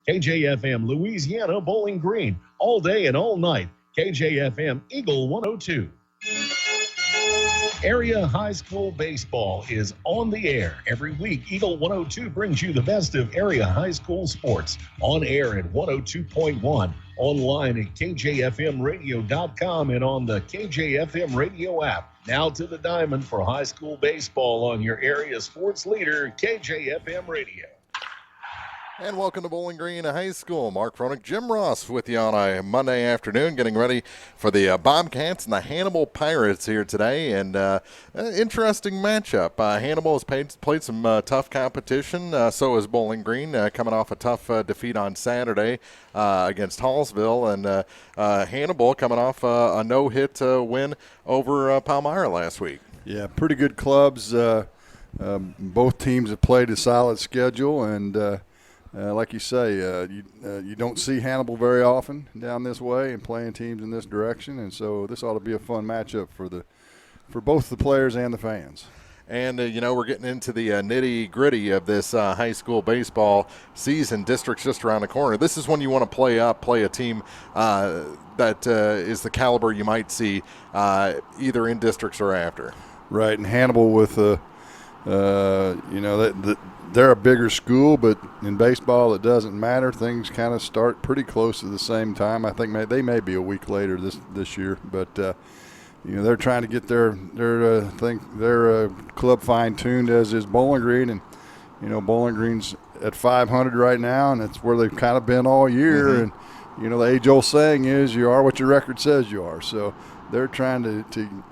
KJFM Louisiana Bowling Green, all day and all night. KJFM Eagle 102. Area high school baseball is on the air. Every week, Eagle 102 brings you the best of area high school sports. On air at 102.1, online at kjfmradio.com, and on the KJFM radio app. Now to the diamond for high school baseball on your area sports leader, KJFM Radio. And welcome to Bowling Green High School. Mark Froelich, Jim Ross with you on a Monday afternoon, getting ready for the Bobcats and the Hannibal Pirates here today. And an interesting matchup. Hannibal has played some tough competition. So has Bowling Green, coming off a tough defeat on Saturday against Hallsville. And Hannibal coming off a no-hit win over Palmyra last week. Yeah, pretty good clubs. Both teams have played a solid schedule, and like you say, you don't see Hannibal very often down this way and playing teams in this direction, and so this ought to be a fun matchup for both the players and the fans. And, we're getting into the nitty-gritty of this high school baseball season. District's just around the corner. This is when you want to play a team that is the caliber you might see either in districts or after. Right, and Hannibal with they're a bigger school, but in baseball it doesn't matter. Things kind of start pretty close to the same time. I think they may be a week later this year, but they're trying to get their club fine-tuned, as is Bowling Green, and Bowling Green's at 500 right now, and that's where they've kind of been all year. Mm-hmm. And the age-old saying is, you are what your record says you are. So they're trying to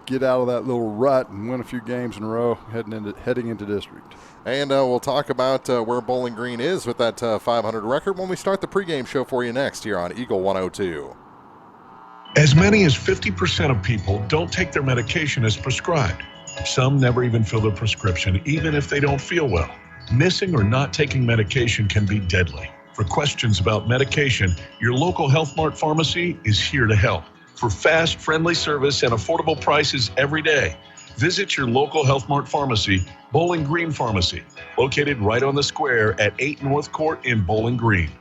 get out of that little rut and win a few games in a row heading into district. And we'll talk about where Bowling Green is with that 500 record when we start the pregame show for you next here on Eagle 102. As many as 50% of people don't take their medication as prescribed. Some never even fill their prescription, even if they don't feel well. Missing or not taking medication can be deadly. For questions about medication, your local Health Mart pharmacy is here to help. For fast, friendly service and affordable prices every day, visit your local Health Mart pharmacy, Bowling Green Pharmacy, located right on the square at 8 North Court in Bowling Green.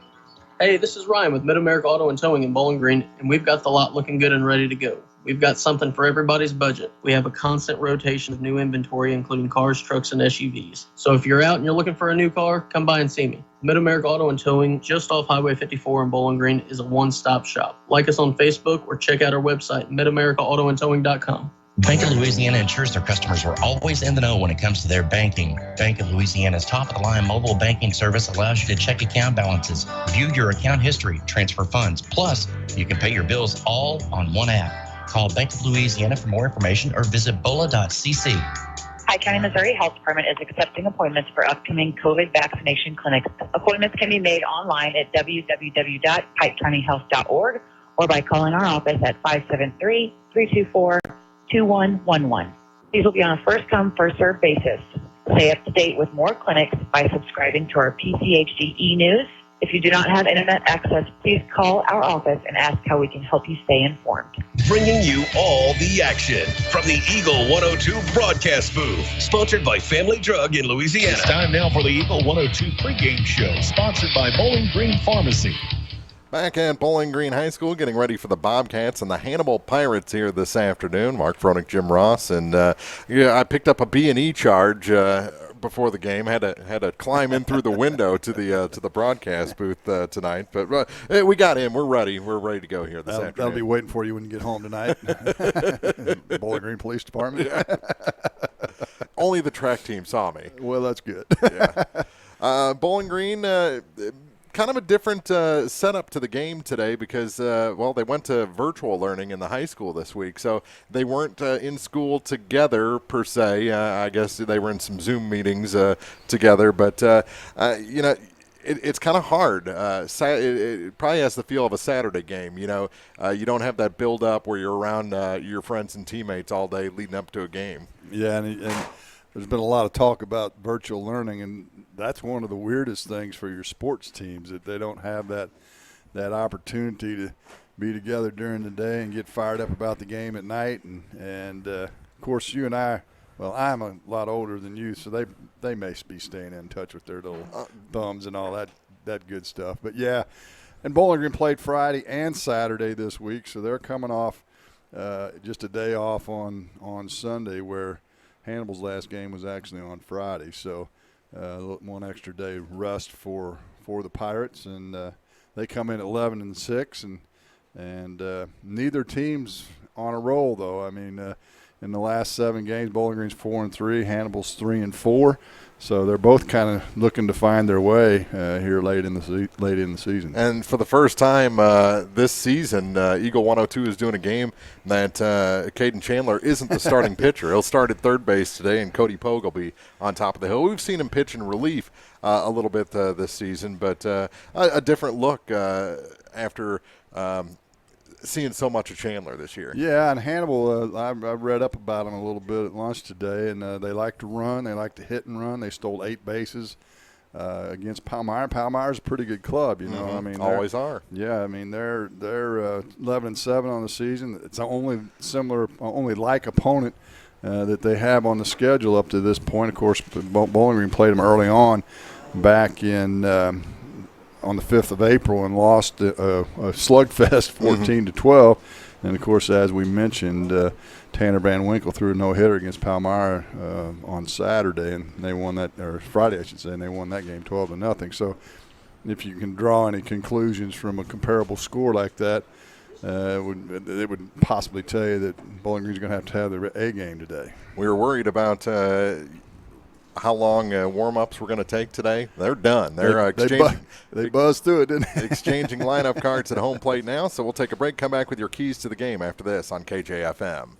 Hey, this is Ryan with Mid-America Auto and Towing in Bowling Green, and we've got the lot looking good and ready to go. We've got something for everybody's budget. We have a constant rotation of new inventory, including cars, trucks, and SUVs. So if you're out and you're looking for a new car, come by and see me. Mid-America Auto and Towing, just off Highway 54 in Bowling Green, is a one-stop shop. Like us on Facebook or check out our website, midamericaautoandtowing.com. Bank of Louisiana ensures their customers are always in the know when it comes to their banking. Bank of Louisiana's top-of-the-line mobile banking service allows you to check account balances, view your account history, transfer funds. Plus, you can pay your bills all on one app. Call Bank of Louisiana for more information or visit bola.cc. Pike County, Missouri Health Department is accepting appointments for upcoming COVID vaccination clinics. Appointments can be made online at www.pikecountyhealth.org or by calling our office at 573-324-2111. These will be on a first-come, first-served basis. Stay up to date with more clinics by subscribing to our PCHD e-news. If you do not have internet access, please call our office and ask how we can help you stay informed. Bringing you all the action from the Eagle 102 broadcast booth. Sponsored by Family Drug in Louisiana. It's time now for the Eagle 102 pregame show. Sponsored by Bowling Green Pharmacy. Back at Bowling Green High School, getting ready for the Bobcats and the Hannibal Pirates here this afternoon. Mark Froelich, Jim Ross, and I picked up a B&E charge before the game. Had to climb in through the window to the broadcast booth tonight, but we got in. We're ready. We're ready to go here this afternoon. That'll be waiting for you when you get home tonight. Bowling Green Police Department. Yeah. Only the track team saw me. Well, that's good. Yeah. Bowling Green. Kind of a different setup to the game today because, they went to virtual learning in the high school this week. So they weren't in school together, per se. I guess they were in some Zoom meetings together. But, it's kind of hard. It probably has the feel of a Saturday game. You don't have that build-up where you're around your friends and teammates all day leading up to a game. Yeah, and there's been a lot of talk about virtual learning, and that's one of the weirdest things for your sports teams, that they don't have that opportunity to be together during the day and get fired up about the game at night. And of course, you and I, well, I'm a lot older than you, so they may be staying in touch with their little thumbs and all that that good stuff. But, yeah, and Bowling Green played Friday and Saturday this week, so they're coming off just a day off on Sunday, where Hannibal's last game was actually on Friday. So one extra day rest for the Pirates, and they come in at 11-6, and neither team's on a roll, though. I mean, in the last 7 games, Bowling Green's 4-3, Hannibal's 3-4. So they're both kind of looking to find their way here late in the season. And for the first time this season, Eagle 102 is doing a game that Caden Chandler isn't the starting pitcher. He'll start at third base today, and Cody Pogue will be on top of the hill. We've seen him pitch in relief a little bit this season, but a different look after seeing so much of Chandler this year. Yeah, and Hannibal, I read up about him a little bit at lunch today, and they like to run. They like to hit and run. They stole 8 bases against Palmyra. Palmyra's a pretty good club, you know. I mean, always are. Yeah, I mean they're 11-7 on the season. It's only like opponent that they have on the schedule up to this point. Of course, Bowling Green played them early on, back in. On the 5th of April, and lost a slugfest 14-12. And, of course, as we mentioned, Tanner Van Winkle threw a no-hitter against Palmyra on Saturday, and they won that – or Friday, I should say, and they won that game 12-0. So if you can draw any conclusions from a comparable score like that, it would possibly tell you that Bowling Green's going to have their A game today. We were worried about how long warm-ups were going to take today. They're done. They buzzed through it, didn't they? Exchanging lineup cards at home plate now. So we'll take a break, come back with your keys to the game after this on KJFM.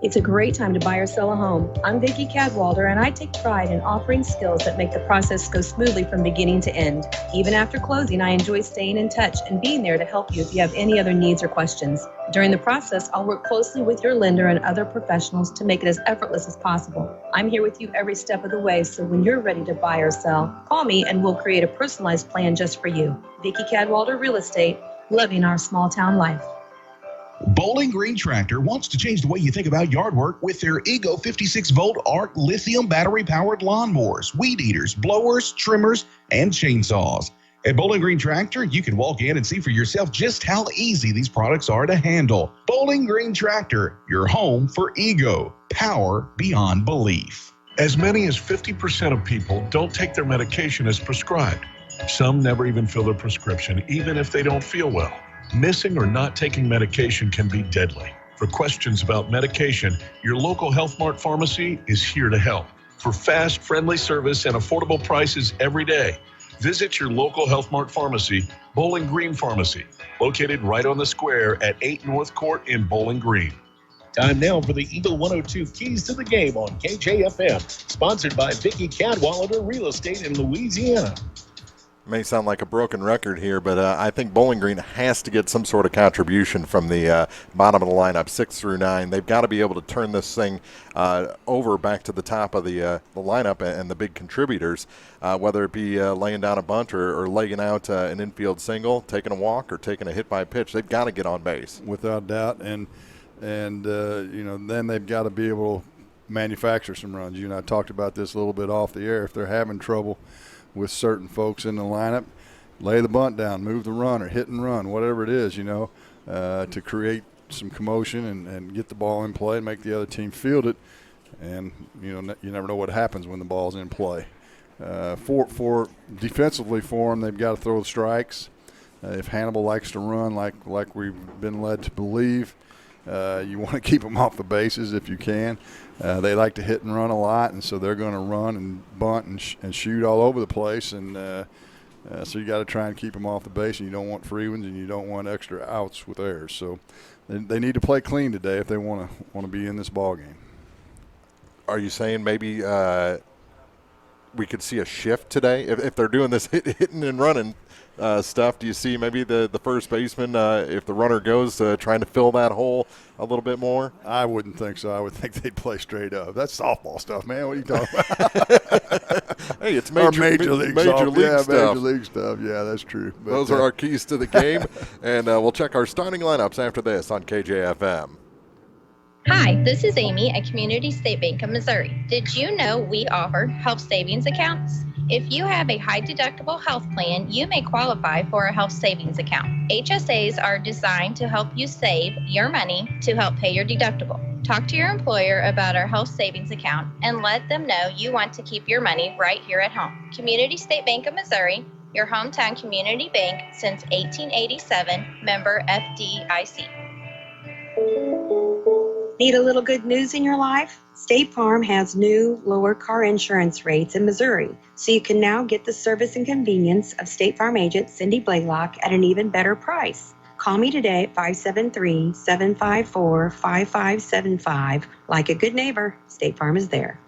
It's a great time to buy or sell a home. I'm Vicki Cadwalder, and I take pride in offering skills that make the process go smoothly from beginning to end. Even after closing, I enjoy staying in touch and being there to help you if you have any other needs or questions. During the process, I'll work closely with your lender and other professionals to make it as effortless as possible. I'm here with you every step of the way, so when you're ready to buy or sell, call me and we'll create a personalized plan just for you. Vicki Cadwalder Real Estate, loving our small town life. Bowling Green Tractor wants to change the way you think about yard work with their Ego 56-volt ARC lithium battery-powered lawnmowers, weed eaters, blowers, trimmers, and chainsaws. At Bowling Green Tractor, you can walk in and see for yourself just how easy these products are to handle. Bowling Green Tractor, your home for Ego. Power beyond belief. As many as 50% of people don't take their medication as prescribed. Some never even fill their prescription, even if they don't feel well. Missing or not taking medication can be deadly. For questions about medication, your local Health Mart pharmacy is here to help. For fast, friendly service and affordable prices every day, visit your local Health Mart pharmacy, Bowling Green Pharmacy, located right on the square at 8 North Court in Bowling Green. Time now for the Eagle 102 Keys to the Game on KJFM, sponsored by Vicki Cadwalder Real Estate in Louisiana. May sound like a broken record here, but I think Bowling Green has to get some sort of contribution from the bottom of the lineup, 6 through 9. They've got to be able to turn this thing over back to the top of the lineup and the big contributors, whether it be laying down a bunt or laying out an infield single, taking a walk, or taking a hit by pitch. They've got to get on base. Without doubt, and then they've got to be able to manufacture some runs. You and I talked about this a little bit off the air. If they're having trouble with certain folks in the lineup, lay the bunt down, move the runner, hit and run, whatever it is, to create some commotion and get the ball in play and make the other team field it. And, you never know what happens when the ball's in play. For defensively for them, they've got to throw the strikes. If Hannibal likes to run like we've been led to believe, you want to keep them off the bases if you can. They like to hit and run a lot, and so they're going to run and bunt and shoot all over the place. And so you got to try and keep them off the base, and you don't want free ones and you don't want extra outs with errors. So they need to play clean today if they want to be in this ball game. Are you saying maybe we could see a shift today if they're doing this hitting and running stuff? Do you see maybe the first baseman, if the runner goes, trying to fill that hole a little bit more? I wouldn't think so. I would think they'd play straight up. That's softball stuff, man. What are you talking about? Hey, it's major league stuff. Major league stuff. Yeah, that's true. But those are our keys to the game, and we'll check our starting lineups after this on KJFM. Hi, this is Amy at Community State Bank of Missouri. Did you know we offer health savings accounts? If you have a high deductible health plan, you may qualify for a health savings account. HSAs are designed to help you save your money to help pay your deductible. Talk to your employer about our health savings account and let them know you want to keep your money right here at home. Community State Bank of Missouri, your hometown community bank since 1887, member FDIC. Need a little good news in your life? State Farm has new, lower car insurance rates in Missouri, so you can now get the service and convenience of State Farm agent Cindy Blaylock at an even better price. Call me today at 573-754-5575. Like a good neighbor, State Farm is there.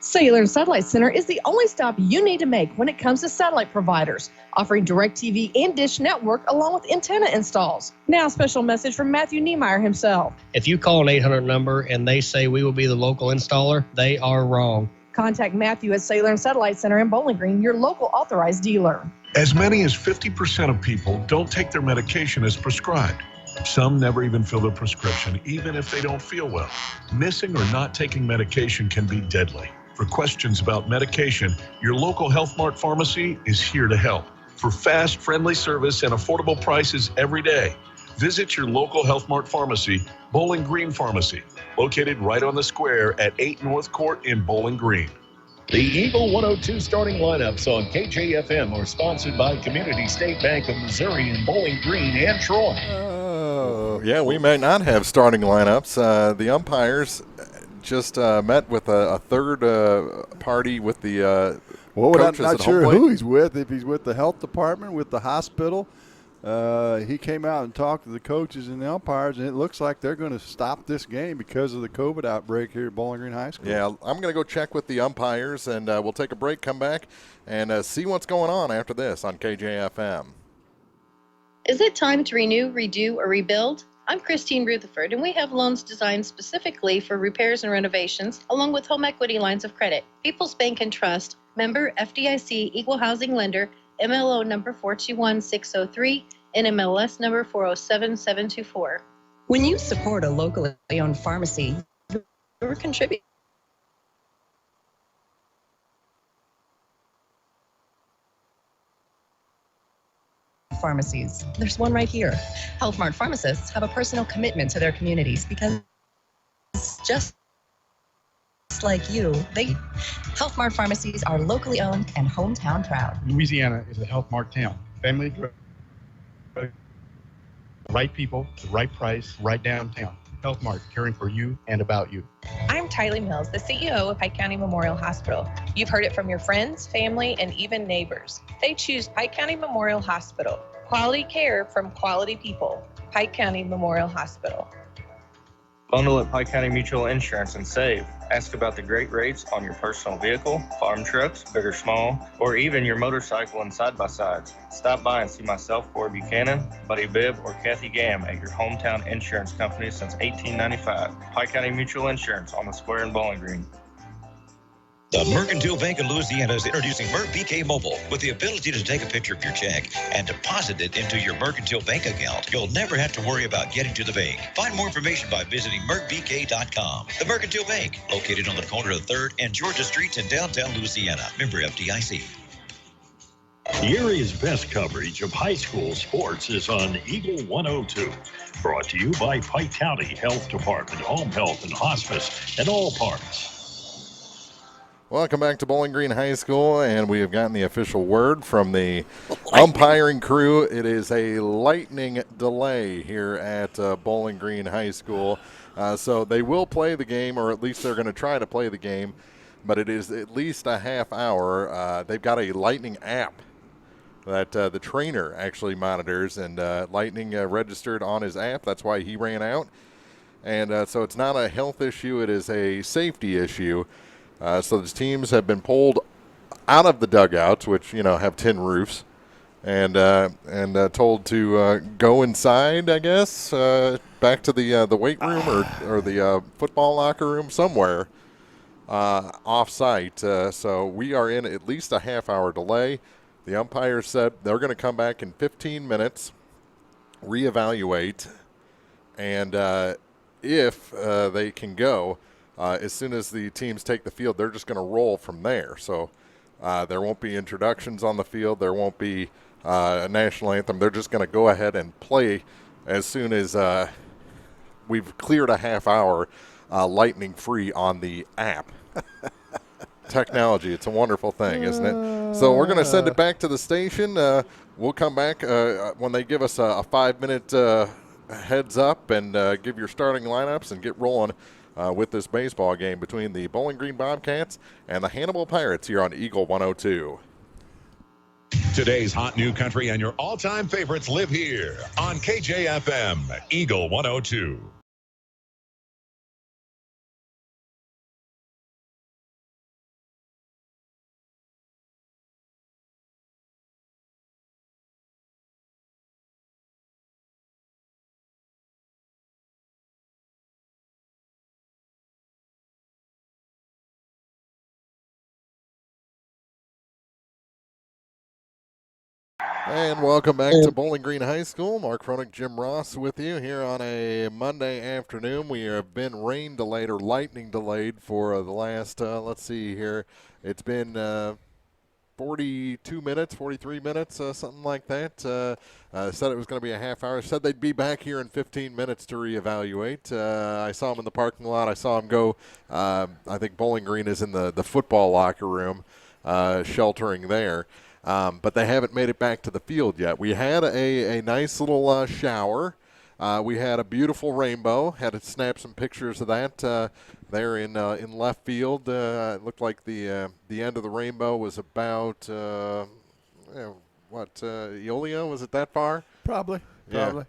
Cellular and Satellite Center is the only stop you need to make when it comes to satellite providers, offering DirecTV and Dish Network along with antenna installs. Now, a special message from Matthew Niemeyer himself. If you call an 800 number and they say we will be the local installer, they are wrong. Contact Matthew at Cellular and Satellite Center in Bowling Green, your local authorized dealer. As many as 50% of people don't take their medication as prescribed. Some never even fill their prescription, even if they don't feel well. Missing or not taking medication can be deadly. For questions about medication, your local Health Mart pharmacy is here to help. For fast, friendly service and affordable prices every day, visit your local Health Mart pharmacy, Bowling Green Pharmacy, located right on the square at 8 North Court in Bowling Green. The Eagle 102 starting lineups on KJFM are sponsored by Community State Bank of Missouri in Bowling Green and Troy. Oh, yeah, we may not have starting lineups. The umpires just met with a third party with the coaches I'm not at sure home who plate. he's with. If he's with the health department, with the hospital. He came out and talked to the coaches and the umpires, and it looks like they're going to stop this game because of the COVID outbreak here at Bowling Green High School. Yeah, I'm going to go check with the umpires, and we'll take a break, come back, and see what's going on after this on KJFM. Is it time to renew, redo, or rebuild? I'm Christine Rutherford, and we have loans designed specifically for repairs and renovations, along with home equity lines of credit. People's Bank and Trust, member FDIC, equal housing lender, MLO number 421603, and MLS number 407724. When you support a locally owned pharmacy, you're contributing. Pharmacies. There's one right here. Health Mart pharmacists have a personal commitment to their communities because just like you, Health Mart pharmacies are locally owned and hometown proud. Louisiana is a Health Mart town. Family driven. The right people, the right price, right downtown. Health Mart, caring for you and about you. I'm Tylee Mills, the CEO of Pike County Memorial Hospital. You've heard it from your friends, family, and even neighbors. They choose Pike County Memorial Hospital. Quality care from quality people. Pike County Memorial Hospital. Bundle at Pike County Mutual Insurance and save. Ask about the great rates on your personal vehicle, farm trucks, big or small, or even your motorcycle and side-by-sides. Stop by and see myself, Corey Buchanan, Buddy Bibb, or Kathy Gam at your hometown insurance company since 1895. Pike County Mutual Insurance on the square in Bowling Green. The Mercantile Bank of Louisiana is introducing MERC Mobile with the ability to take a picture of your check and deposit it into your Mercantile Bank account. You'll never have to worry about getting to the bank. Find more information by visiting mercbk.com. The Mercantile Bank, located on the corner of 3rd and Georgia Streets in downtown Louisiana. Member FDIC. The area's best coverage of high school sports is on Eagle 102. Brought to you by Pike County Health Department, Home Health and Hospice, and all parts. Welcome back to Bowling Green High School, and we have gotten the official word from the umpiring crew. It is a lightning delay here at Bowling Green High School. So they will play the game, or at least they're going to try to play the game, but it is at least a half hour. They've got a lightning app that the trainer actually monitors, and lightning registered on his app. That's why he ran out. And so it's not a health issue. It is a safety issue. So the teams have been pulled out of the dugouts, which, have tin roofs, and told to go inside, I guess, back to the weight room or the football locker room somewhere off-site. So we are in at least a half-hour delay. The umpires said they're going to come back in 15 minutes, reevaluate, and if they can go, as soon as the teams take the field, they're just going to roll from there. So there won't be introductions on the field. There won't be a national anthem. They're just going to go ahead and play as soon as we've cleared a half hour lightning free on the app. Technology, it's a wonderful thing, isn't it? So we're going to send it back to the station. We'll come back when they give us a 5-minute heads up and give your starting lineups and get rolling with this baseball game between the Bowling Green Bobcats and the Hannibal Pirates here on Eagle 102. Today's hot new country and your all-time favorites live here on KJFM, Eagle 102. And welcome back to Bowling Green High School. Mark Froenig, Jim Ross with you here on a Monday afternoon. We have been rain delayed or lightning delayed for the last, let's see here, it's been 42 minutes, 43 minutes, something like that. Said it was going to be a half hour. Said they'd be back here in 15 minutes to reevaluate. I saw them in the parking lot. I saw them go. I think Bowling Green is in the football locker room, sheltering there. But they haven't made it back to the field yet. We had a nice little shower. We had a beautiful rainbow. Had to snap some pictures of that there in left field. It looked like the end of the rainbow was about Eolia? Was it that far? Probably. Yeah.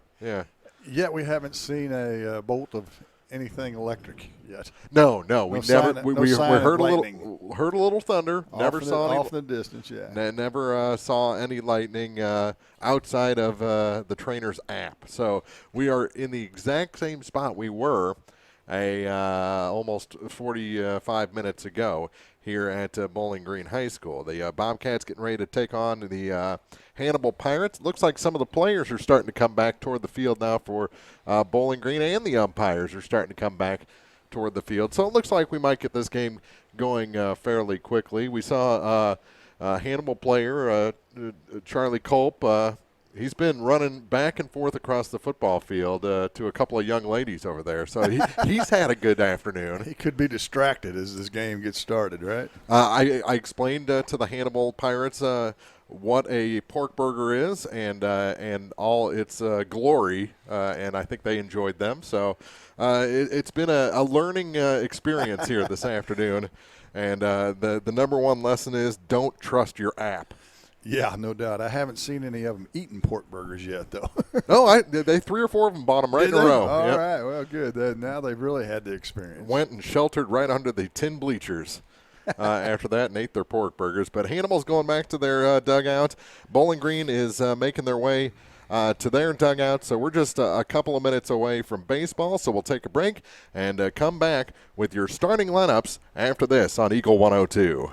Yet we haven't seen a bolt of anything electric yet. No, we never. We heard a little thunder. Never saw any off in the distance. Yeah. Never saw any lightning outside of the trainer's app. So we are in the exact same spot we were almost 45 minutes ago here at Bowling Green High School. The Bobcats getting ready to take on the Hannibal Pirates. Looks like some of the players are starting to come back toward the field now for Bowling Green, and the umpires are starting to come back toward the field. So it looks like we might get this game going fairly quickly. We saw a Hannibal player, Charlie Culp. He's been running back and forth across the football field to a couple of young ladies over there. So he's had a good afternoon. He could be distracted as this game gets started, right? I explained to the Hannibal Pirates what a pork burger is and all its glory, and I think they enjoyed them. So it's been a learning experience here this afternoon. And the number one lesson is don't trust your app. Yeah, no doubt. I haven't seen any of them eating pork burgers yet, though. No, they 3 or 4 of them bought them right in a row. All right, well, good. Now they've really had the experience. Went and sheltered right under the tin bleachers after that and ate their pork burgers. But Hannibal's going back to their dugout. Bowling Green is making their way to their dugout. So we're just a couple of minutes away from baseball. So we'll take a break and come back with your starting lineups after this on Eagle 102.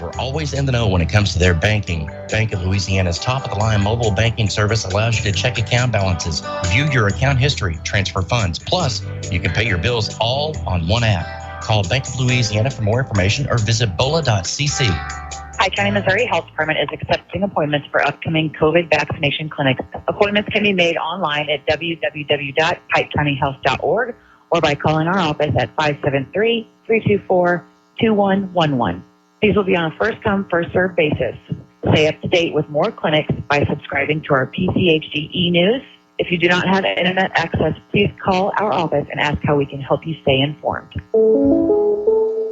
Are always in the know when it comes to their banking. Bank of Louisiana's top-of-the-line mobile banking service allows you to check account balances, view your account history, transfer funds. Plus, you can pay your bills all on one app. Call Bank of Louisiana for more information or visit bola.cc. Pike County, Missouri Health Department is accepting appointments for upcoming COVID vaccination clinics. Appointments can be made online at www.pikecountyhealth.org or by calling our office at 573-324-2111. These will be on a first-come, first-served basis. Stay up to date with more clinics by subscribing to our PCHD e-news. If you do not have internet access, please call our office and ask how we can help you stay informed.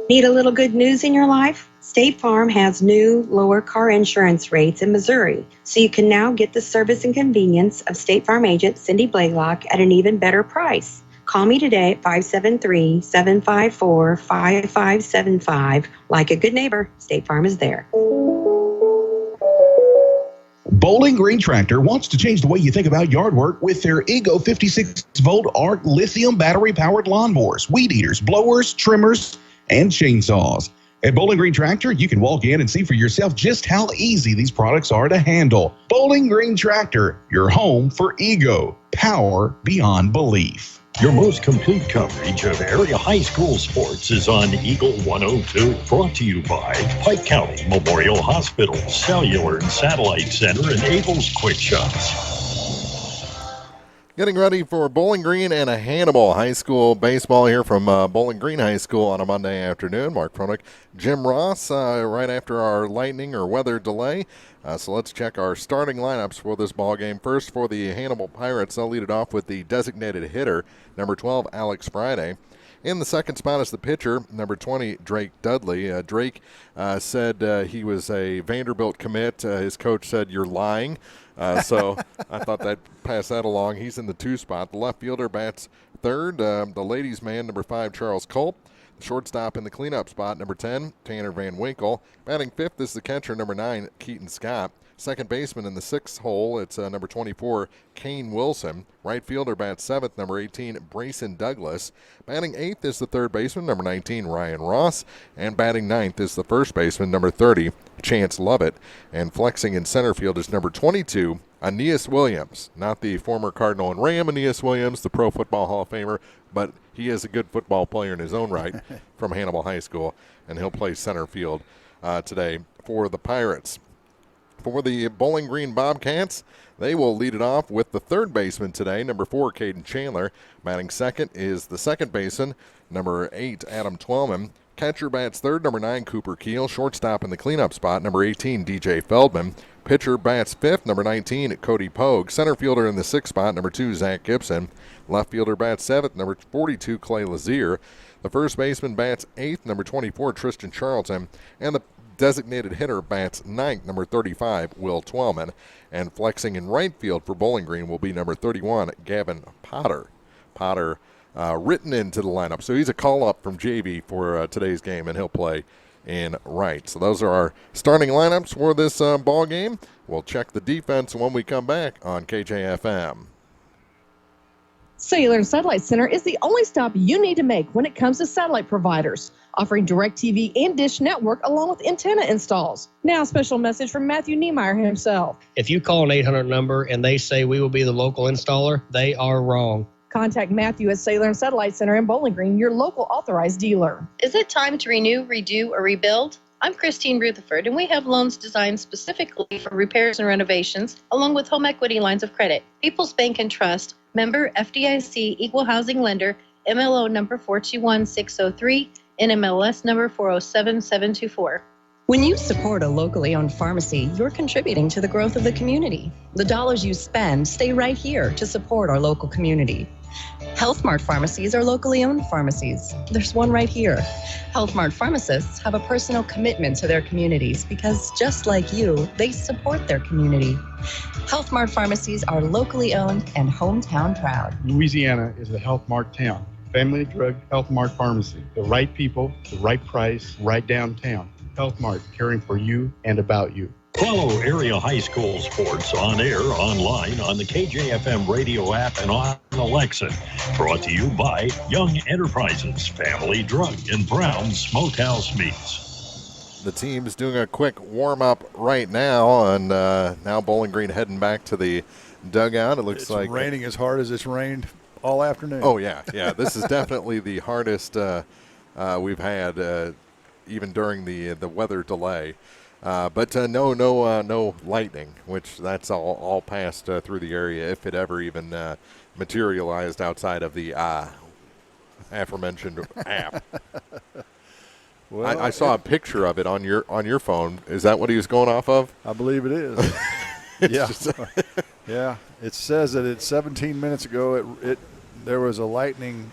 Need a little good news in your life? State Farm has new, lower car insurance rates in Missouri, so you can now get the service and convenience of State Farm agent Cindy Blaylock at an even better price. Call me today at 573-754-5575. Like a good neighbor, State Farm is there. Bowling Green Tractor wants to change the way you think about yard work with their Ego 56-volt ARC lithium battery-powered lawnmowers, weed eaters, blowers, trimmers, and chainsaws. At Bowling Green Tractor, you can walk in and see for yourself just how easy these products are to handle. Bowling Green Tractor, your home for Ego. Power beyond belief. Your most complete coverage of area high school sports is on Eagle 102. Brought to you by Pike County Memorial Hospital, Cellular and Satellite Center, and Abel's Quick Shops. Getting ready for Bowling Green and a Hannibal High School baseball here from Bowling Green High School on a Monday afternoon. Mark Froelich, Jim Ross, right after our lightning or weather delay. So let's check our starting lineups for this ball game. First, for the Hannibal Pirates, they'll lead it off with the designated hitter, number 12, Alex Friday. In the second spot is the pitcher, number 20, Drake Dudley. Drake said he was a Vanderbilt commit. His coach said, "You're lying." So I thought I'd pass that along. He's in the 2 spot. The left fielder bats third. The ladies' man, number 5, Charles Culp. The shortstop in the cleanup spot, number 10, Tanner Van Winkle. Batting fifth is the catcher, number 9, Keaton Scott. Second baseman in the 6th hole, it's number 24, Kane Wilson. Right fielder bats 7th, number 18, Brayson Douglas. Batting 8th is the third baseman, number 19, Ryan Ross. And batting 9th is the first baseman, number 30, Chance Lovett. And flexing in center field is number 22, Aeneas Williams. Not the former Cardinal and Ram Aeneas Williams, the Pro Football Hall of Famer, but he is a good football player in his own right from Hannibal High School, and he'll play center field today for the Pirates. For the Bowling Green Bobcats, they will lead it off with the third baseman today, number 4, Caden Chandler. Batting second is the second baseman, number 8, Adam Twellman. Catcher bats third, number 9, Cooper Keel. Shortstop in the cleanup spot, number 18, DJ Feldman. Pitcher bats fifth, number 19, Cody Pogue. Center fielder in the 6th spot, number 2, Zach Gibson. Left fielder bats 7th, number 42, Clay Lazier. The first baseman bats 8th, number 24, Tristan Charlton. And the designated hitter bats 9th, number 35, Will Twellman. And flexing in right field for Bowling Green will be number 31, Gavin Potter. Potter written into the lineup. So he's a call-up from JV for today's game, and he'll play in right. So those are our starting lineups for this ball game. We'll check the defense when we come back on KJFM. Cellular and Satellite Center is the only stop you need to make when it comes to satellite providers, offering DirecTV and Dish Network along with antenna installs. Now a special message from Matthew Niemeyer himself. If you call an 800 number and they say we will be the local installer, they are wrong. Contact Matthew at Cellular and Satellite Center in Bowling Green, your local authorized dealer. Is it time to renew, redo, or rebuild? I'm Christine Rutherford, and we have loans designed specifically for repairs and renovations, along with home equity lines of credit. People's Bank and Trust, member FDIC, equal housing lender, MLO number 421603, NMLS number 407724. When you support a locally owned pharmacy, you're contributing to the growth of the community. The dollars you spend stay right here to support our local community. Health Mart pharmacies are locally owned pharmacies. There's one right here. Health Mart pharmacists have a personal commitment to their communities because just like you, they support their community. Health Mart pharmacies are locally owned and hometown proud. Louisiana is the Health Mart town. Family Drug Health Mart Pharmacy. The right people, the right price, right downtown. Health Mart, caring for you and about you. Follow area high school sports on air, online, on the KJFM radio app, and on Alexa. Brought to you by Young Enterprises, Family Drug, and Brown Smokehouse Meats. The team's doing a quick warm-up right now, and now Bowling Green heading back to the dugout. It looks it's like raining as hard as it's rained all afternoon. Oh, yeah. This is definitely the hardest we've had, even during the weather delay. But no lightning, which that's all passed through the area, if it ever even materialized outside of the aforementioned app. Well, I saw a picture of it on your phone. Is that what he was going off of? I believe it is. Yeah. It says that it's 17 minutes ago. There was a lightning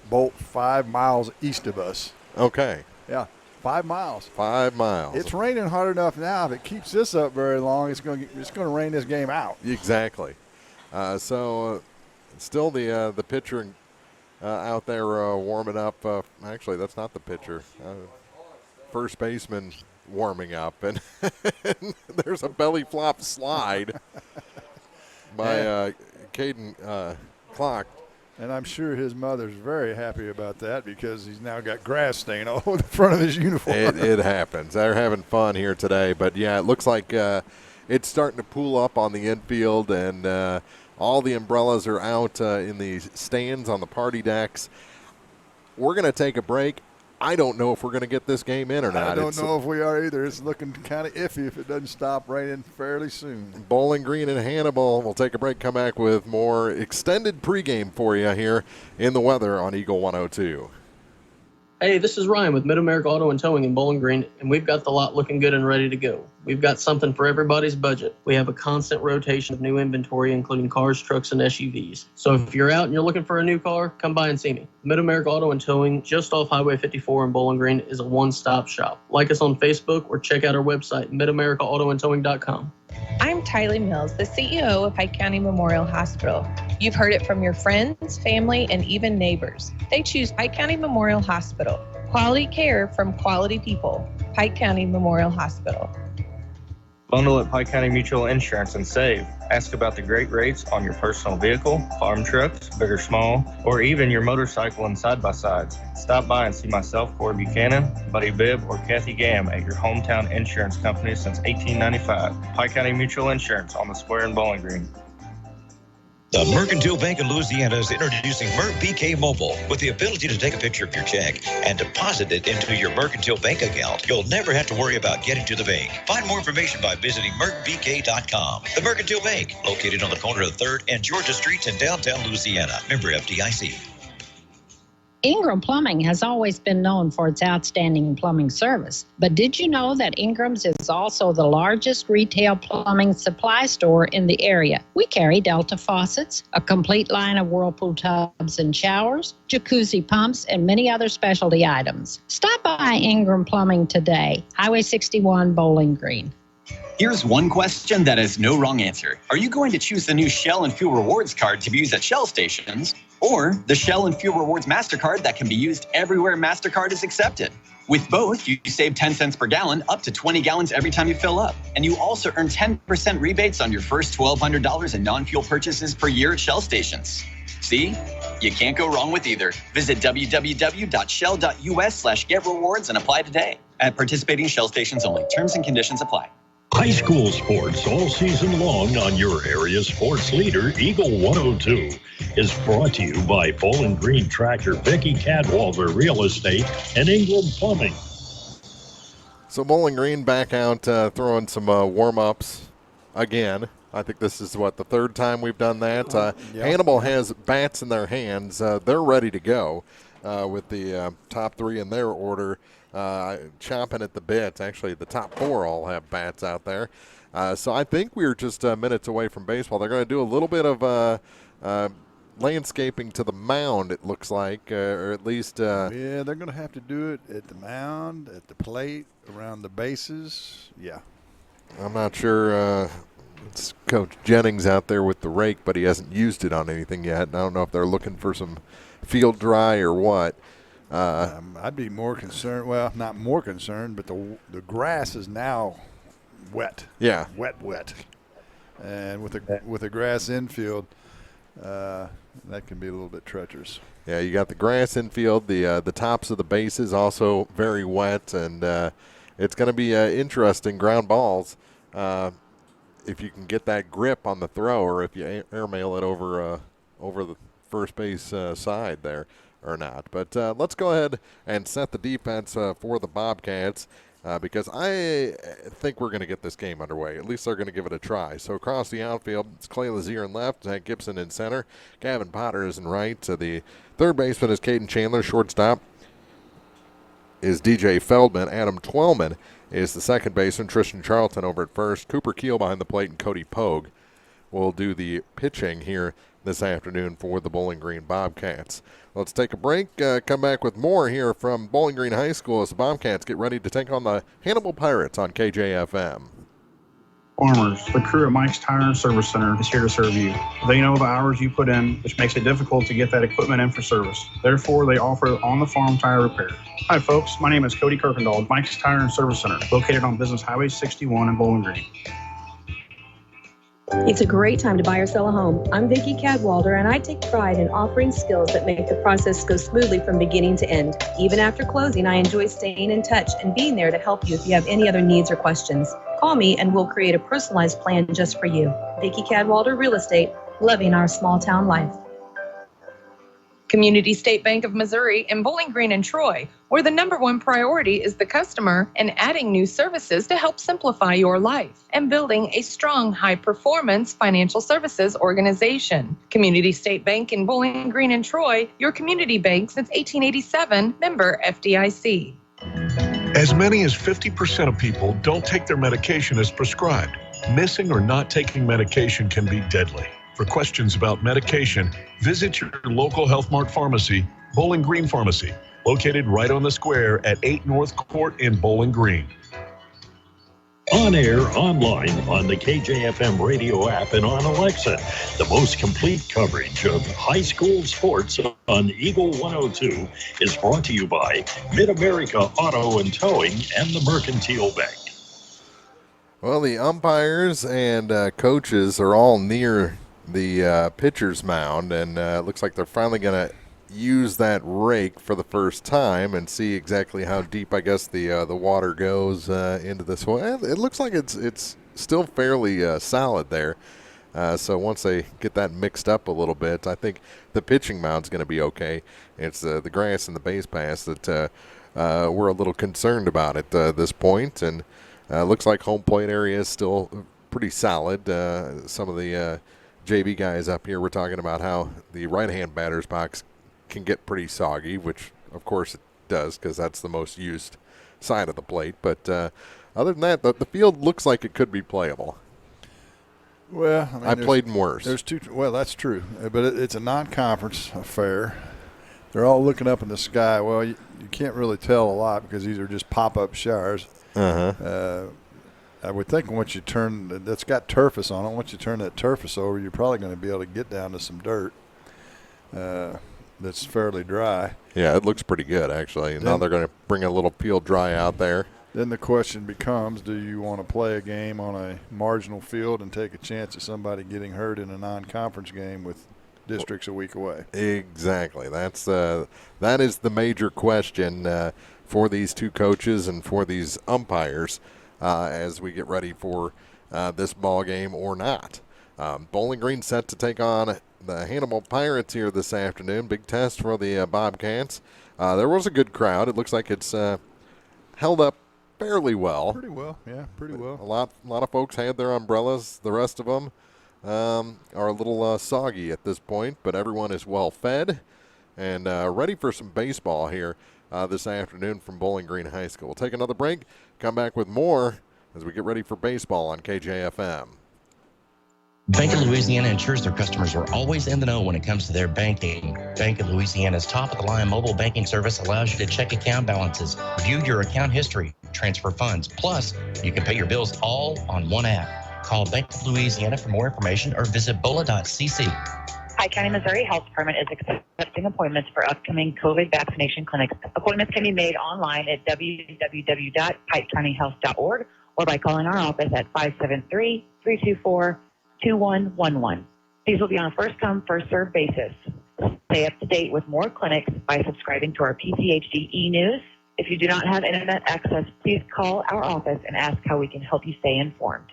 bolt 5 miles east of us. Okay. Yeah. 5 miles. 5 miles. It's raining hard enough now. If it keeps this up very long, it's going to rain this game out. Exactly. So still the pitcher out there warming up. Actually, that's not the pitcher. First baseman warming up, and there's a belly flop slide by Caden Clark. And I'm sure his mother's very happy about that because he's now got grass stain all over the front of his uniform. It happens. They're having fun here today. But, yeah, it looks like it's starting to pool up on the infield, and All the umbrellas are out in the stands on the party decks. We're going to take a break. I don't know if we're going to get this game in or not. I don't know if we are either. It's looking kind of iffy if it doesn't stop raining fairly soon. Bowling Green and Hannibal. We'll take a break, come back with more extended pregame for you here in the weather on Eagle 102. Hey, this is Ryan with Mid-America Auto and Towing in Bowling Green, and we've got the lot looking good and ready to go. We've got something for everybody's budget. We have a constant rotation of new inventory, including cars, trucks, and SUVs. So if you're out and you're looking for a new car, come by and see me. Mid-America Auto and Towing, just off Highway 54 in Bowling Green, is a one-stop shop. Like us on Facebook or check out our website, midamericaautoandtowing.com. I'm Tylee Mills, the CEO of Pike County Memorial Hospital. You've heard it from your friends, family, and even neighbors. They choose Pike County Memorial Hospital. Quality care from quality people. Pike County Memorial Hospital. Bundle at Pike County Mutual Insurance and save. Ask about the great rates on your personal vehicle, farm trucks, big or small, or even your motorcycle and side-by-sides. Stop by and see myself, Corey Buchanan, Buddy Bibb, or Kathy Gam at your hometown insurance company since 1895. Pike County Mutual Insurance on the square in Bowling Green. The Mercantile Bank of Louisiana is introducing MerPK Mobile with the ability to take a picture of your check and deposit it into your Mercantile Bank account. You'll never have to worry about getting to the bank. Find more information by visiting mercbk.com. The Mercantile Bank, located on the corner of 3rd and Georgia Streets in downtown Louisiana. Member FDIC. Ingram Plumbing has always been known for its outstanding plumbing service. But did you know that Ingram's is also the largest retail plumbing supply store in the area? We carry Delta faucets, a complete line of Whirlpool tubs and showers, jacuzzi pumps, and many other specialty items. Stop by Ingram Plumbing today, Highway 61, Bowling Green. Here's one question that has no wrong answer. Are you going to choose the new Shell and Fuel Rewards card to be used at Shell stations, or the Shell and Fuel Rewards MasterCard that can be used everywhere MasterCard is accepted? With both, you save 10 cents per gallon, up to 20 gallons every time you fill up. And you also earn 10% rebates on your first $1,200 in non-fuel purchases per year at Shell stations. See? You can't go wrong with either. Visit www.shell.us/getrewards and apply today. At participating Shell stations only. Terms and conditions apply. High school sports all season long on your area sports leader, Eagle 102, is brought to you by Bowling Green Tractor, Becky Cadwalder Real Estate, and Ingram Plumbing. So Bowling Green back out throwing some warm-ups again. I think this is, the third time we've done that. Hannibal has bats in their hands. They're ready to go with the top three in their order. Chomping at the bit. Actually, the top four all have bats out there. So I think we're just minutes away from baseball. They're going to do a little bit of landscaping to the mound, it looks like, or at least. Yeah, they're going to have to do it at the mound, at the plate, around the bases. Yeah. I'm not sure. It's Coach Jennings out there with the rake, but he hasn't used it on anything yet. I don't know if they're looking for some field dry or what. I'd be more concerned. Well, not more concerned, but the grass is now wet. Yeah, wet, and with the grass infield, that can be a little bit treacherous. Yeah, you got the grass infield. The tops of the bases also very wet, and it's going to be interesting ground balls. If you can get that grip on the throw, or if you airmail it over the first base side there. Or not. But let's go ahead and set the defense for the Bobcats because I think we're going to get this game underway. At least they're going to give it a try. So across the outfield, it's Clay Lazier in left, Zach Gibson in center, Gavin Potter is in right. The third baseman is Caden Chandler. Shortstop is DJ Feldman. Adam Twellman is the second baseman. Tristan Charlton over at first. Cooper Keel behind the plate, and Cody Pogue will do the pitching here this afternoon for the Bowling Green Bobcats. Let's take a break, come back with more here from Bowling Green High School as the Bobcats get ready to take on the Hannibal Pirates on KJFM. Farmers, the crew at Mike's Tire and Service Center is here to serve you. They know the hours you put in, which makes it difficult to get that equipment in for service. Therefore, they offer on-the-farm tire repair. Hi, folks. My name is Cody Kirkendall, Mike's Tire and Service Center, located on Business Highway 61 in Bowling Green. It's a great time to buy or sell a home. I'm Vicki Cadwalder, and I take pride in offering skills that make the process go smoothly from beginning to end. Even after closing, I enjoy staying in touch and being there to help you if you have any other needs or questions. Call me and we'll create a personalized plan just for you. Vicki Cadwalder Real Estate, loving our small town life. Community State Bank of Missouri in Bowling Green and Troy, where the number one priority is the customer and adding new services to help simplify your life and building a strong, high-performance financial services organization. Community State Bank in Bowling Green and Troy, your community bank since 1887, member FDIC. As many as 50% of people don't take their medication as prescribed. Missing or not taking medication can be deadly. For questions about medication, visit your local Health Mart pharmacy, Bowling Green Pharmacy, located right on the square at 8 North Court in Bowling Green. On air, online, on the KJFM radio app, and on Alexa. The most complete coverage of high school sports on Eagle 102 is brought to you by Mid-America Auto and Towing and the Mercantile Bank. Well, the umpires and coaches are all near the pitcher's mound, and it looks like they're finally going to use that rake for the first time and see exactly how deep, I guess, the water goes into this one. It looks like it's still fairly solid there. So once they get that mixed up a little bit, I think the pitching mound's going to be okay. It's the grass and the base pass that we're a little concerned about at this point, and looks like home plate area is still pretty solid. Some of the JV guys up here were talking about how the right-hand batter's box can get pretty soggy, which of course it does because that's the most used side of the plate. But other than that, the field looks like it could be playable. Well, I played in worse. Well, that's true, but it's a non-conference affair. They're all looking up in the sky. Well, you can't really tell a lot because these are just pop-up showers. I would think once you turn, that's got turfus on it, once you turn that turfus over, you're probably going to be able to get down to some dirt that's fairly dry. Yeah, it looks pretty good, actually. Now they're going to bring a little peel dry out there. Then the question becomes, do you want to play a game on a marginal field and take a chance of somebody getting hurt in a non-conference game with districts a week away? Exactly. That is the major question for these two coaches and for these umpires as we get ready for this ball game or not. Bowling Green set to take on the Hannibal Pirates here this afternoon. Big test for the Bobcats. There was a good crowd. It looks like it's held up fairly well. Pretty well, yeah, pretty well. A lot of folks had their umbrellas. The rest of them are a little soggy at this point, but everyone is well fed and ready for some baseball here this afternoon from Bowling Green High School. We'll take another break, come back with more as we get ready for baseball on KJFM. Bank of Louisiana ensures their customers are always in the know when it comes to their banking. Bank of Louisiana's top-of-the-line mobile banking service allows you to check account balances, view your account history, transfer funds. Plus, you can pay your bills all on one app. Call Bank of Louisiana for more information or visit bola.cc. Pike County, Missouri Health Department is accepting appointments for upcoming COVID vaccination clinics. Appointments can be made online at www.pikecountyhealth.org or by calling our office at 573-324-2111. These will be on a first-come, first-served basis. Stay up to date with more clinics by subscribing to our PCHD e-news. If you do not have internet access, please call our office and ask how we can help you stay informed.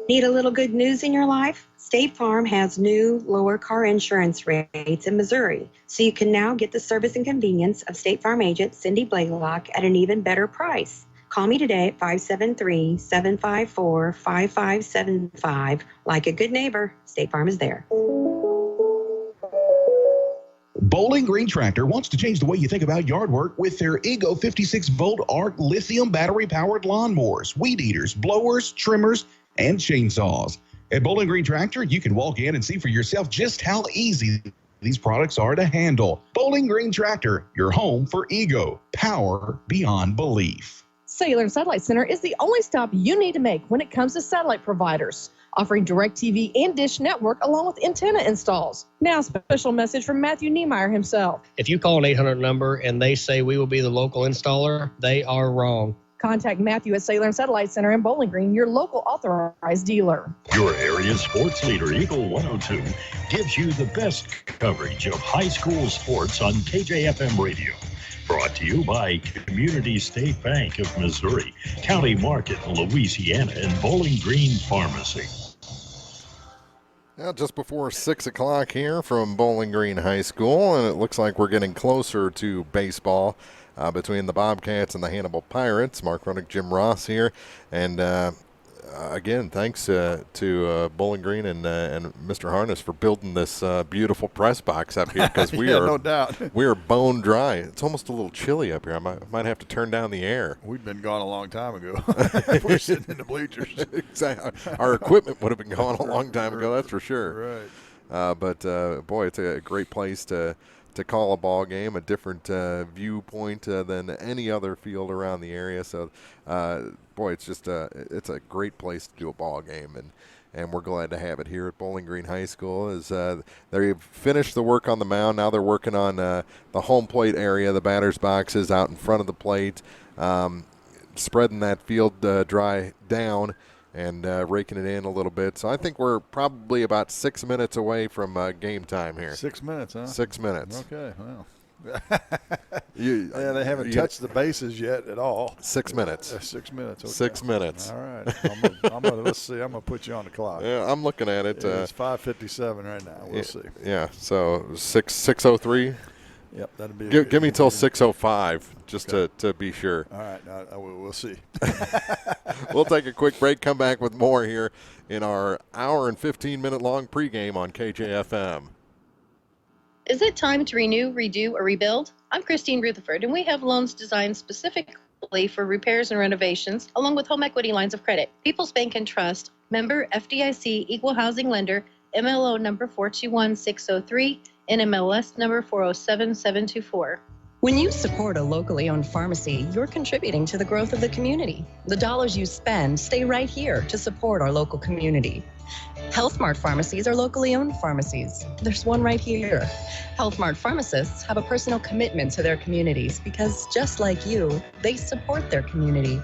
Need a little good news in your life? State Farm has new lower car insurance rates in Missouri, so you can now get the service and convenience of State Farm agent Cindy Blaylock at an even better price. Call me today at 573-754-5575. Like a good neighbor, State Farm is there. Bowling Green Tractor wants to change the way you think about yard work with their Ego 56-volt ARC lithium battery-powered lawnmowers, weed eaters, blowers, trimmers, and chainsaws. At Bowling Green Tractor, you can walk in and see for yourself just how easy these products are to handle. Bowling Green Tractor, your home for Ego. Power beyond belief. Cellular and Satellite Center is the only stop you need to make when it comes to satellite providers, offering DirecTV and Dish Network along with antenna installs. Now, a special message from Matthew Niemeyer himself. If you call an 800 number and they say we will be the local installer, they are wrong. Contact Matthew at Cellular and Satellite Center in Bowling Green, your local authorized dealer. Your area sports leader, Eagle 102, gives you the best coverage of high school sports on KJFM Radio. Brought to you by Community State Bank of Missouri, County Market, Louisiana, and Bowling Green Pharmacy. Now, just before 6 o'clock here from Bowling Green High School, and it looks like we're getting closer to baseball between the Bobcats and the Hannibal Pirates. Mark Ruddick, Jim Ross here, and again, thanks to Bowling Green and Mr. Harness for building this beautiful press box up here, because we are no doubt. We are bone dry. It's almost a little chilly up here. I might have to turn down the air. We'd been gone a long time ago. We're sitting in the bleachers. Exactly. Our equipment would have been gone a long time ago, that's for sure. Right. But boy, it's a great place to call a ball game, a different viewpoint than any other field around the area. So, boy, it's just it's a great place to do a ball game, and we're glad to have it here at Bowling Green High School. As they've finished the work on the mound, now they're working on the home plate area, the batter's boxes out in front of the plate, spreading that field dry down and raking it in a little bit. So I think we're probably about 6 minutes away from game time here. 6 minutes, huh? 6 minutes. Okay, well. They haven't touched the bases yet at all. 6 minutes. 6 minutes. Okay. 6 minutes. All right. Let's see. I'm gonna put you on the clock. Yeah, I'm looking at it. It's 5:57 right now. We'll see. Yeah. So 6:03. Yep, that'd be. Give me till 6:05 just to be sure. All right, we'll see. We'll take a quick break. Come back with more here in our hour and 15-minute long pregame on KJFM. Is it time to renew, redo, or rebuild? I'm Christine Rutherford, and we have loans designed specifically for repairs and renovations, along with home equity lines of credit. People's Bank and Trust, member FDIC, equal housing lender, MLO number 421603, NMLS number 407724. When you support a locally owned pharmacy, you're contributing to the growth of the community. The dollars you spend stay right here to support our local community. Health Mart pharmacies are locally owned pharmacies. There's one right here. Health Mart pharmacists have a personal commitment to their communities because just like you, they support their community.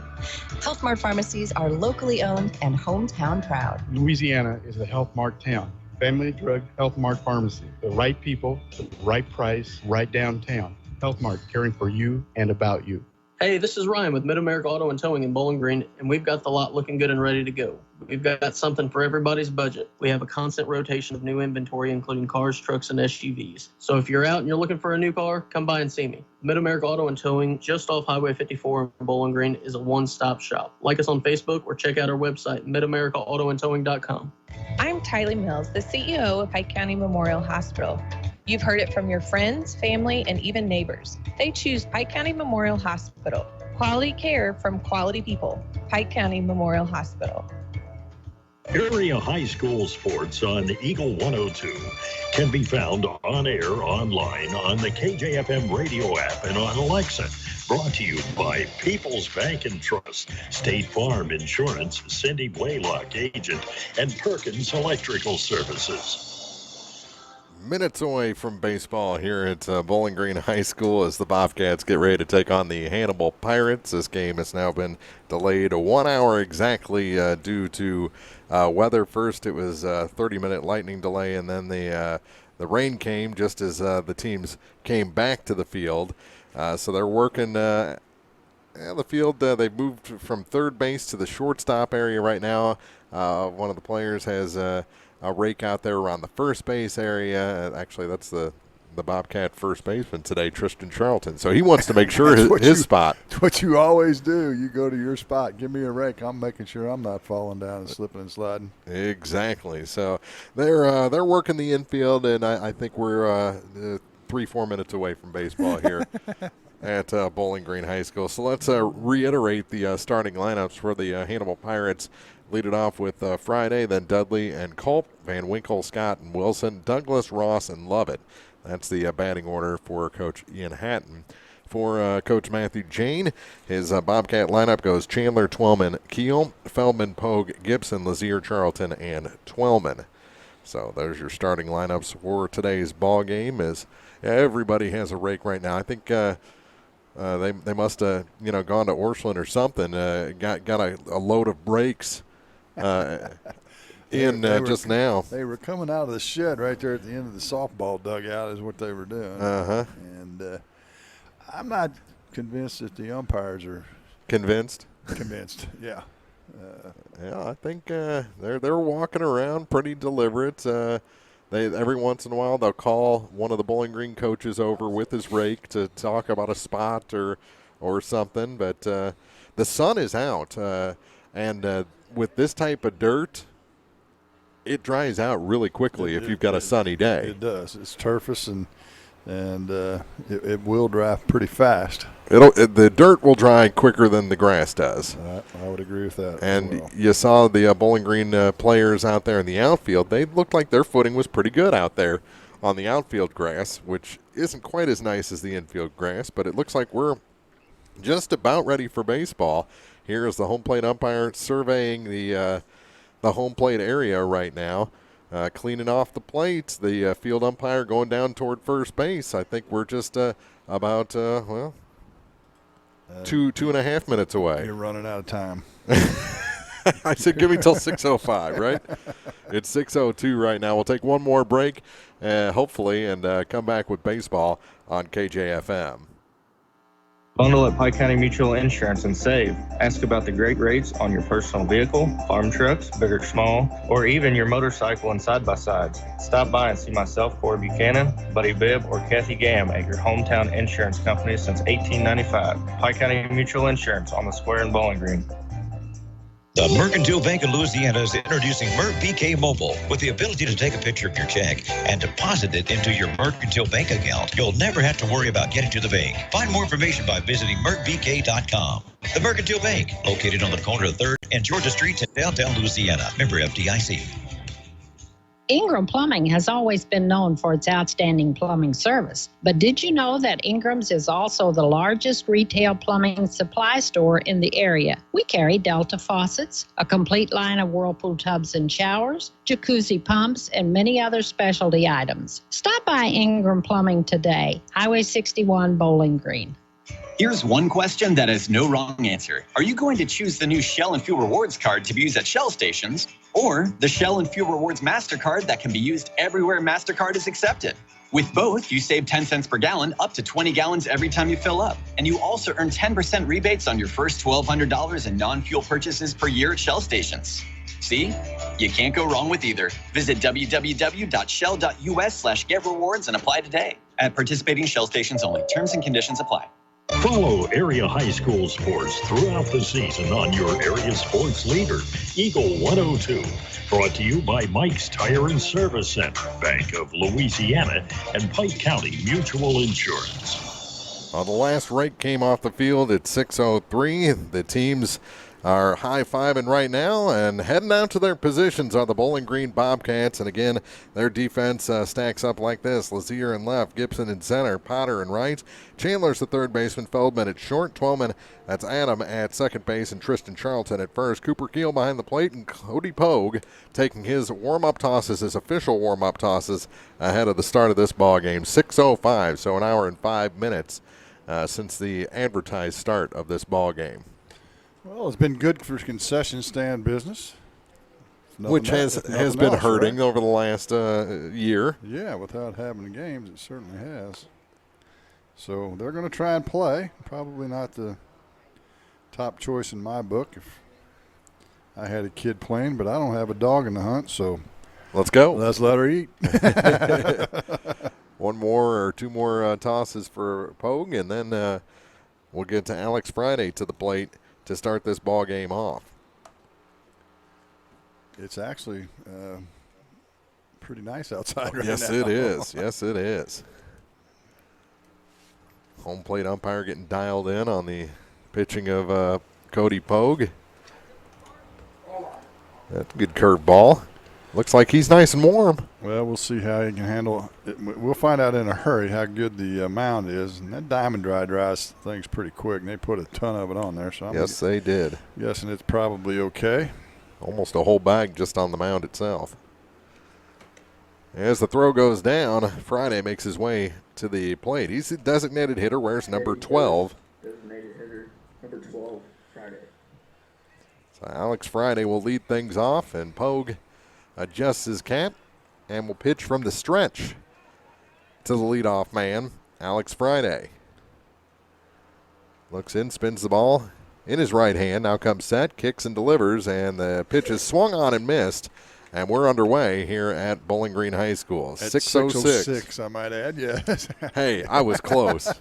Health Mart pharmacies are locally owned and hometown proud. Louisiana is a Health Mart town. Family Drug Health Mart Pharmacy. The right people, the right price, right downtown. Health Mart, caring for you and about you. Hey, this is Ryan with Mid-America Auto and Towing in Bowling Green, and we've got the lot looking good and ready to go. We've got something for everybody's budget. We have a constant rotation of new inventory, including cars, trucks, and SUVs. So if you're out and you're looking for a new car, come by and see me. Mid-America Auto and Towing, just off Highway 54 in Bowling Green, is a one-stop shop. Like us on Facebook or check out our website, midamericaautoandtowing.com. I'm Tylee Mills, the CEO of Pike County Memorial Hospital. You've heard it from your friends, family, and even neighbors. They choose Pike County Memorial Hospital. Quality care from quality people. Pike County Memorial Hospital. Area high school sports on Eagle 102 can be found on air, online, on the KJFM radio app, and on Alexa. Brought to you by People's Bank and Trust, State Farm Insurance, Cindy Blaylock, agent, and Perkins Electrical Services. Minutes away from baseball here at Bowling Green High School as the Bobcats get ready to take on the Hannibal Pirates. This game has now been delayed 1 hour exactly due to weather. First, it was a 30-minute lightning delay, and then the rain came just as the teams came back to the field. So they're working the field. They've moved from third base to the shortstop area right now. One of the players has a rake out there around the first base area. Actually, that's the Bobcat first baseman today, Tristan Charlton. So he wants to make sure his spot. It's what you always do. You go to your spot. Give me a rake. I'm making sure I'm not falling down and slipping and sliding. Exactly. So they're working the infield, and I think we're 3-4 minutes away from baseball here at Bowling Green High School. So let's reiterate the starting lineups for the Hannibal Pirates. Lead it off with Friday, then Dudley and Culp, Van Winkle, Scott, and Wilson, Douglas, Ross, and Lovett. That's the batting order for Coach Ian Hatton. For Coach Matthew Jane, his Bobcat lineup goes Chandler, Twellman, Keel, Feldman, Pogue, Gibson, Lazier, Charlton, and Twellman. So there's your starting lineups for today's ball game. As everybody has a rake right now. I think they must have gone to Orscheln or something. Got a load of rakes just now. They were coming out of the shed right there at the end of the softball dugout is what they were doing. And I'm not convinced that the umpires are convinced. Yeah. Yeah, I think they're walking around pretty deliberate. Every once in a while they'll call one of the Bowling Green coaches over with his rake to talk about a spot or something. But the sun is out, and with this type of dirt, it dries out really quickly if you've got a sunny day. It does. It's turfous and it will dry pretty fast. The dirt will dry quicker than the grass does. I would agree with that. And you saw the Bowling Green players out there in the outfield. They looked like their footing was pretty good out there on the outfield grass, which isn't quite as nice as the infield grass, but it looks like we're just about ready for baseball. Here is the home plate umpire surveying the home plate area right now. Cleaning off the plates, the field umpire going down toward first base. I think we're just about, 2.5 minutes away. You're running out of time. I said give me till 6:05, right? It's 6:02 right now. We'll take one more break, hopefully, and come back with baseball on KJFM. Bundle at Pike County Mutual Insurance and save. Ask about the great rates on your personal vehicle, farm trucks, big or small, or even your motorcycle and side-by-sides. Stop by and see myself, Corey Buchanan, Buddy Bibb, or Kathy Gam at your hometown insurance company since 1895. Pike County Mutual Insurance on the square in Bowling Green. The Mercantile Bank of Louisiana is introducing MerPK Mobile with the ability to take a picture of your check and deposit it into your Mercantile Bank account. You'll never have to worry about getting to the bank. Find more information by visiting mercbk.com. The Mercantile Bank, located on the corner of 3rd and Georgia Streets in downtown Louisiana. Member FDIC. Ingram Plumbing has always been known for its outstanding plumbing service. But did you know that Ingram's is also the largest retail plumbing supply store in the area? We carry Delta faucets, a complete line of Whirlpool tubs and showers, jacuzzi pumps, and many other specialty items. Stop by Ingram Plumbing today, Highway 61, Bowling Green. Here's one question that has no wrong answer. Are you going to choose the new Shell and Fuel Rewards card to be used at Shell stations, or the Shell and Fuel Rewards MasterCard that can be used everywhere MasterCard is accepted? With both, you save 10 cents per gallon, up to 20 gallons every time you fill up. And you also earn 10% rebates on your first $1,200 in non-fuel purchases per year at Shell stations. See? You can't go wrong with either. Visit www.shell.us/getrewards and apply today. At participating Shell stations only. Terms and conditions apply. Follow area high school sports throughout the season on your area sports leader, Eagle 102. Brought to you by Mike's Tire and Service Center, Bank of Louisiana, and Pike County Mutual Insurance. The last rake came off the field at 6:03. The teams are high-fiving right now and heading out to their positions are the Bowling Green Bobcats. And again, their defense stacks up like this. Lazier in left, Gibson in center, Potter in right. Chandler's the third baseman, Feldman at short, Twellman, that's Adam at second base, and Tristan Charlton at first. Cooper Keel behind the plate, and Cody Pogue taking his warm-up tosses, his official warm-up tosses, ahead of the start of this ball game. 6:05, so an hour and 5 minutes since the advertised start of this ball game. Well, it's been good for concession stand business. Which has been hurting over the last year. Yeah, without having the games, it certainly has. So they're going to try and play. Probably not the top choice in my book if I had a kid playing, but I don't have a dog in the hunt, so let's go. Let's let her eat. One more or two more tosses for Pogue, and then we'll get to Alex Friday to the plate to start this ball game off. It's actually pretty nice outside right yes, now. It is. Yes, it is. Home plate umpire getting dialed in on the pitching of Cody Pogue. That's a good curveball. Looks like he's nice and warm. Well, we'll see how he can handle it. We'll find out in a hurry how good the mound is. And that diamond dries things pretty quick, and they put a ton of it on there. So yes, they did. Guessing it's probably okay. Almost a whole bag just on the mound itself. As the throw goes down, Friday makes his way to the plate. He's a designated hitter, wears number 12. Designated hitter, number 12, Friday. So Alex Friday will lead things off, and Pogue adjusts his cap and will pitch from the stretch to the leadoff man, Alex Friday. Looks in, spins the ball, in his right hand. Now comes set, kicks and delivers, and the pitch is swung on and missed. And we're underway here at Bowling Green High School. At 6:06. 6:06, I might add, yes. Hey, I was close.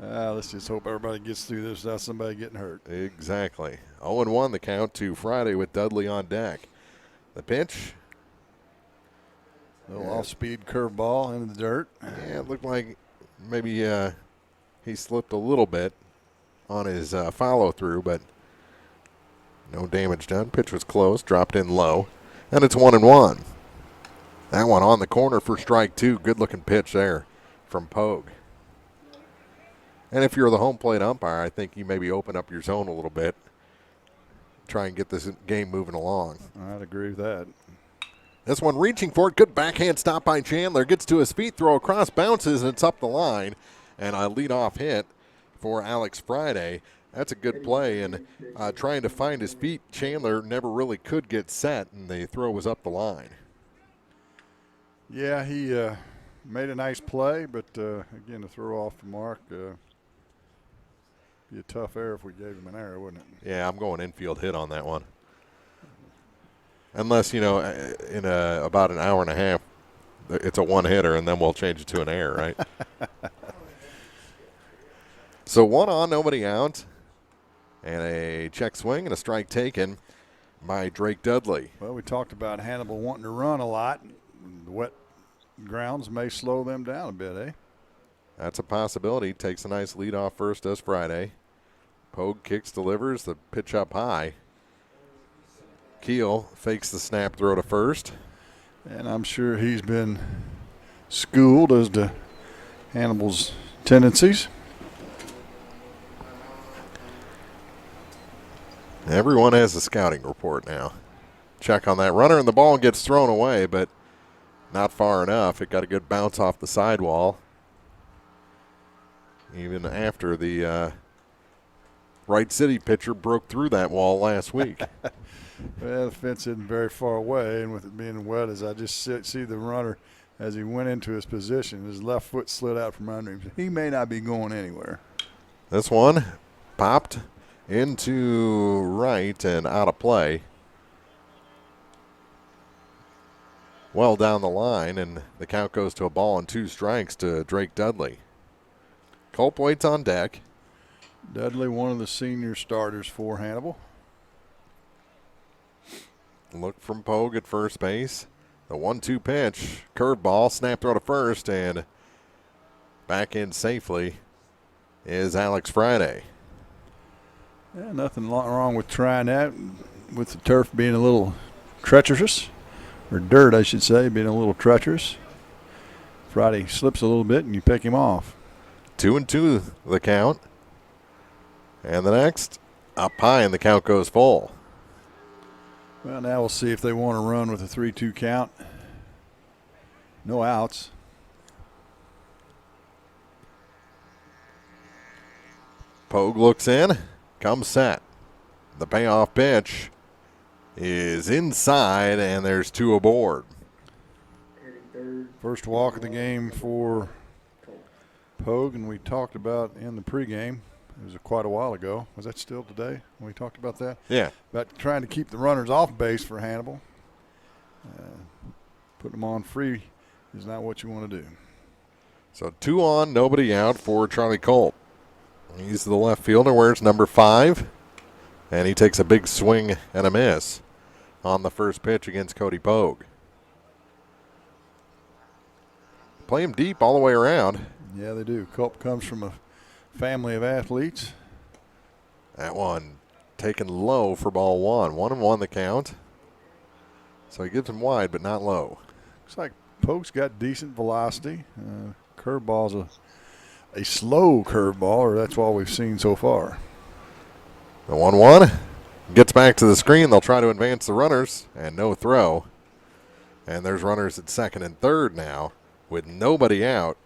Let's just hope everybody gets through this without somebody getting hurt. Exactly. 0-1 the count to Friday with Dudley on deck. The pitch. A little off-speed curveball into the dirt. Yeah, it looked like maybe he slipped a little bit on his follow-through, but no damage done. Pitch was close, dropped in low, and it's 1-1. That one on the corner for strike two. Good-looking pitch there from Pogue. And if you're the home plate umpire, I think you maybe open up your zone a little bit, try and get this game moving along. I'd agree with that. This one reaching for it. Good backhand stop by Chandler. Gets to his feet, throw across, bounces, and it's up the line. And a leadoff hit for Alex Friday. That's a good play. And trying to find his feet, Chandler never really could get set, and the throw was up the line. Yeah, he made a nice play, but again, the throw off the mark. Be a tough error if we gave him an error, wouldn't it? Yeah, I'm going infield hit on that one. Unless, in about an hour and a half, it's a one-hitter, and then we'll change it to an error, right? So 1 on, nobody out, and a check swing and a strike taken by Drake Dudley. Well, we talked about Hannibal wanting to run a lot. The wet grounds may slow them down a bit, eh? That's a possibility. Takes a nice lead off first, does Friday. Pogue kicks, delivers, the pitch up high. Keel fakes the snap throw to first. And I'm sure he's been schooled as to Hannibal's tendencies. Everyone has a scouting report now. Check on that runner, and the ball gets thrown away, but not far enough. It got a good bounce off the sidewall. Even after the Wright City pitcher broke through that wall last week. Well, the fence isn't very far away, and with it being wet, as I just see the runner as he went into his position, his left foot slid out from under him. He may not be going anywhere. This one popped into right and out of play. Well down the line, and the count goes to a ball and 2 strikes to Drake Dudley. Culp waits on deck. Dudley, one of the senior starters for Hannibal. Look from Pogue at first base. The 1-2 pitch, curveball, snap throw to first, and back in safely is Alex Friday. Yeah, nothing wrong with trying that, with the turf being a little treacherous, or dirt, I should say, being a little treacherous. Friday slips a little bit, and you pick him off. 2-2 the count. And the next, up high, and the count goes full. Well, now we'll see if they want to run with a 3-2 count. No outs. Pogue looks in, comes set. The payoff pitch is inside, and there's 2 aboard. First walk of the game for Pogue, and we talked about in the pregame. It was quite a while ago. Was that still today when we talked about that? Yeah. About trying to keep the runners off base for Hannibal. Putting them on free is not what you want to do. So 2 on, nobody out for Charlie Culp. He's the left fielder, wears number 5, and he takes a big swing and a miss on the first pitch against Cody Pogue. Play him deep all the way around. Yeah, they do. Culp comes from a family of athletes. That one taken low for ball 1. 1-1 the count. So he gives him wide, but not low. Looks like Pogue's got decent velocity. Curveball's a slow curveball, or that's all we've seen so far. The 1-1 gets back to the screen. They'll try to advance the runners, and no throw. And there's runners at second and third now with nobody out.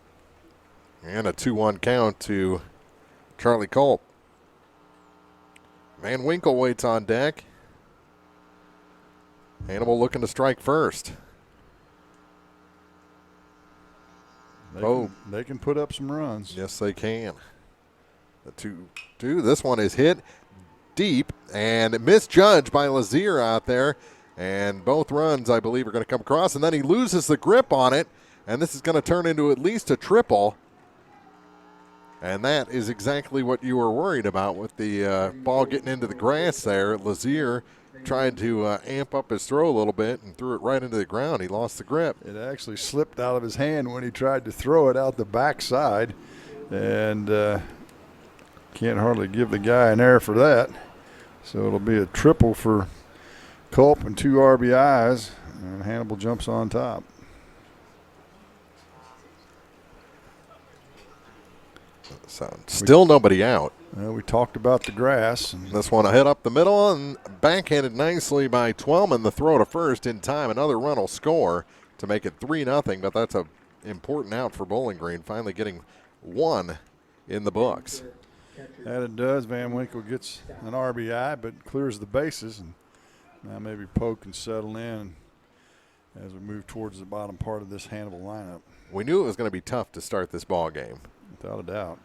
And a 2-1 count to Charlie Culp. Van Winkle waits on deck. Hannibal looking to strike first. They can put up some runs. Yes, they can. The 2-2. This one is hit deep and misjudged by Lazier out there. And both runs, I believe, are going to come across. And then he loses the grip on it. And this is going to turn into at least a triple. And that is exactly what you were worried about with the ball getting into the grass there. Lazier tried to amp up his throw a little bit and threw it right into the ground. He lost the grip. It actually slipped out of his hand when he tried to throw it out the backside. And can't hardly give the guy an error for that. So it'll be a triple for Culp and 2 RBIs. And Hannibal jumps on top. So still nobody out. We talked about the grass. This one a hit up the middle and backhanded nicely by Twellman. The throw to first in time. Another run will score to make it 3-0, but that's an important out for Bowling Green, finally getting 1 in the books. That it does. Van Winkle gets an RBI, but clears the bases. And now maybe Poe can settle in as we move towards the bottom part of this Hannibal lineup. We knew it was going to be tough to start this ball game. Without a doubt.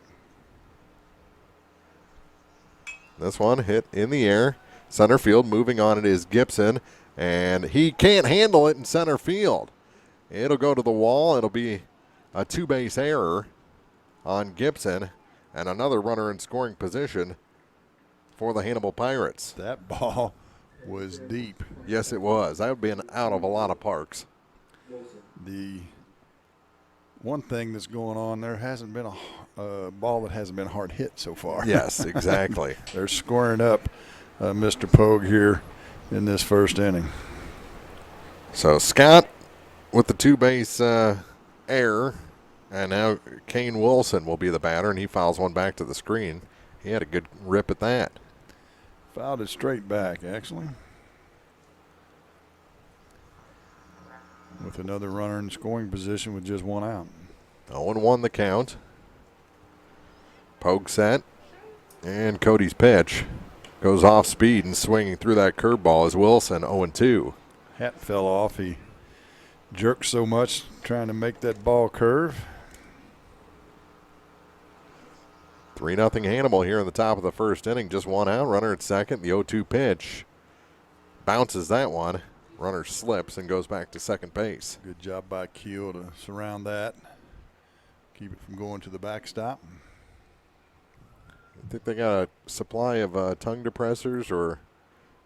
This one hit in the air. Center field, moving on it is Gibson, and he can't handle it in center field. It'll go to the wall. It'll be a 2-base error on Gibson, and another runner in scoring position for the Hannibal Pirates. That ball was deep. Yes, it was. That would be an out of a lot of parks. The one thing that's going on, there hasn't been a ball that hasn't been hard hit so far. Yes, exactly. They're scoring up Mr. Pogue here in this first inning. So Scott with the 2-base error, and now Kane Wilson will be the batter, and he fouls one back to the screen. He had a good rip at that. Fouled it straight back, actually. With another runner in scoring position with just 1 out. 0-1 the count. Pogue set. And Cody's pitch goes off speed and swinging through that curveball is Wilson, 0-2. Hat fell off. He jerked so much trying to make that ball curve. 3-0 Hannibal here in the top of the first inning. Just 1 out. Runner at second. The 0-2 pitch bounces that one. Runner slips and goes back to second base. Good job by Keel to surround that. Keep it from going to the backstop. I think they got a supply of tongue depressors or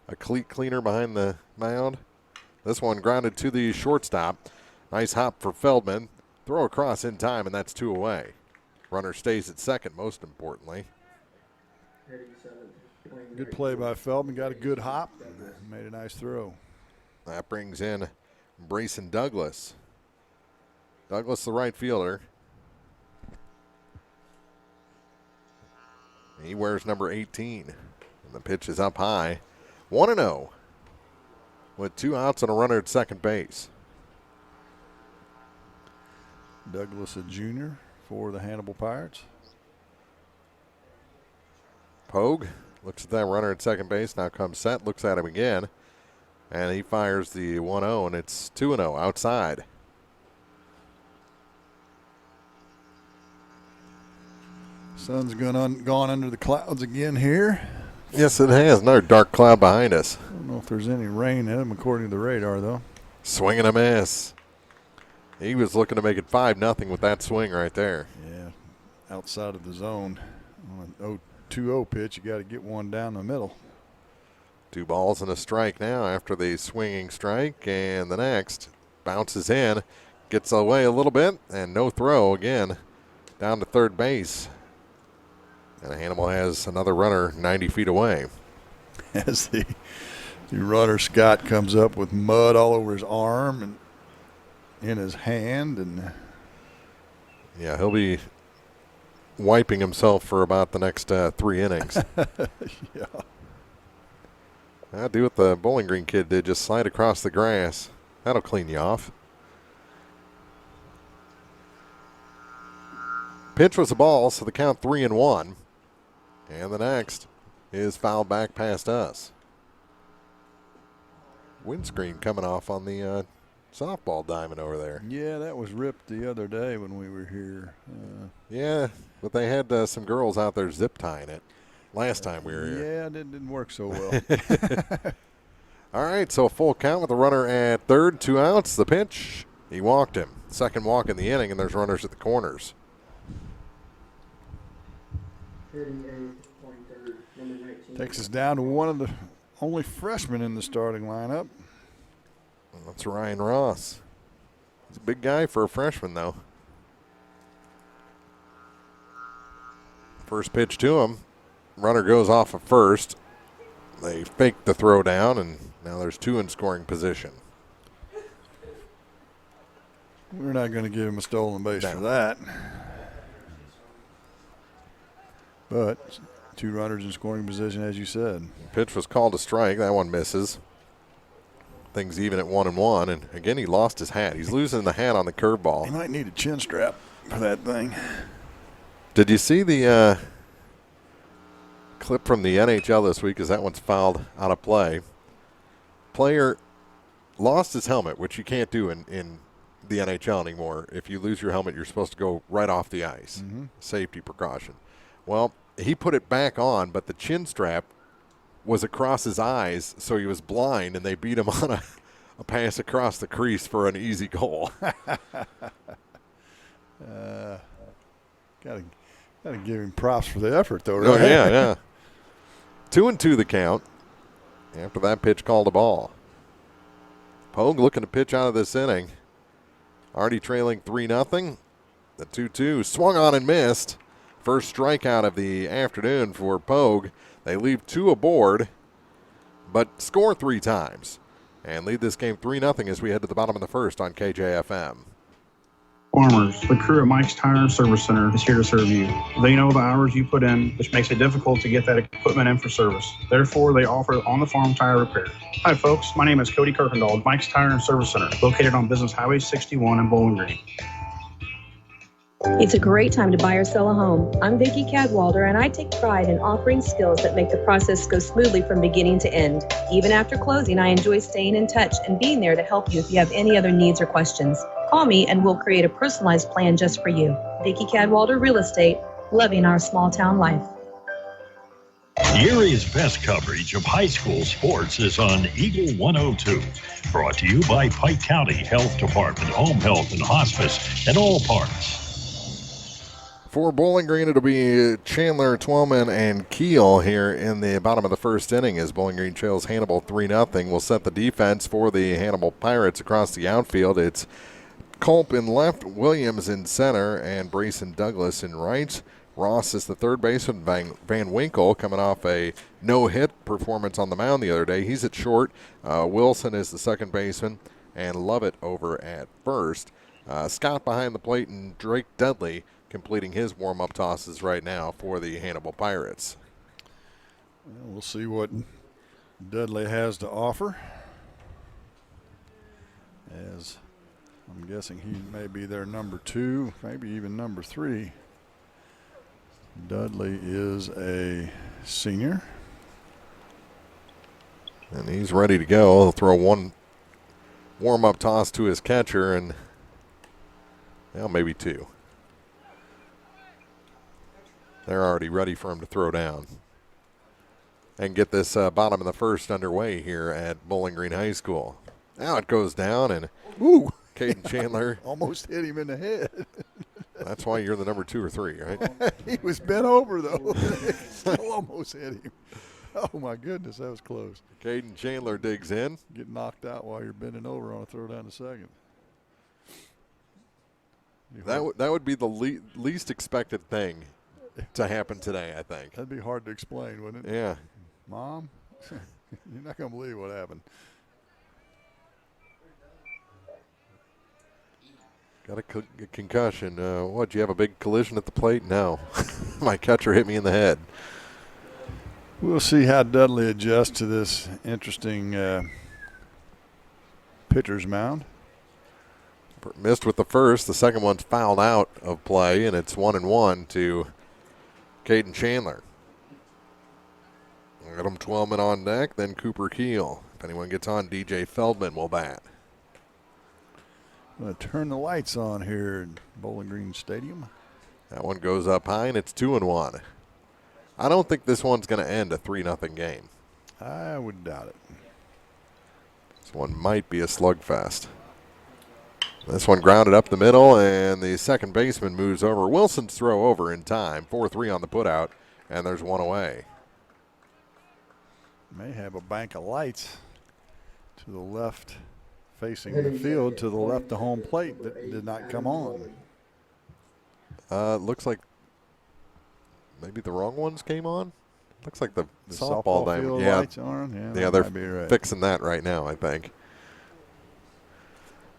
a cleat cleaner behind the mound. This one grounded to the shortstop. Nice hop for Feldman. Throw across in time, and that's 2 away. Runner stays at second, most importantly. Good play by Feldman. Got a good hop. Made a nice throw. That brings in Brayson Douglas. Douglas, the right fielder. He wears number 18. And the pitch is up high. 1-0 with 2 outs and a runner at second base. Douglas, a junior for the Hannibal Pirates. Pogue looks at that runner at second base. Now comes set, looks at him again. And he fires the 1-0, and it's 2-0 outside. Sun's gone under the clouds again here. Yes, it has. Another dark cloud behind us. I don't know if there's any rain in them according to the radar, though. Swing and a miss. He was looking to make it 5-0 with that swing right there. Yeah, outside of the zone. On an 0-2-0 pitch, you got to get one down the middle. 2 balls and a strike now after the swinging strike, and the next bounces in, gets away a little bit, and no throw again down to third base. And Hannibal has another runner 90 feet away. As the runner, Scott, comes up with mud all over his arm and in his hand. And yeah, he'll be wiping himself for about the next 3 innings. Yeah. I'll do what the Bowling Green kid did, just slide across the grass. That'll clean you off. Pitch was a ball, so the count 3-1. And the next is fouled back past us. Windscreen coming off on the softball diamond over there. Yeah, that was ripped the other day when we were here. Yeah, but they had some girls out there zip tying it last time we were here. Yeah, it didn't work so well. All right, so a full count with the runner at third, 2 outs. The pitch, he walked him. Second walk in the inning, and there's runners at the corners. Takes us down to one of the only freshmen in the starting lineup. That's Ryan Ross. He's a big guy for a freshman, though. First pitch to him. Runner goes off at first. They fake the throw down, and now there's 2 in scoring position. We're not going to give him a stolen base for that. But 2 runners in scoring position, as you said. Pitch was called a strike. That one misses. Things even at 1-1. And again, he lost his hat. He's losing the hat on the curveball. He might need a chin strap for that thing. Did you see the clip from the NHL this week? Because that one's fouled out of play. Player lost his helmet, which you can't do in the NHL anymore. If you lose your helmet, you're supposed to go right off the ice. Safety precaution. Well, he put it back on, but the chin strap was across his eyes, so he was blind, and they beat him on a pass across the crease for an easy goal. Gotta give him props for the effort, though, right? Oh, yeah. 2-2 the count. After that pitch called a ball. Pogue looking to pitch out of this inning. Already trailing 3-0. The 2-2 swung on and missed. First strikeout of the afternoon for Pogue. They leave 2 aboard, but score 3 times and lead this game 3-0 as we head to the bottom of the first on KJFM. Farmers, the crew at Mike's Tire Service Center is here to serve you. They know the hours you put in, which makes it difficult to get that equipment in for service. Therefore, they offer on-the-farm tire repair. Hi, folks. My name is Cody Kirkendall, Mike's Tire and Service Center, located on Business Highway 61 in Bowling Green. It's a great time to buy or sell a home. I'm Vicki Cadwalder, and I take pride in offering skills that make the process go smoothly from beginning to end. Even after closing, I enjoy staying in touch and being there to help you if you have any other needs or questions. Call me and we'll create a personalized plan just for you. Vicki Cadwalder Real Estate, loving our small town life. Erie's best coverage of high school sports is on Eagle 102. Brought to you by Pike County Health Department, Home Health and Hospice, and all parts. For Bowling Green, it'll be Chandler, Twellman, and Keel here in the bottom of the first inning as Bowling Green trails Hannibal 3-0. We'll set the defense for the Hannibal Pirates across the outfield. It's Culp in left, Williams in center, and Brayson Douglas in right. Ross is the third baseman. Van Winkle coming off a no-hit performance on the mound the other day. He's at short. Wilson is the second baseman, and Lovett over at first. Scott behind the plate, and Drake Dudley completing his warm-up tosses right now for the Hannibal Pirates. Well, we'll see what Dudley has to offer, as I'm guessing he may be their number 2, maybe even number 3. Dudley is a senior. And he's ready to go. He'll throw one warm-up toss to his catcher, and well, maybe 2. They're already ready for him to throw down and get this bottom of the first underway here at Bowling Green High School. Now it goes down, and Caden Chandler almost hit him in the head. That's why you're the number 2 or 3, right? He was bent over, though. Still almost hit him. Oh, my goodness, that was close. Caden Chandler digs in. Get knocked out while you're bending over on a throw down to second. That would be the least expected thing to happen today, I think. That'd be hard to explain, wouldn't it? Yeah. Mom, you're not going to believe what happened. Got a concussion. What, do you have a big collision at the plate? No. My catcher hit me in the head. We'll see how Dudley adjusts to this interesting pitcher's mound. Missed with the first. The second one's fouled out of play, and it's 1-1 to Caden Chandler. Adam Twellman on deck, then Cooper Keel. If anyone gets on, DJ Feldman will bat. Going to turn the lights on here at Bowling Green Stadium. That one goes up high, and it's 2-1. I don't think this one's going to end a 3-0 game. I would doubt it. This one might be a slugfest. This one grounded up the middle, and the second baseman moves over. Wilson's throw over in time. 4-3 on the putout, and there's one away. May have a bank of lights to the left facing the field, to the left of home plate that did not come on. Looks like maybe the wrong ones came on. Looks like the softball field yeah, lights on. Yeah, they're right. fixing that right now, I think.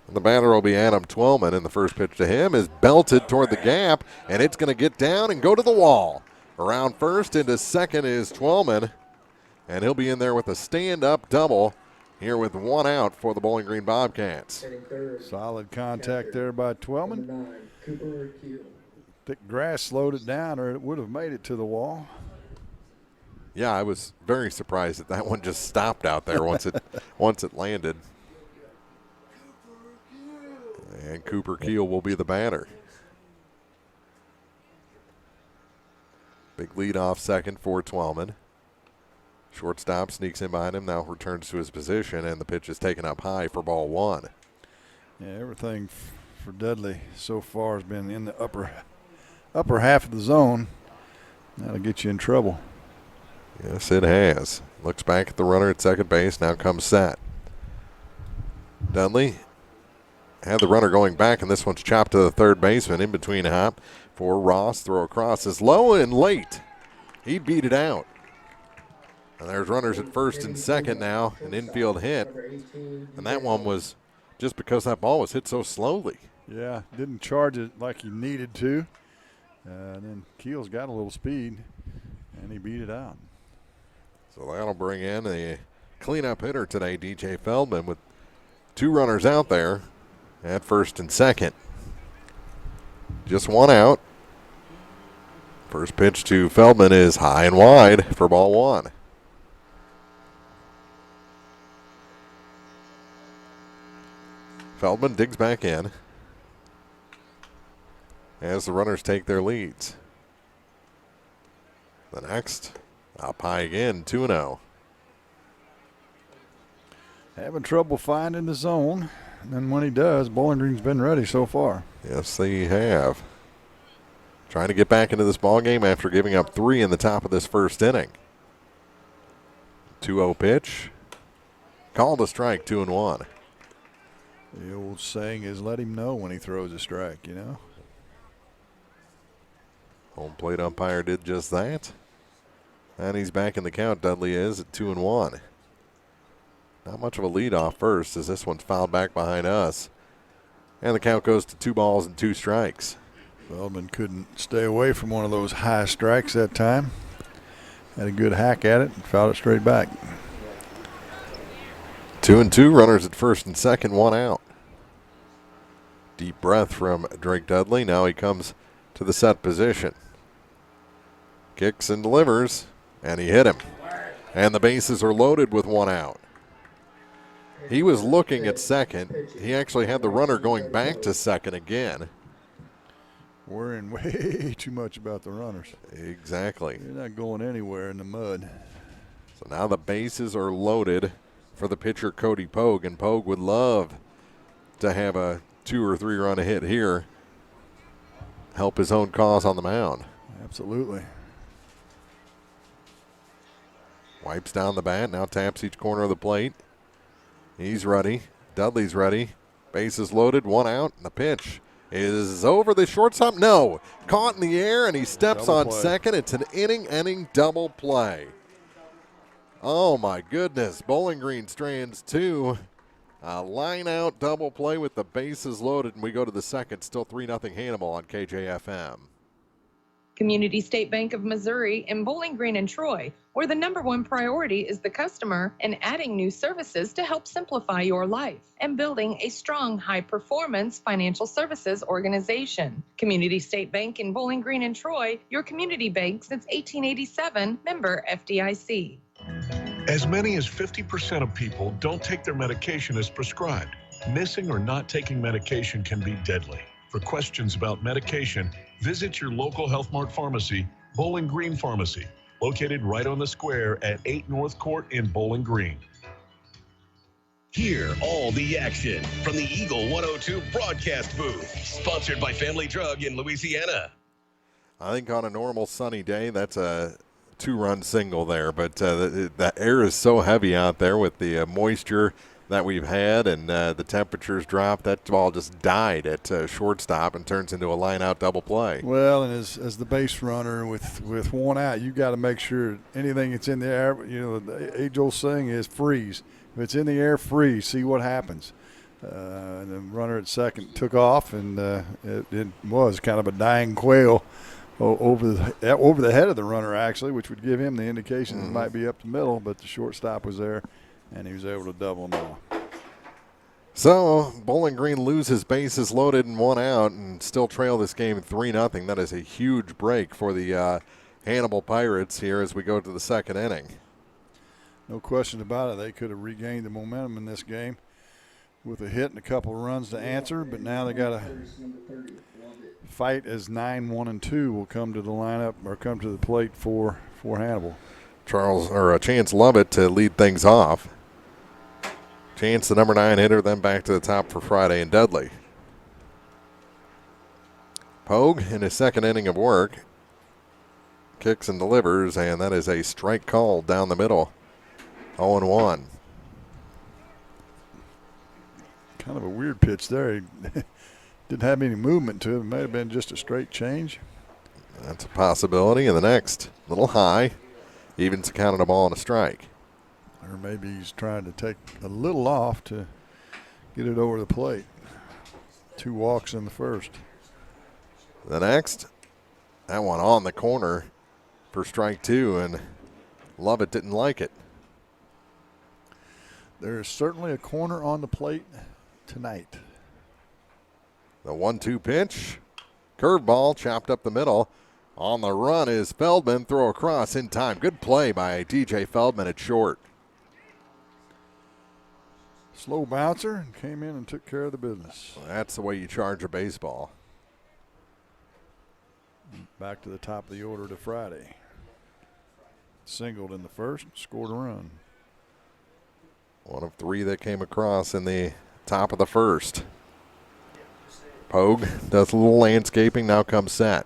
And the batter will be Adam Twellman, and the first pitch to him is belted toward the gap, and it's going to get down and go to the wall. Around first into second is Twellman, and he'll be in there with a stand-up double here with one out for the Bowling Green Bobcats. Solid contact there by Twellman. Thick grass slowed it down, or it would have made it to the wall. Yeah, I was very surprised that one just stopped out there once it landed. And Cooper Keel will be the batter. Big lead off second for Twellman. Shortstop sneaks in behind him, now returns to his position, and the pitch is taken up high for ball one. Yeah, everything for Dudley so far has been in the upper half of the zone. That'll get you in trouble. Yes, it has. Looks back at the runner at second base, now comes set. Dudley had the runner going back, and this one's chopped to the third baseman. In between hop for Ross. Throw across is low and late. He beat it out. And there's runners at first and second now, an infield hit. And that one was just because that ball was hit so slowly. Yeah, didn't charge it like he needed to. And then Keel's got a little speed, and he beat it out. So that'll bring in a cleanup hitter today, DJ Feldman, with two runners out there at first and second. Just one out. First pitch to Feldman is high and wide for ball one. Feldman digs back in as the runners take their leads. The next, up high again, 2-0. Having trouble finding the zone. And then when he does, Bowling Green's been ready so far. Yes, they have. Trying to get back into this ball game after giving up 3 in the top of this first inning. 2-0 pitch. Called a strike, 2-1. The old saying is let him know when he throws a strike, you know. Home plate umpire did just that. And he's back in the count, Dudley is, at 2-1. Not much of a lead off first as this one's fouled back behind us. And the count goes to 2 balls and 2 strikes. Feldman couldn't stay away from one of those high strikes that time. Had a good hack at it and fouled it straight back. 2-2, runners at first and second, 1 out. Deep breath from Drake Dudley. Now he comes to the set position. Kicks and delivers, and he hit him. And the bases are loaded with 1 out. He was looking at second. He actually had the runner going back to second again. Worrying way too much about the runners. Exactly. They're not going anywhere in the mud. So now the bases are loaded for the pitcher, Cody Pogue, and Pogue would love to have a 2 or 3 run hit here. Help his own cause on the mound. Absolutely. Wipes down the bat, now taps each corner of the plate. He's ready. Dudley's ready. Bases loaded, 1 out, and the pitch is over the shortstop. No, caught in the air, and he steps on second. It's an inning-ending double play. Oh, my goodness. Bowling Green strands 2. A line-out double play with the bases loaded, and we go to the second. Still 3-0 Hannibal on KJFM. Community State Bank of Missouri in Bowling Green and Troy, where the #1 priority is the customer and adding new services to help simplify your life and building a strong, high-performance financial services organization. Community State Bank in Bowling Green and Troy, your community bank since 1887, member FDIC. As many as 50% of people don't take their medication as prescribed. Missing or not taking medication can be deadly. For questions about medication, visit your local Health Mart pharmacy, Bowling Green Pharmacy, located right on the square at 8 North Court in Bowling Green. Hear all the action from the Eagle 102 broadcast booth. Sponsored by Family Drug in Louisiana. I think on a normal sunny day, that's a 2-run single there. But the air is so heavy out there with the moisture that we've had, and the temperatures dropped. That ball just died at shortstop and turns into a line-out double play. Well, and as the base runner with one out, you got to make sure anything that's in the air, the age-old saying is freeze. If it's in the air, freeze. See what happens. And the runner at second took off, and it was kind of a dying quail over the head of the runner, actually, which would give him the indication it might be up the middle, but the shortstop was there, and he was able to double them off. So Bowling Green loses bases loaded and 1 out and still trail this game 3-0. That is a huge break for the Hannibal Pirates here as we go to the second inning. No question about it. They could have regained the momentum in this game with a hit and a couple of runs to answer, but now they got to fight as 9-1-2 will come to the lineup or come to the plate for Hannibal. Chance Lovett to lead things off. Chance, the number 9 hitter, then back to the top for Friday and Dudley. Pogue in his second inning of work kicks and delivers, and that is a strike called down the middle. 0-1. Kind of a weird pitch there. He didn't have any movement to it. It may have been just a straight change. That's a possibility. And the next, little high, evens the count on a ball and a strike. Or maybe he's trying to take a little off to get it over the plate. 2 walks in the first. The next, that one on the corner for strike 2, and Lovett didn't like it. There's certainly a corner on the plate tonight. The 1-2 pitch. Curveball chopped up the middle. On the run is Feldman. Throw across in time. Good play by DJ Feldman at short. Slow bouncer and came in and took care of the business. Well, that's the way you charge a baseball. Back to the top of the order to Friday. Singled in the first, scored a run. One of 3 that came across in the top of the first. Pogue does a little landscaping, now comes set.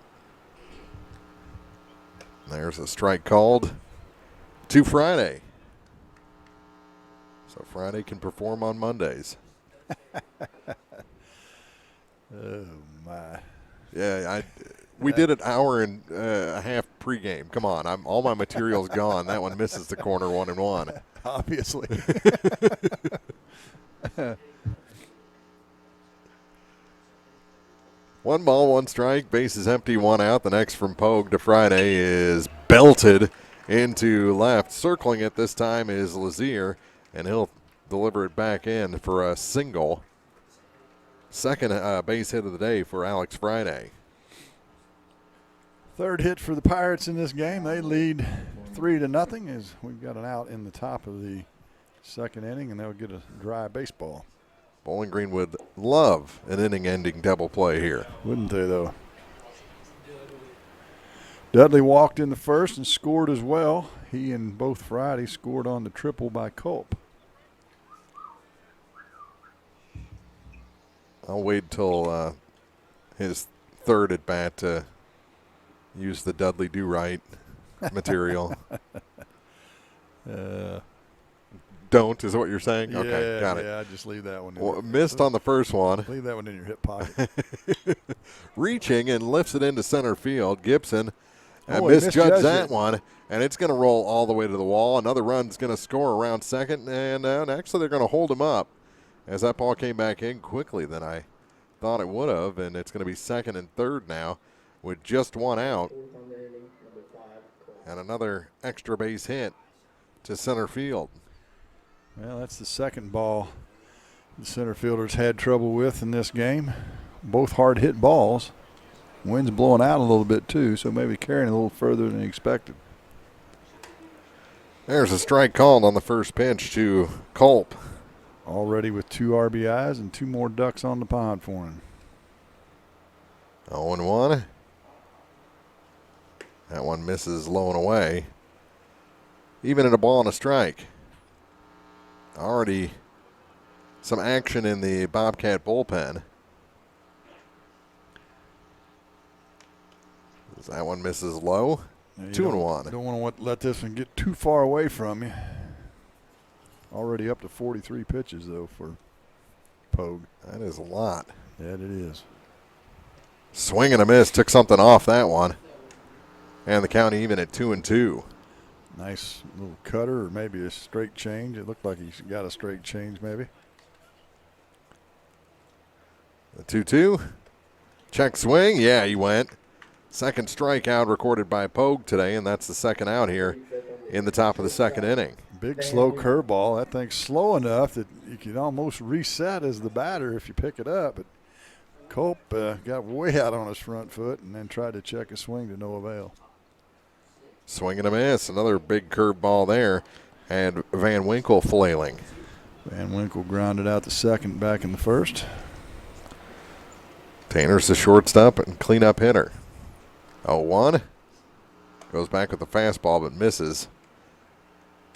There's a strike called to Friday. So Friday can perform on Mondays. Oh, my. Yeah, we did an hour and a half pregame. Come on, all my material's gone. That one misses the corner 1-1. Obviously. 1 ball, 1 strike, bases empty, 1 out. The next from Pogue to Friday is belted into left. Circling it this time is Lazier, and he'll deliver it back in for a single. Second base hit of the day for Alex Friday. Third hit for the Pirates in this game. They lead 3-0 as we've got an out in the top of the second inning, and they'll get a dry baseball. Bowling Green would love an inning-ending double play here. Wouldn't they, though? Dudley walked in the first and scored as well. He and both Friday scored on the triple by Culp. I'll wait till his third at bat to use the Dudley do-right material. Don't is what you're saying? Okay, got it. Yeah, I just leave that one. Well, missed on the first one. Leave that one in your hip pocket. Reaching and lifts it into center field. Gibson misjudged that one, and it's going to roll all the way to the wall. Another run's going to score around second, and actually they're going to hold him up as that ball came back in quickly than I thought it would have, and it's going to be second and third now with just 1 out. And another extra base hit to center field. Well, that's the second ball the center fielders had trouble with in this game. Both hard hit balls. Wind's blowing out a little bit too, so maybe carrying a little further than expected. There's a strike called on the first pitch to Culp. already with 2 RBIs and 2 more ducks on the pond for him. 0-1. That one misses low and away. Even at a ball and a strike. Already some action in the Bobcat bullpen. That one misses low. 2-1. Don't want to let this one get too far away from you. Already up to 43 pitches, though, for Pogue. That is a lot. Yeah, it is. Swing and a miss. Took something off that one. And the count even at 2-2. Nice little cutter or maybe a straight change. It looked like he's got a straight change maybe. The 2-2. Check swing. Yeah, he went. Second strikeout recorded by Pogue today, and that's the second out here in the top of the second inning. Big slow curveball. That thing's slow enough that you can almost reset as the batter if you pick it up. But Cope got way out on his front foot and then tried to check a swing to no avail. Swing and a miss. Another big curveball there. And Van Winkle flailing. Van Winkle grounded out the second back in the first. Tanner's the shortstop and cleanup hitter. 0-1. Goes back with the fastball but misses.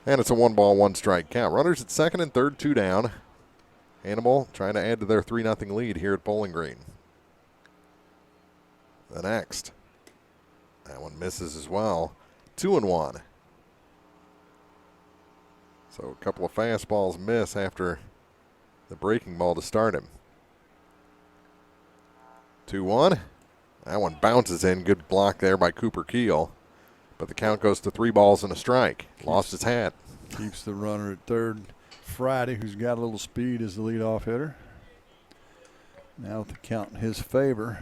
And it's a 1-ball, 1-strike count. Runners at second and third, 2 down. Hannibal trying to add to their 3-0 lead here at Bowling Green. The next. That one misses as well. 2-1. So a couple of fastballs miss after the breaking ball to start him. 2-1. That one bounces in. Good block there by Cooper Keel. But the count goes to 3 balls and a strike. Lost his hat. Keeps the runner at third. Friday, who's got a little speed, is the leadoff hitter. Now with the count in his favor,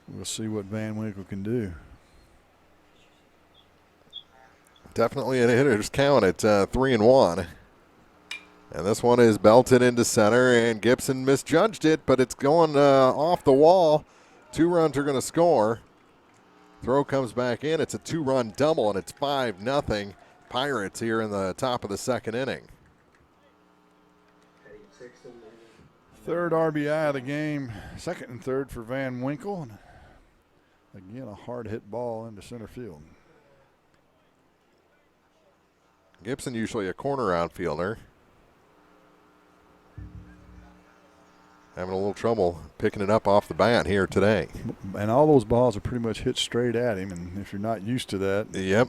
we'll see what Van Winkle can do. Definitely a hitter's count at 3-1. And this one is belted into center, and Gibson misjudged it, but it's going off the wall. 2 runs are going to score. Throw comes back in. It's a 2-run double, and it's 5-0 Pirates here in the top of the second inning. Third RBI of the game, second and third for Van Winkle. Again, a hard hit ball into center field. Gibson usually a corner outfielder. Having a little trouble picking it up off the bat here today. And all those balls are pretty much hit straight at him, and if you're not used to that, yep,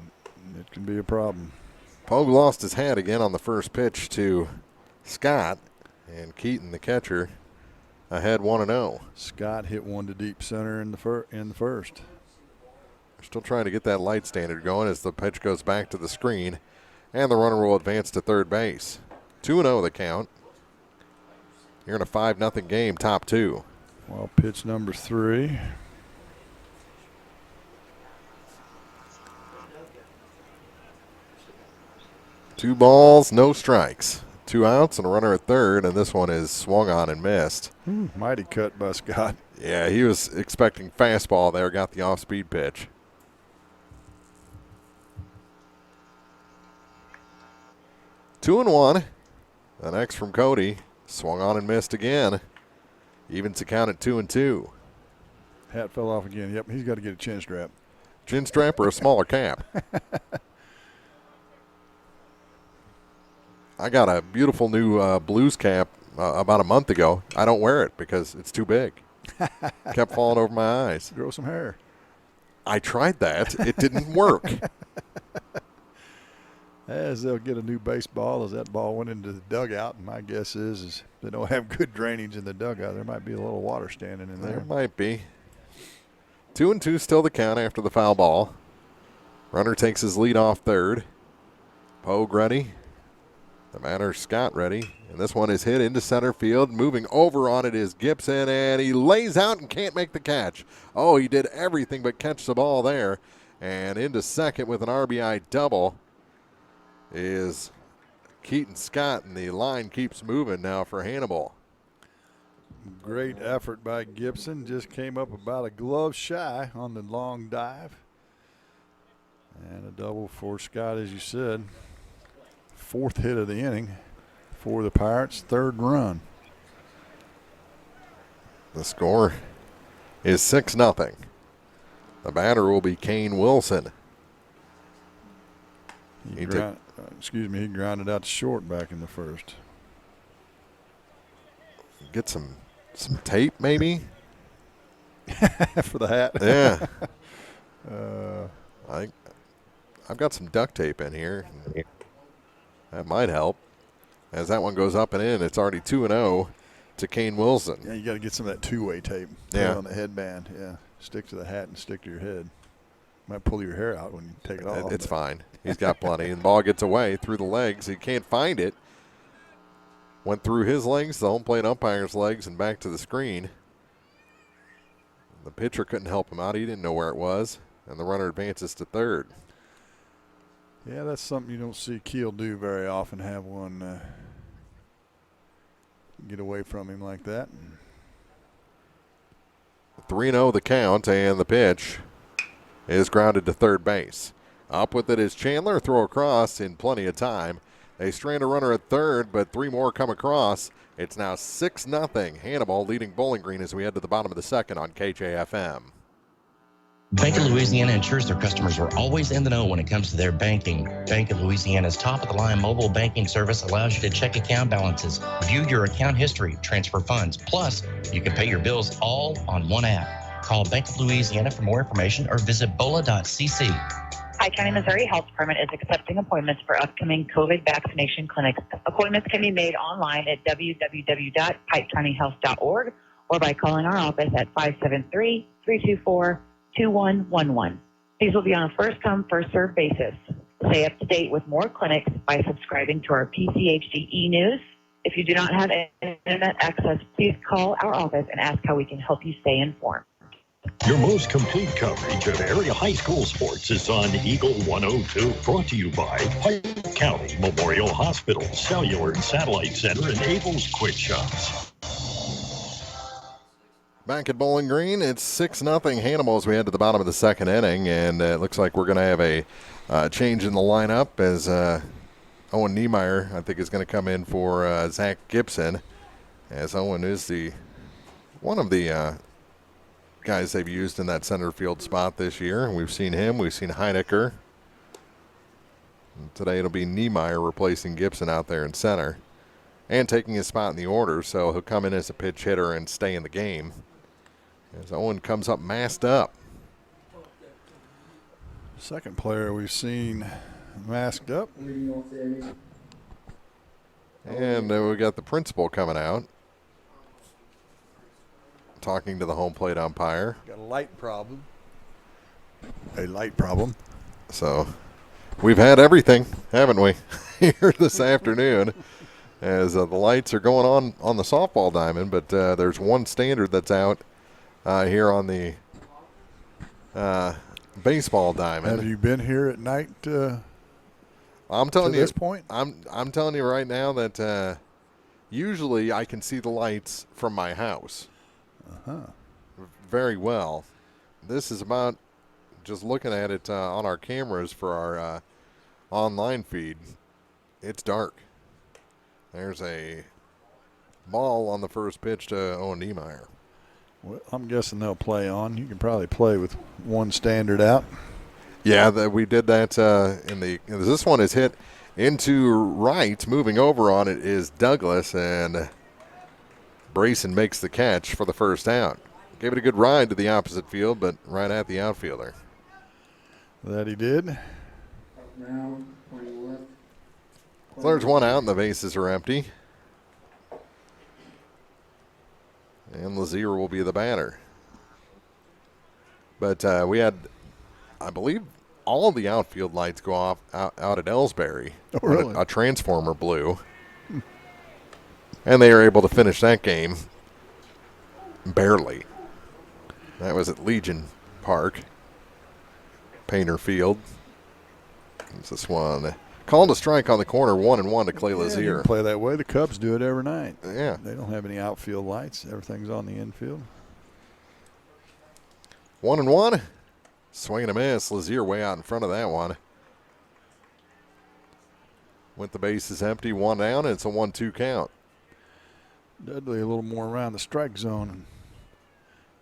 it can be a problem. Pogue lost his hat again on the first pitch to Scott, and Keaton, the catcher, ahead 1-0. Scott hit one to deep center in the first. They're still trying to get that light standard going as the pitch goes back to the screen, and the runner will advance to third base. 2-0 the count. You're in a 5-0 game, top 2. Well, pitch number 3. Two balls, no strikes. 2 outs and a runner at third, and this one is swung on and missed. Mighty cut by Scott. Yeah, he was expecting fastball there, got the off-speed pitch. Two and one. The next from Cody. Swung on and missed again. Evens the count at 2-2. Hat fell off again. Yep, he's got to get a chin strap. Chin strap or a smaller cap? I got a beautiful new Blues cap about a month ago. I don't wear it because it's too big. Kept falling over my eyes. Grow some hair. I tried that. It didn't work. As they'll get a new baseball as that ball went into the dugout, and my guess is they don't have good drainage in the dugout. There might be a little water standing in there. There might be. 2-2 still the count after the foul ball. Runner takes his lead off third. Pogue ready. The batter Scott ready. And this one is hit into center field. Moving over on it is Gibson, and he lays out and can't make the catch. Oh, he did everything but catch the ball there. And into second with an RBI double is Keaton Scott, and the line keeps moving now for Hannibal. Great effort by Gibson. Just came up about a glove shy on the long dive. And a double for Scott, as you said. Fourth hit of the inning. for the Pirates' third run. The score is 6-0. The batter will be Kane Wilson. He grounded out to short back in the first. Get some tape, maybe? For the hat? Yeah. I've got some duct tape in here. That might help. As that one goes up and in, it's already 2-0 to Kane Wilson. Yeah, you got to get some of that two-way tape. Put it on the headband. Yeah, stick to the hat and stick to your head. Might pull your hair out when you take it off. It's fine. He's got plenty. And the ball gets away through the legs. He can't find it. Went through his legs, the home plate umpire's legs, and back to the screen. The pitcher couldn't help him out. He didn't know where it was. And the runner advances to third. Yeah, that's something you don't see Keel do very often, have one get away from him like that. 3-0 the count, and the pitch is grounded to third base. Up with it is Chandler. Throw across in plenty of time. They strand a runner at third, but three more come across. It's now 6-0. Hannibal leading Bowling Green as we head to the bottom of the second on KJFM. Bank of Louisiana ensures their customers are always in the know when it comes to their banking. Bank of Louisiana's top-of-the-line mobile banking service allows you to check account balances, view your account history, transfer funds. Plus, you can pay your bills all on one app. Call Bank of Louisiana for more information or visit bola.cc. Pike County, Missouri Health Department is accepting appointments for upcoming COVID vaccination clinics. Appointments can be made online at www.pikecountyhealth.org or by calling our office at 573-324-2111. These will be on a first-come, first-served basis. Stay up to date with more clinics by subscribing to our PCHD e-news. If you do not have internet access, please call our office and ask how we can help you stay informed. Your most complete coverage of area high school sports is on Eagle 102. Brought to you by Pike County Memorial Hospital, Cellular and Satellite Center, and Abel's Quick Shops. Back at Bowling Green, it's 6-0 Hannibal as we head to the bottom of the second inning, and it looks like we're going to have a change in the lineup as Owen Niemeyer, I think, is going to come in for Zach Gibson, as Owen is one of the guys they've used in that center field spot this year. We've seen him. We've seen Heinecker. And today it'll be Niemeyer replacing Gibson out there in center and taking his spot in the order, so he'll come in as a pitch hitter and stay in the game as Owen comes up masked up. Second player we've seen masked up. And we got the principal coming out, talking to the home plate umpire. Got a light problem. So we've had everything, haven't we, here this afternoon, as the lights are going on the softball diamond, but there's one standard that's out here on the baseball diamond. Have you been here at night? I'm telling you, this point, I'm telling you right now that usually I can see the lights from my house. Very well. This is about, just looking at it on our cameras for our online feed, it's dark. There's a ball on the first pitch to Owen Niemeyer. Well, I'm guessing they'll play on. You can probably play with one standard out. Yeah, we did that this one is hit into right. Moving over on it is Douglas, and Brayson makes the catch for the first out. Gave it a good ride to the opposite field, but right at the outfielder. That he did. Now, 20 left. So there's one out, and the bases are empty. And Lazier will be the batter. But we had, I believe, all of the outfield lights go off out at Ellsbury. Oh, really? A transformer blew. And they are able to finish that game barely. That was at Legion Park, Painter Field. It's this one. Called a strike on the corner, 1-1 to Clay Lazier. You can play that way. The Cubs do it every night. Yeah. They don't have any outfield lights. Everything's on the infield. 1-1. Swing and a miss. Lazier way out in front of that one. with the bases empty, 1 down, and it's a 1-2 count. Dudley a little more around the strike zone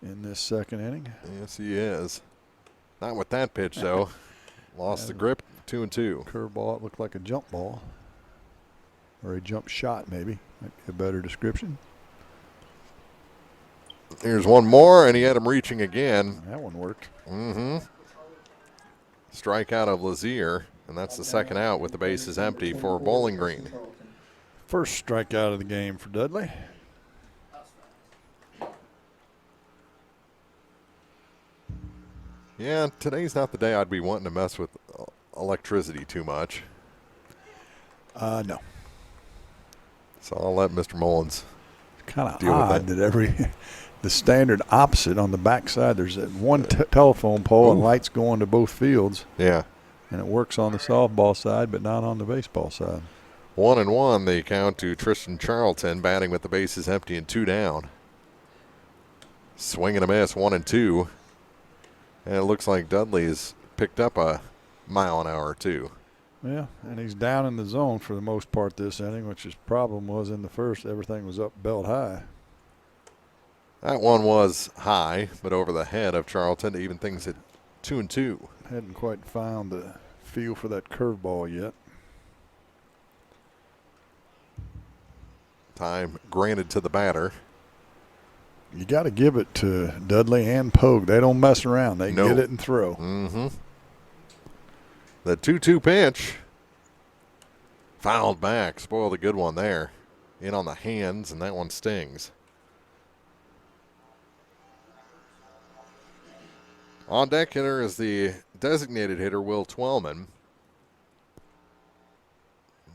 in this second inning. Yes, he is. Not with that pitch, though. Lost the grip, 2-2. Curveball, it looked like a jump ball. Or a jump shot, maybe. Might be a better description. Here's one more, and he had him reaching again. That one worked. Mm-hmm. Strikeout of Lazier, and that's the second out with the bases empty for Bowling Green. First strikeout of the game for Dudley. Yeah, today's not the day I'd be wanting to mess with electricity too much. No. So I'll let Mr. Mullins Kind of deal with odd that. the standard opposite on the backside. There's that one telephone pole and lights going to both fields. Yeah. And it works on the softball side, but not on the baseball side. 1-1, the count to Tristan Charlton, batting with the bases empty and 2 down. Swing and a miss, 1-2. And it looks like Dudley's picked up a mile an hour or two. Yeah, and he's down in the zone for the most part this inning, which his problem was in the first. Everything was up belt high. That one was high, but over the head of Charlton to even things at 2-2. Hadn't quite found the feel for that curveball yet. Time granted to the batter. You got to give it to Dudley and Pogue. They don't mess around. They get it and throw. Mm-hmm. The 2-2 pitch. Fouled back. Spoiled a good one there. In on the hands, and that one stings. On deck hitter is the designated hitter, Will Twellman.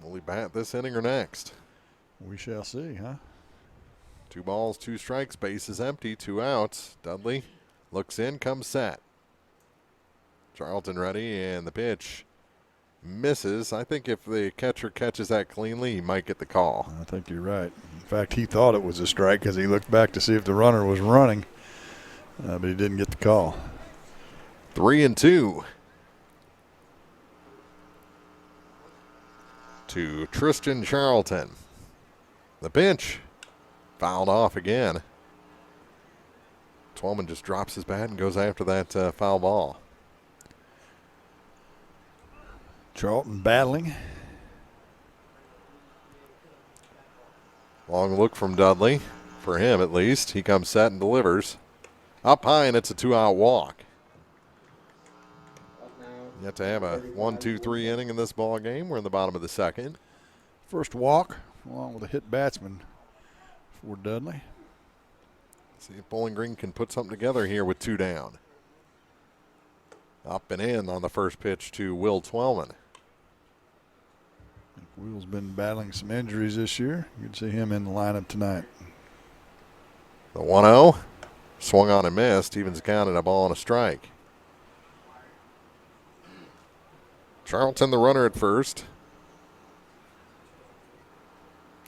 Will he bat this inning or next? We shall see, huh? 2 balls, 2 strikes, bases empty, 2 outs. Dudley looks in, comes set. Charlton ready, and the pitch misses. I think if the catcher catches that cleanly, he might get the call. I think you're right. In fact, he thought it was a strike because he looked back to see if the runner was running, but he didn't get the call. 3-2 to Tristan Charlton. The pitch fouled off again. Twellman just drops his bat and goes after that foul ball. Charlton battling. Long look from Dudley, for him at least. He comes set and delivers. Up high, and it's a 2-out walk. You have to have a 1-2-3 inning in this ball game. We're in the bottom of the second. First walk, along with a hit batsman for Dudley. See if Bowling Green can put something together here with 2 down. Up and in on the first pitch to Will Twellman. I think Will's been battling some injuries this year. You can see him in the lineup tonight. The 1-0. Swung on and missed. Evens the count at a ball and a strike. Charlton the runner at first.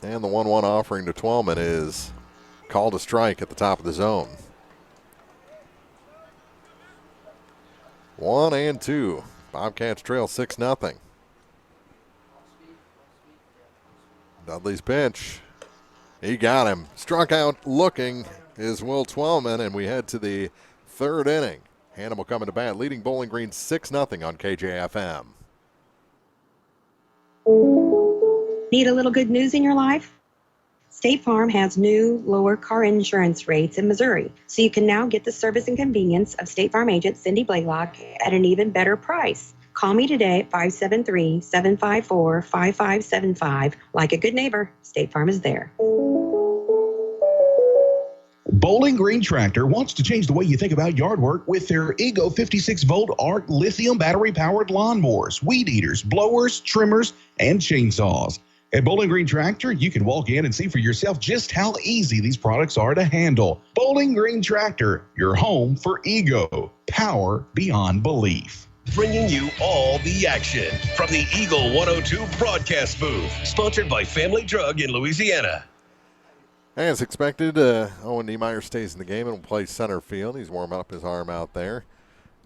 And the 1-1 offering to Twellman is called a strike at the top of the zone. 1-2. Bobcats trail 6-0. Dudley's pitch. He got him. Struck out looking is Will Twellman, and we head to the 3rd inning. Hannibal coming to bat, leading Bowling Green 6-0 on KJFM. Need a little good news in your life? State Farm has new, lower car insurance rates in Missouri, so you can now get the service and convenience of State Farm agent Cindy Blaylock at an even better price. Call me today at 573-754-5575. Like a good neighbor, State Farm is there. Bowling Green Tractor wants to change the way you think about yard work with their Ego 56-volt ARC lithium battery-powered lawnmowers, weed eaters, blowers, trimmers, and chainsaws. At Bowling Green Tractor, you can walk in and see for yourself just how easy these products are to handle. Bowling Green Tractor, your home for Ego. Power beyond belief. Bringing you all the action from the Eagle 102 broadcast booth. Sponsored by Family Drug in Louisiana. As expected, Owen Niemeyer stays in the game and will play center field. He's warming up his arm out there.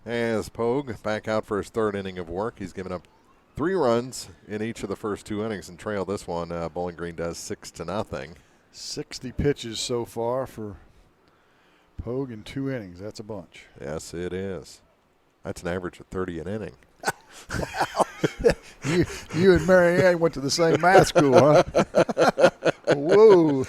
As Pogue back out for his 3rd inning of work. He's given up 3 runs in each of the first 2 innings and trail this one. Bowling Green does 6-0. 60 pitches so far for Pogue in 2 innings. That's a bunch. Yes, it is. That's an average of 30 an inning. you and Marianne went to the same math school, huh? Whoa.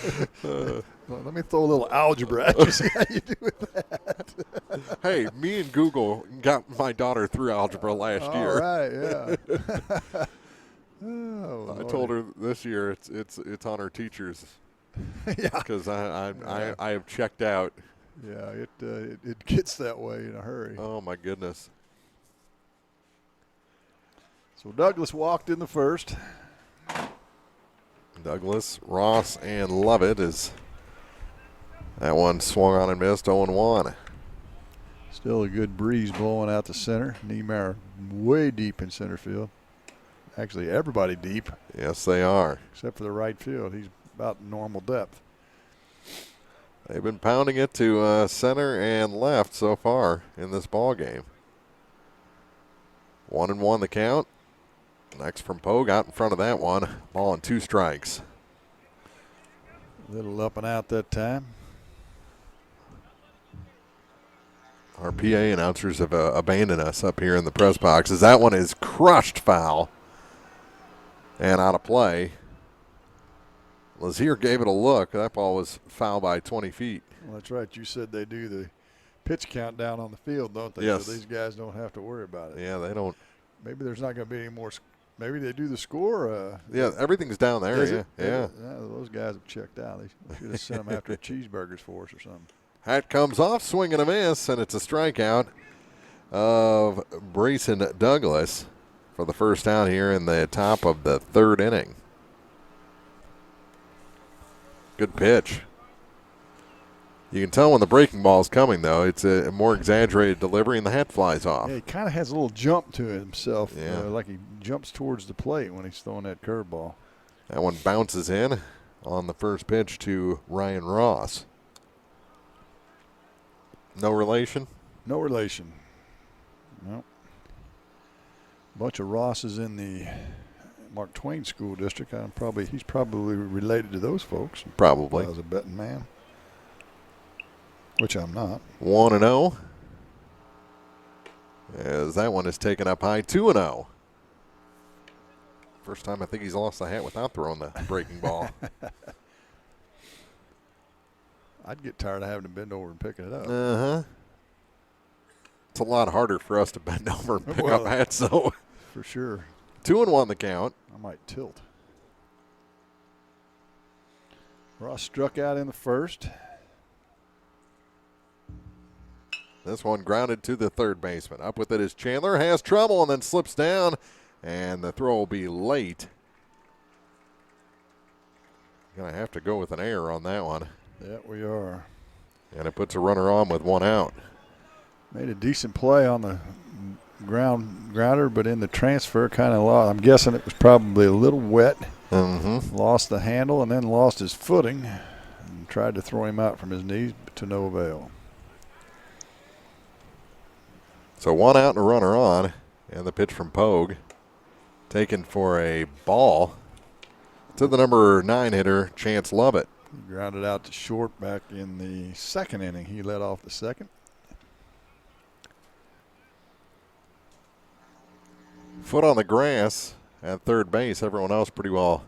Well, let me throw a little algebra at you, see how you do with that. Hey, me and Google got my daughter through algebra last year. All right, yeah. Oh, I told her this year it's on her teachers. Yeah. Because I have checked out. Yeah, it gets that way in a hurry. Oh, my goodness. So Douglas walked in the first. Douglas, Ross, and Lovett is that one swung on and missed 0-1. Still a good breeze blowing out the center. Niemeyer way deep in center field. Actually, everybody deep. Yes, they are. Except for the right field. He's about normal depth. They've been pounding it to center and left so far in this ball game. 1-1 the count. Next from Pogue, out in front of that one. Ball and 2 strikes. A little up and out that time. Our PA announcers have abandoned us up here in the press boxes. That one is crushed foul and out of play. Lazier gave it a look. That ball was foul by 20 feet. Well, that's right. You said they do the pitch count down on the field, don't they? Yes. So these guys don't have to worry about it. Yeah, they don't. Maybe there's not going to be any more. Maybe they do the score. Yeah, everything's down there. Yeah. Those guys have checked out. They should have sent them after cheeseburgers for us or something. Hat comes off, swing and a miss, and it's a strikeout of Brayson Douglas for the first out here in the top of the 3rd inning. Good pitch. You can tell when the breaking ball is coming, though. It's a more exaggerated delivery, and the hat flies off. Yeah, he kind of has a little jump to himself, Yeah. like he jumps towards the plate when he's throwing that curveball. That one bounces in on the first pitch to Ryan Ross. No relation? No relation. No. Bunch of Rosses in the Mark Twain School District. He's probably related to those folks. Probably. I was a betting man, which I'm not. 1-0. As that one is taken up high, 2-0. First time I think he's lost the hat without throwing the breaking ball. I'd get tired of having to bend over and picking it up. Uh-huh. It's a lot harder for us to bend over and pick up hats, though. For sure. 2-1 the count. I might tilt. Ross struck out in the first. This one grounded to the third baseman. Up with it is Chandler. Has trouble and then slips down. And the throw will be late. Going to have to go with an error on that one. Yeah, we are. And it puts a runner on with 1 out. Made a decent play on the grounder, but in the transfer kind of lost. I'm guessing it was probably a little wet. Mm-hmm. Lost the handle and then lost his footing. And tried to throw him out from his knees, but to no avail. So 1 out and a runner on. And the pitch from Pogue. Taken for a ball to the number 9 hitter, Chance Lovett. He grounded out to short back in the 2nd inning. He led off the 2nd. Foot on the grass at third base. Everyone else pretty well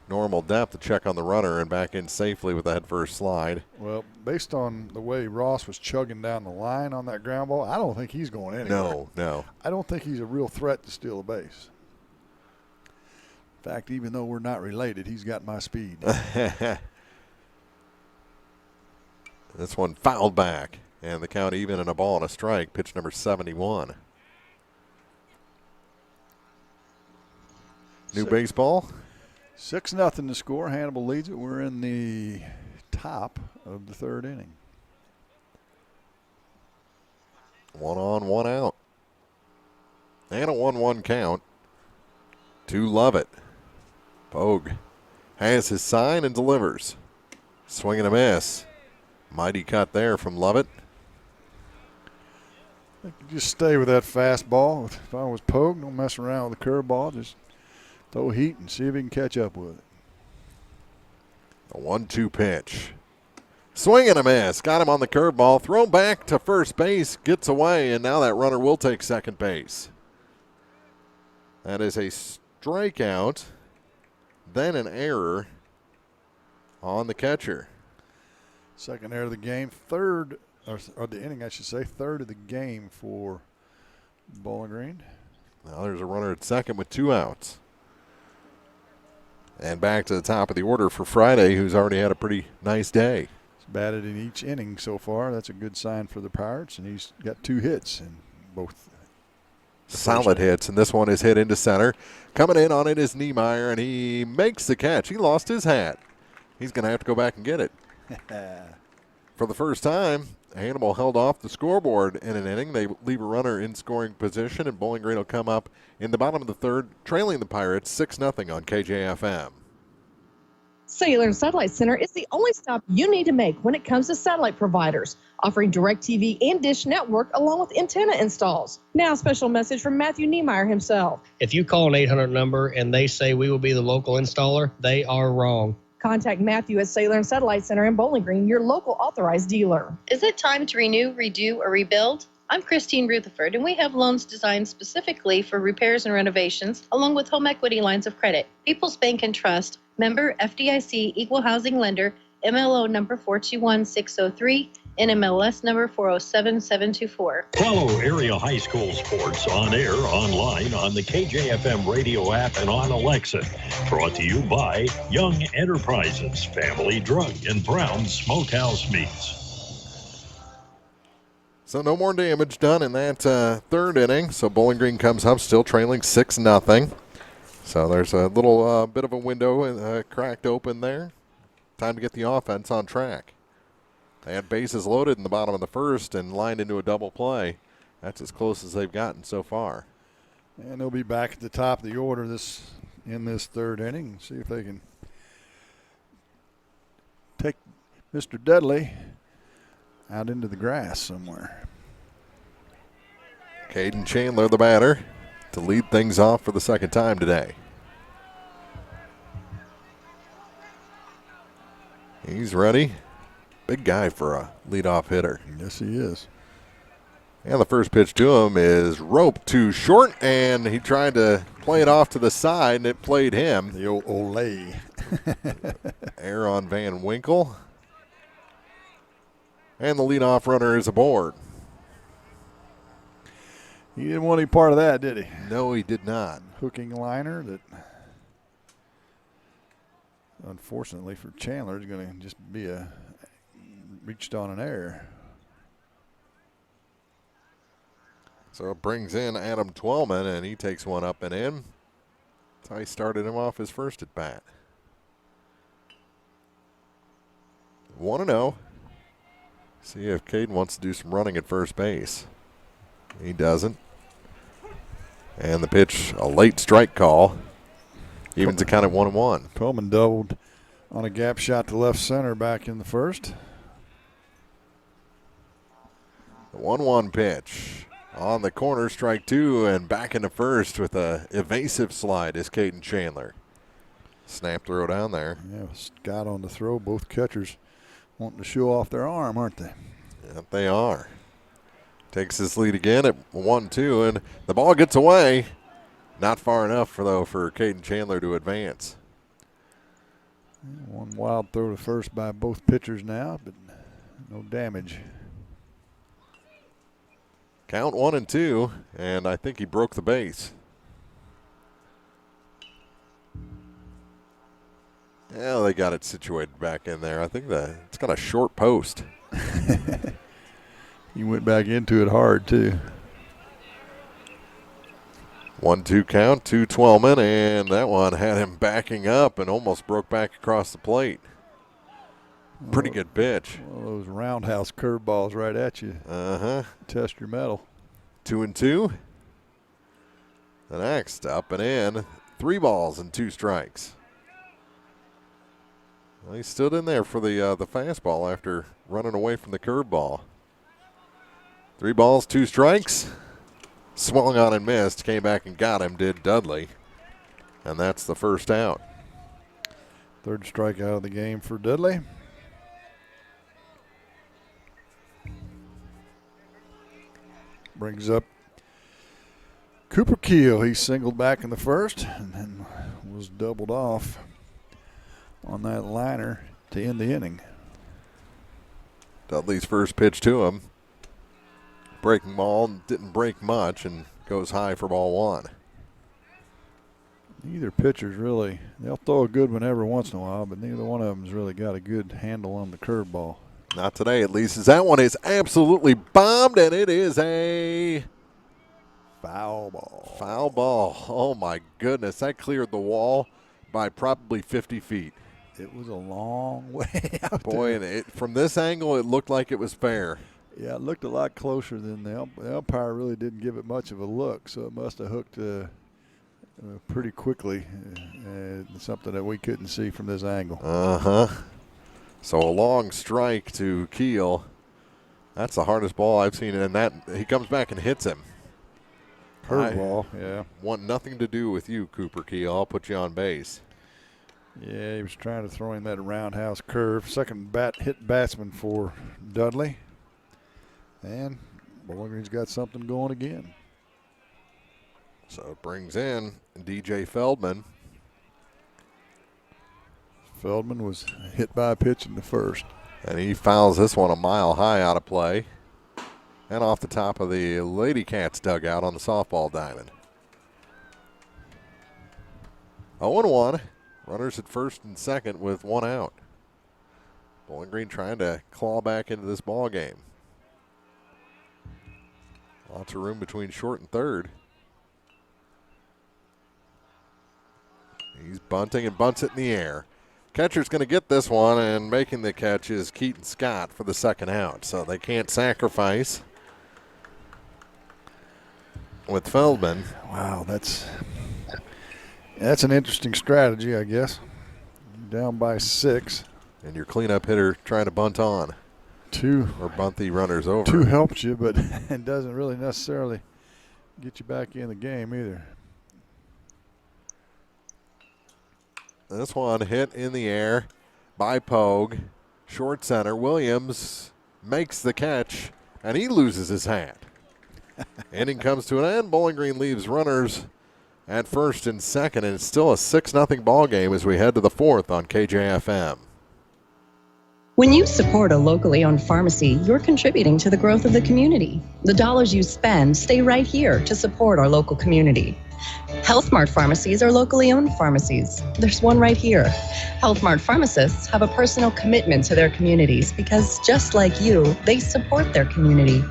normal depth to check on the runner and back in safely with the head first slide. Well, based on the way Ross was chugging down the line on that ground ball, I don't think he's going anywhere. No. I don't think he's a real threat to steal a base. In fact, even though we're not related, he's got my speed. This one fouled back, and the count even and a ball and a strike. Pitch number 71. New baseball. 6-0 to score. Hannibal leads it. We're in the top of the 3rd inning. 1 on, 1 out. And a 1-1 count to Lovett. Pogue has his sign and delivers. Swing and a miss. Mighty cut there from Lovett. I think you just stay with that fastball. If I was Pogue, don't mess around with the curveball. Just throw heat and see if he can catch up with it. A 1-2 pitch. Swing and a miss. Got him on the curveball. Thrown back to first base. Gets away, and now that runner will take second base. That is a strikeout, then an error on the catcher. Second error of the game. Third, or the inning, I should say. Third of the game for Bowling Green. Now there's a runner at second with 2 outs. And back to the top of the order for Friday, who's already had a pretty nice day. He's batted in each inning so far. That's a good sign for the Pirates, and he's got 2 hits in both. Solid hits, and this one is hit into center. Coming in on it is Niemeyer, and he makes the catch. He lost his hat. He's going to have to go back and get it. For the first time, Hannibal held off the scoreboard in an inning. They leave a runner in scoring position, and Bowling Green will come up in the bottom of the third, trailing the Pirates 6-0 on KJFM. Cellular and Satellite Center is the only stop you need to make when it comes to satellite providers, offering DirecTV and Dish Network along with antenna installs. Now, a special message from Matthew Niemeyer himself. If you call an 800 number and they say we will be the local installer, they are wrong. Contact Matthew at Cellular and Satellite Center in Bowling Green, your local authorized dealer. Is it time to renew, redo, or rebuild? I'm Christine Rutherford, and we have loans designed specifically for repairs and renovations, along with home equity lines of credit. People's Bank and Trust, member FDIC, equal housing lender, MLO number 421603, NMLS number 407724. Follow area high school sports on air, online, on the KJFM radio app, and on Alexa. Brought to you by Young Enterprises, Family Drug, and Brown Smokehouse Meats. So no more damage done in that third inning. So Bowling Green comes up still trailing 6-0. So there's a little bit of a window cracked open there. Time to get the offense on track. They had bases loaded in the bottom of the first and lined into a double play. That's as close as they've gotten so far. And they'll be back at the top of the order in this third inning. See if they can take Mr. Dudley out into the grass somewhere. Caden Chandler, the batter, to lead things off for the second time today. He's ready. Big guy for a leadoff hitter. Yes, he is. And the first pitch to him is roped too short, and he tried to play it off to the side, and it played him. The old Olay. Error on Van Winkle. And the leadoff runner is aboard. He didn't want any part of that, did he? No, he did not. Hooking liner that, unfortunately for Chandler, is going to just be reached on an error. So it brings in Adam Twellman, and he takes one up and in. That's how he started him off his first at bat. 1-0. See if Caden wants to do some running at first base. He doesn't. And the pitch, a late strike call. Evens it count at 1-1. Twellman doubled on a gap shot to left center back in the first. The 1-1 pitch. On the corner, strike 2, and back into first with a evasive slide is Caden Chandler. Snap throw down there. Yeah, Scott on the throw. Both catchers wanting to show off their arm, aren't they? Yep, they are. Takes his lead again at 1-2, and the ball gets away. Not far enough, for Caden Chandler to advance. One wild throw to first by both pitchers now, but no damage. Count 1-2, and I think he broke the base. Yeah, they got it situated back in there. I think it's got a short post. He went back into it hard, too. 1-2 count to Twellman, and that one had him backing up and almost broke back across the plate. Pretty good pitch. One of those roundhouse curveballs right at you. Uh-huh. Test your metal. 2-2. The next, up and in. 3 balls and 2 strikes. Well, he stood in there for the fastball after running away from the curveball. 3 balls, 2 strikes. Swung on and missed. Came back and got him, did Dudley. And that's the first out. 3rd strikeout of the game for Dudley. Brings up Cooper Keel. He singled back in the first and then was doubled off on that liner to end the inning. Dudley's first pitch to him. Breaking ball, didn't break much, and goes high for ball 1. Neither pitcher's really, they'll throw a good one every once in a while, but neither one of them's really got a good handle on the curveball. Not today, at least, as that one is absolutely bombed, and it is a foul ball. Foul ball. Oh, my goodness. That cleared the wall by probably 50 feet. It was a long way out. Boy, and from this angle, it looked like it was fair. Yeah, it looked a lot closer than the umpire really didn't give it much of a look, so it must have hooked pretty quickly. Something that we couldn't see from this angle. So a long strike to Keel. That's the hardest ball I've seen, and that he comes back and hits him. Curveball, yeah. Want nothing to do with you, Cooper Keel. I'll put you on base. Yeah, he was trying to throw him that roundhouse curve. Second hit batsman for Dudley. And Bowling Green's got something going again. So it brings in DJ Feldman. Feldman was hit by a pitch in the first. And he fouls this one a mile high out of play. And off the top of the Lady Cats dugout on the softball diamond. 0-1. Runners at first and second with 1 out. Bowling Green trying to claw back into this ball game. Lots of room between short and third. He's bunting and bunts it in the air. Catcher's going to get this one, and making the catch is Keaton Scott for the second out. So they can't sacrifice with Feldman. Wow, that's an interesting strategy, I guess. Down by 6. And your cleanup hitter trying to bunt on. 2. Or bunt the runners over. 2 helps you, but it doesn't really necessarily get you back in the game either. This one hit in the air by Pogue. Short center. Williams makes the catch, and he loses his hat. Inning comes to an end. Bowling Green leaves runners at first and second, and it's still a 6-0 ball game as we head to the 4th on KJFM. When you support a locally owned pharmacy, you're contributing to the growth of the community. The dollars you spend stay right here to support our local community. Health Mart pharmacies are locally owned pharmacies. There's one right here. Health Mart pharmacists have a personal commitment to their communities because just like you, they support their community.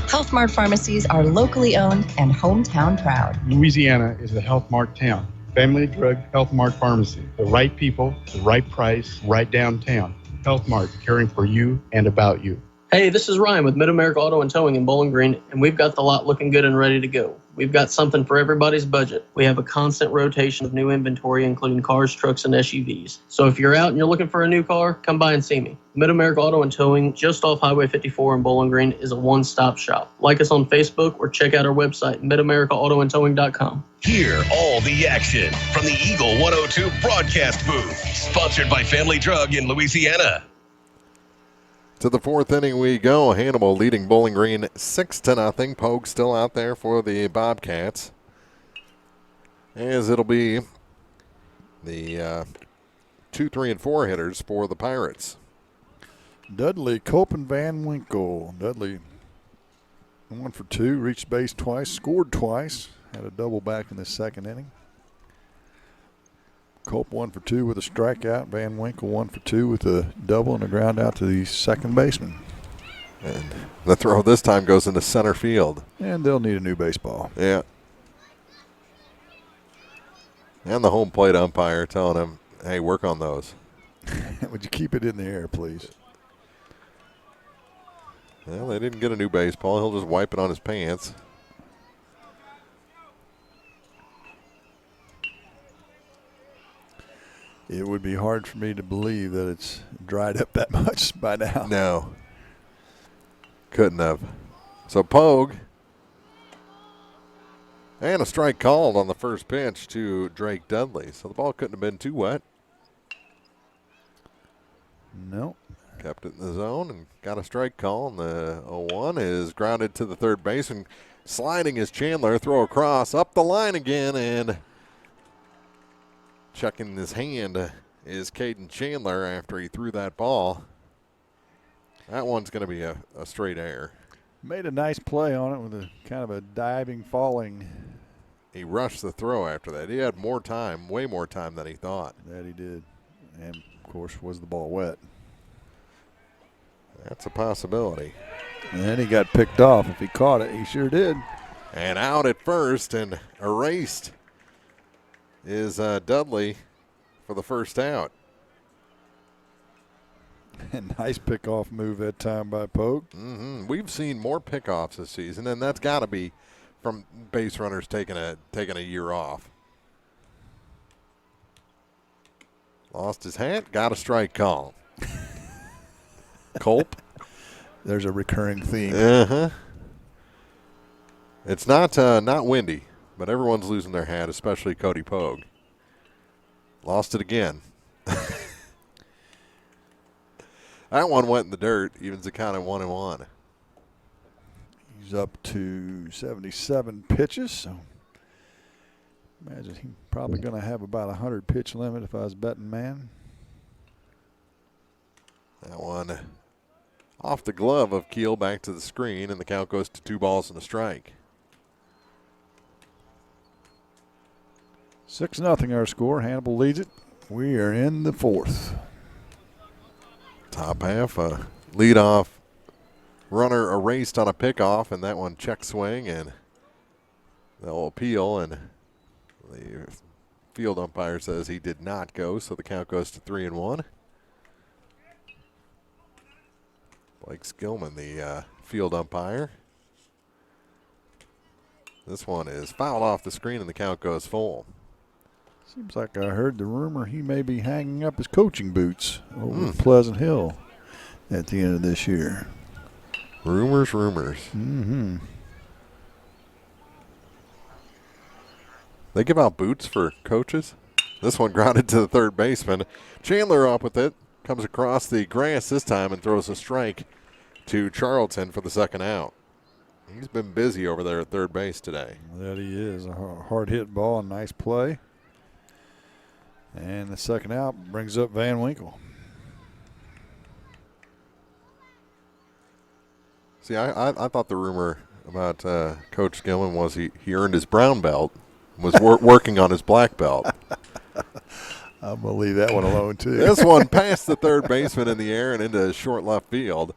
Health Mart pharmacies are locally owned and hometown proud. Louisiana is a Health Mart town. Family Drug Health Mart Pharmacy. The right people, the right price, right downtown. Health Mart, caring for you and about you. Hey, this is Ryan with Mid-America Auto and Towing in Bowling Green, and we've got the lot looking good and ready to go. We've got something for everybody's budget. We have a constant rotation of new inventory, including cars, trucks, and SUVs. So if you're out and you're looking for a new car, come by and see me. Mid-America Auto and Towing, just off Highway 54 in Bowling Green, is a one-stop shop. Like us on Facebook or check out our website, midamericaautoandtowing.com. Hear all the action from the Eagle 102 broadcast booth. Sponsored by Family Drug in Louisiana. To the 4th inning we go. Hannibal leading Bowling Green 6-0. Pogue still out there for the Bobcats. As it'll be the 2, 3, and 4 hitters for the Pirates. Dudley, Cope, and Van Winkle. Dudley 1 for 2, reached base twice, scored twice. Had a double back in the second inning. Cope 1 for 2 with a strikeout. Van Winkle 1 for 2 with a double and a ground out to the second baseman. And the throw this time goes into center field. And they'll need a new baseball. Yeah. And the home plate umpire telling him, hey, work on those. Would you keep it in the air, please? Well, they didn't get a new baseball. He'll just wipe it on his pants. It would be hard for me to believe that it's dried up that much by now. No. Couldn't have. So Pogue. And a strike called on the first pitch to Drake Dudley. So the ball couldn't have been too wet. Nope. Kept it in the zone and got a strike call. And the 0-1 is grounded to the third base. And sliding is Chandler. Throw across. Up the line again. And checking his hand is Caden Chandler after he threw that ball. That one's going to be a straight error. Made a nice play on it with a kind of a diving, falling. He rushed the throw after that. He had more time, way more time than he thought. That he did. And, of course, was the ball wet? That's a possibility. And then he got picked off. If he caught it, he sure did. And out at first and erased is Dudley for the first out. And nice pickoff move that time by Pogue. We've seen more pickoffs this season, and that's got to be from base runners taking a year off. Lost his hat, got a strike call. Culp. There's a recurring theme. It's not windy, but everyone's losing their hat, especially Cody Pogue. Lost it again. That one went in the dirt, evens the count at 1-1. He's up to 77 pitches, so imagine he's probably going to have about 100 pitch limit if I was betting man. That one off the glove of Keel back to the screen, and the count goes to 2 balls and a strike. 6-0 our score. Hannibal leads it. We are in the 4th. Top half, leadoff runner erased on a pickoff, and that one check swing, and they'll appeal, and the field umpire says he did not go, so the count goes to 3-1. Blake Skillman, the field umpire. This one is fouled off the screen, and the count goes full. Seems like I heard the rumor he may be hanging up his coaching boots over at Pleasant Hill at the end of this year. Rumors. They give out boots for coaches. This one grounded to the third baseman. Chandler up with it. Comes across the grass this time and throws a strike to Charlton for the second out. He's been busy over there at third base today. That he is. A hard hit ball, a nice play. And the second out brings up Van Winkle. See, I thought the rumor about Coach Skillman was he earned his brown belt, was working on his black belt. I'm going to leave that one alone, too. This one passed the third baseman in the air and into short left field.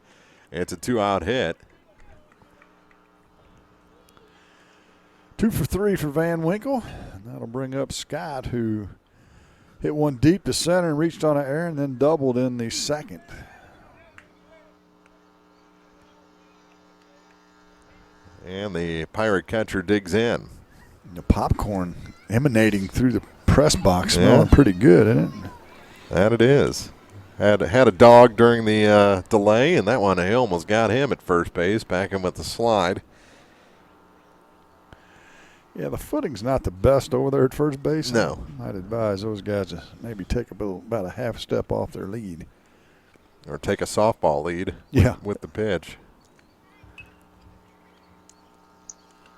It's a 2-out hit. 2 for 3 for Van Winkle. And that'll bring up Scott, who hit one deep to center and reached on an air and then doubled in the second. And the Pirate catcher digs in. The popcorn emanating through the press box, smelling pretty good, isn't it? That it is. Had a dog during the delay, and that one he almost got him at first base, back him with the slide. Yeah, the footing's not the best over there at first base. No. I'd advise those guys to maybe take about a half step off their lead. Or take a softball lead with the pitch.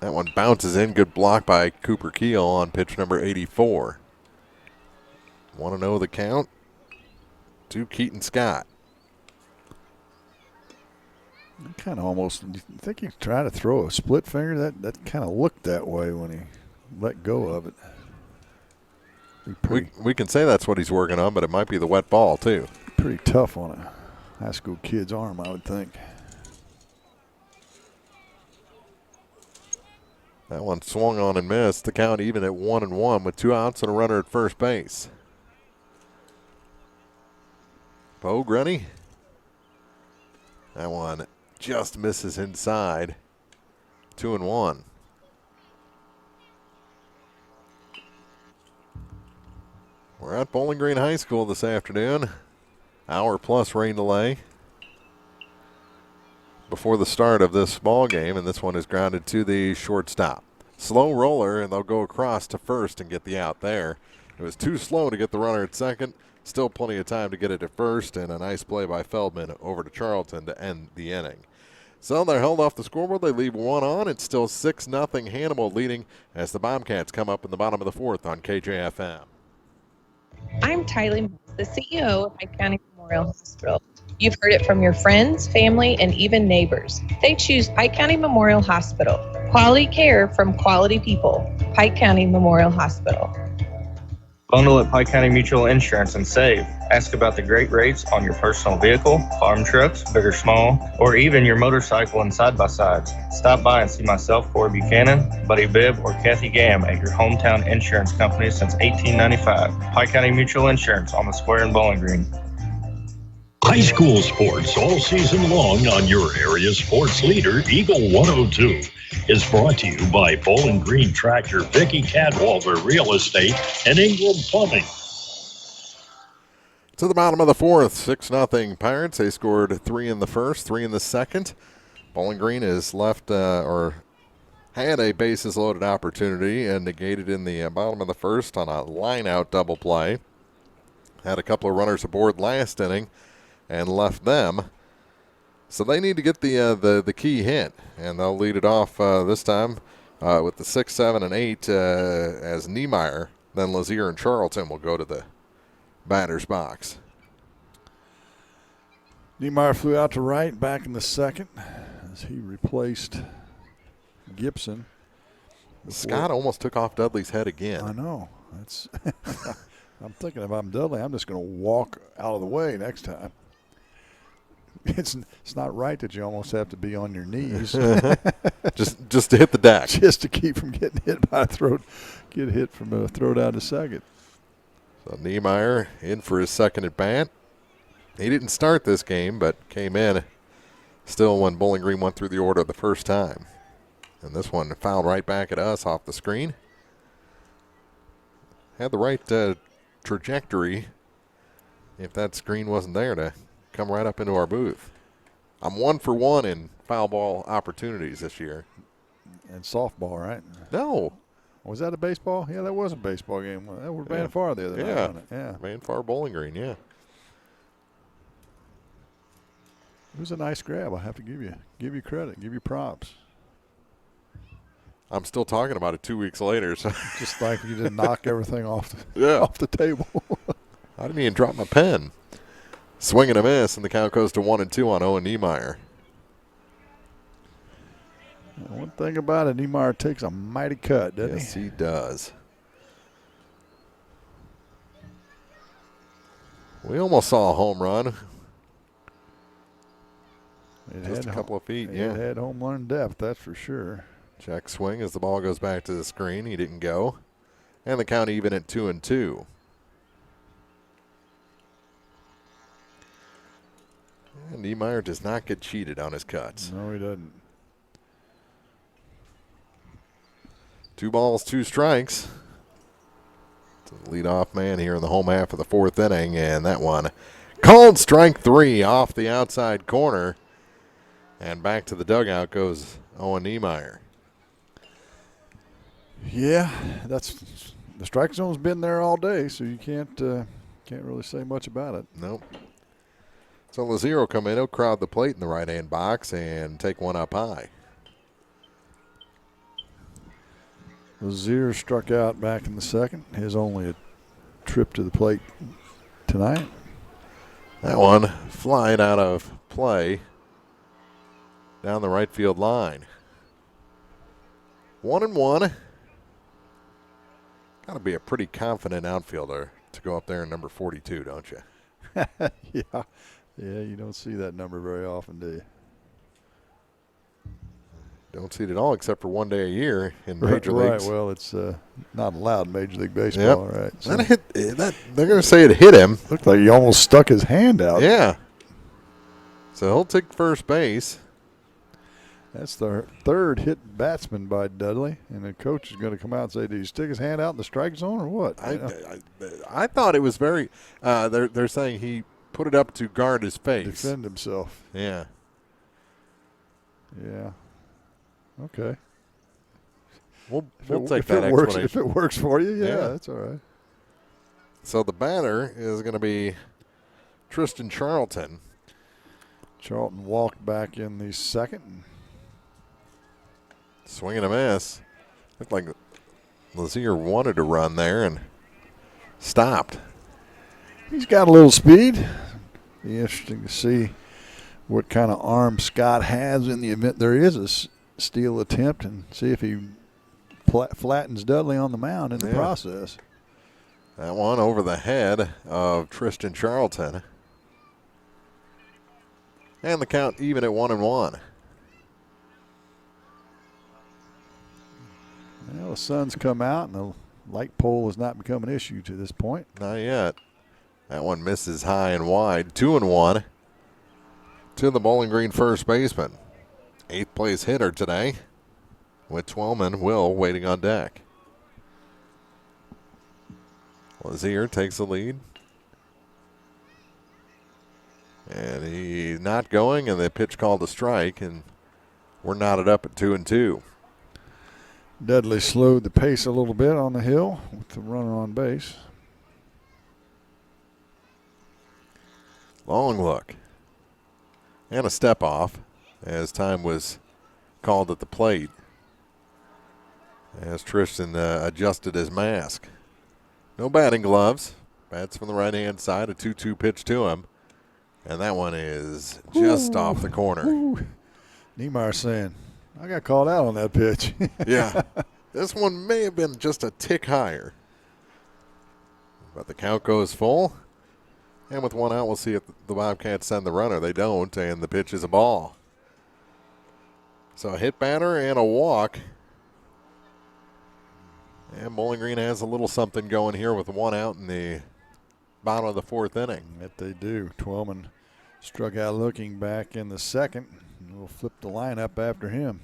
That one bounces in. Good block by Cooper Keel on pitch number 84. 1-0 the count to Keaton Scott. Kind of almost, you think he's trying to throw a split finger? That kind of looked that way when he let go of it. We can say that's what he's working on, but it might be the wet ball, too. Pretty tough on a high school kid's arm, I would think. That one swung on and missed. The count even at 1-1 with 2 outs and a runner at first base. Pogue ready. That one just misses inside. 2-1. We're at Bowling Green High School this afternoon. Hour plus rain delay. before the start of this ball game, and this one is grounded to the shortstop. Slow roller, and they'll go across to first and get the out there. It was too slow to get the runner at second. Still plenty of time to get it at first, and a nice play by Feldman over to Charlton to end the inning. So they're held off the scoreboard. They leave one on. It's still 6-0 Hannibal leading as the Bobcats come up in the bottom of the fourth on KJFM. I'm Tylee, the CEO of Pike County Memorial Hospital. You've heard it from your friends, family, and even neighbors. They choose Pike County Memorial Hospital. Quality care from quality people. Pike County Memorial Hospital. Bundle at Pike County Mutual Insurance and save. Ask about the great rates on your personal vehicle, farm trucks, big or small, or even your motorcycle and side-by-sides. Stop by and see myself, Corey Buchanan, Buddy Bibb, or Kathy Gam at your hometown insurance company since 1895. Pike County Mutual Insurance on the square in Bowling Green. High school sports all season long on your area sports leader, Eagle 102, is brought to you by Bowling Green Tractor, Vicky Cadwalder Real Estate, and Ingram Plumbing. To the bottom of the fourth, 6-0 Pirates. They scored 3 in the first, 3 in the second. Bowling Green is left or had a bases loaded opportunity and negated in the bottom of the first on a line-out double play. Had a couple of runners aboard last inning and left them. So they need to get the key hit, and they'll lead it off this time with the 6, 7, and 8 as Niemeyer. Then Lazier and Charlton will go to the batter's box. Niemeyer flew out to right back in the second as he replaced Gibson. Scott almost took off Dudley's head again. I know. That's I'm thinking if I'm Dudley, I'm just going to walk out of the way next time. It's not right that you almost have to be on your knees. just to hit the deck. Just to keep from getting hit by a throw, get hit from a throw down to second. So Niemeyer in for his second at bat. He didn't start this game, but came in still when Bowling Green went through the order the first time. And this one fouled right back at us off the screen. Had the right trajectory if that screen wasn't there to come right up into our booth. I'm 1 for 1 in foul ball opportunities this year. And softball, right? No. Was that a baseball? Yeah, that was a baseball game. That was Vanfar the other night, wasn't it? Yeah. Vanfar Bowling Green, yeah. It was a nice grab. I have to give you credit, give you props. I'm still talking about it 2 weeks later. So just like you didn't knock everything off the table. I didn't even drop my pen. Swing and a miss, and the count goes to 1-2 on Owen Niemeyer. One thing about it, Niemeyer takes a mighty cut, doesn't he? Yes, he does. We almost saw a home run. Just a couple of feet, yeah. It had home run depth, that's for sure. Check swing as the ball goes back to the screen. He didn't go. And the count even at 2-2. And Niemeyer does not get cheated on his cuts. No, he doesn't. 2 balls, 2 strikes. To the leadoff man here in the home half of the fourth inning, and that one called strike 3 off the outside corner. And back to the dugout goes Owen Niemeyer. Yeah, that's the strike zone's been there all day, so you can't really say much about it. Nope. So Lazier will come in, he'll crowd the plate in the right-hand box and take one up high. Lazier struck out back in the second. His only a trip to the plate tonight. That one flying out of play down the right field line. 1-1. Got to be a pretty confident outfielder to go up there in number 42, don't you? Yeah, you don't see that number very often, do you? Don't see it at all except for one day a year in Major Leagues. Right, well, it's not allowed in Major League Baseball, right? So they're going to say it hit him. Looked like he almost stuck his hand out. Yeah. So he'll take first base. That's the third hit batsman by Dudley, and the coach is going to come out and say, "Did he stick his hand out in the strike zone or what?" I thought it was very. They're saying he put it up to guard his face, defend himself. Yeah. Yeah. Okay. We'll take that explanation. If it works for you, yeah, that's all right. So the batter is going to be Tristan Charlton. Charlton walked back in the second. Swing and a miss. Looked like Lazier wanted to run there and stopped. He's got a little speed. Be interesting to see what kind of arm Scott has in the event there is a steal attempt, and see if he flattens Dudley on the mound in the process. That one over the head of Tristan Charlton. And the count even at 1-1. Well, the sun's come out, and the light pole has not become an issue to this point. Not yet. That one misses high and wide. 2-1 to the Bowling Green first baseman. 8th place hitter today, with Twellman, Will waiting on deck. Lazier takes the lead. And he's not going, and the pitch called a strike, and we're knotted up at 2-2. Dudley slowed the pace a little bit on the hill with the runner on base. Long look. And a step off as time was called at the plate. As Tristan adjusted his mask. No batting gloves. Bats from the right-hand side. A 2-2 pitch to him. And that one is just off the corner. Niemeyer saying, I got called out on that pitch. Yeah. This one may have been just a tick higher. But the count goes full. And with one out, we'll see if the Bobcats send the runner. They don't, and the pitch is a ball. So a hit batter and a walk. And Bowling Green has a little something going here with one out in the bottom of the 4th inning. That they do. Twellman struck out looking back in the second. We'll flip the lineup after him.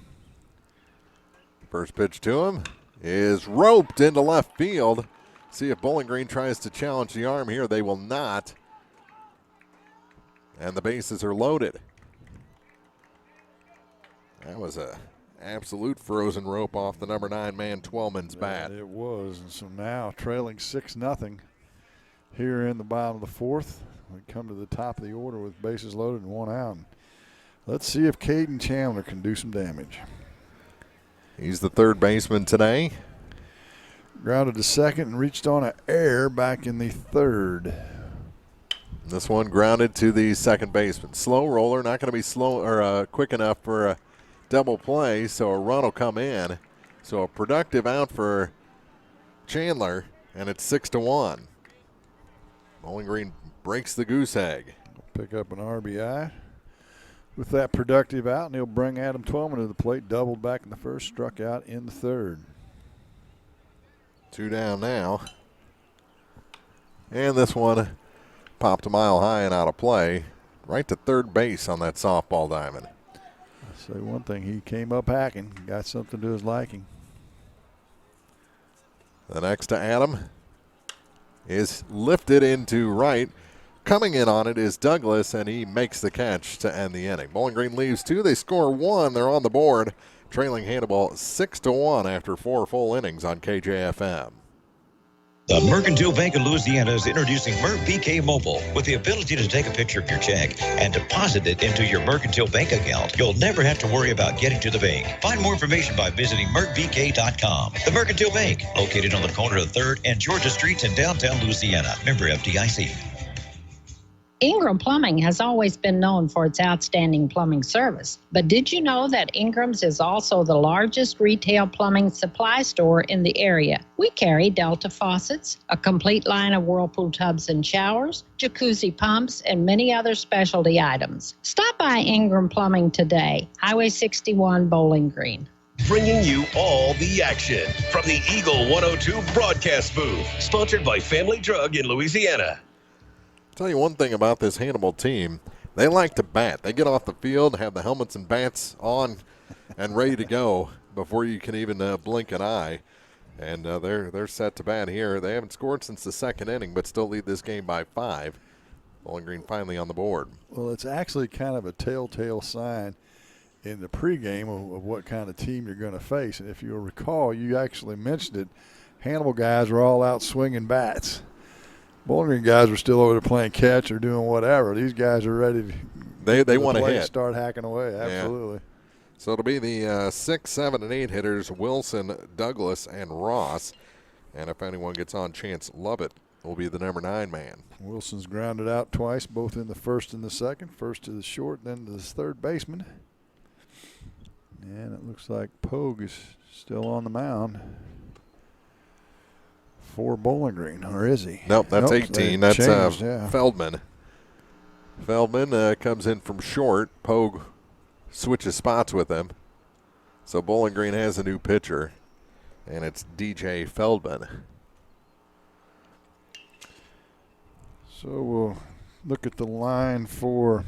First pitch to him is roped into left field. See if Bowling Green tries to challenge the arm here. They will not. And the bases are loaded. That was a absolute frozen rope off the number 9 man Twellman's bat. It was. And so now trailing 6-0 here in the bottom of the 4th. We come to the top of the order with bases loaded and one out. Let's see if Caden Chandler can do some damage. He's the third baseman today. Grounded to second and reached on an air back in the third. This one grounded to the second baseman. Slow roller, not going to be slow or quick enough for a double play, so a run will come in. So a productive out for Chandler, and it's 6-1. Bowling Green breaks the goose egg. Pick up an RBI with that productive out, and he'll bring Adam Twellman to the plate. Doubled back in the first, struck out in the third. 2 down now. And this one popped a mile high and out of play. Right to third base on that softball diamond. I'll say one thing, he came up hacking, got something to his liking. The next to Adam is lifted into right. Coming in on it is Douglas, and he makes the catch to end the inning. Bowling Green leaves 2. They score 1. They're on the board, trailing Hannibal 6-1 after 4 full innings on KJFM. The Mercantile Bank of Louisiana is introducing BK Mobile. With the ability to take a picture of your check and deposit it into your Mercantile Bank account, you'll never have to worry about getting to the bank. Find more information by visiting mercbk.com. The Mercantile Bank, located on the corner of 3rd and Georgia Streets in downtown Louisiana. Member FDIC. Ingram Plumbing has always been known for its outstanding plumbing service. But did you know that Ingram's is also the largest retail plumbing supply store in the area? We carry Delta faucets, a complete line of Whirlpool tubs and showers, jacuzzi pumps, and many other specialty items. Stop by Ingram Plumbing today, Highway 61, Bowling Green. Bringing you all the action from the Eagle 102 broadcast booth, sponsored by Family Drug in Louisiana. Tell you one thing about this Hannibal team, they like to bat. They get off the field, have the helmets and bats on and ready to go before you can even blink an eye. And they're set to bat here. They haven't scored since the second inning, but still lead this game by 5. Bowling Green finally on the board. Well, it's actually kind of a telltale sign. in the pregame of what kind of team you're going to face. And if you'll recall, you actually mentioned it, Hannibal guys were all out swinging bats. Bowling Green guys were still over there playing catch or doing whatever. These guys are ready to they want to hit. Start hacking away, absolutely. Yeah. So it'll be the 6, 7, and 8 hitters, Wilson, Douglas, and Ross. And if anyone gets on, Chance Lovett will be the number 9 man. Wilson's grounded out twice, both in the first and the second. First to the short, then to the third baseman. And it looks like Pogue is still on the mound for Bowling Green, or is he? Nope, that's 18. That's changed, yeah. Feldman. Feldman comes in from short. Pogue switches spots with him. So Bowling Green has a new pitcher, and it's DJ Feldman. So we'll look at the line for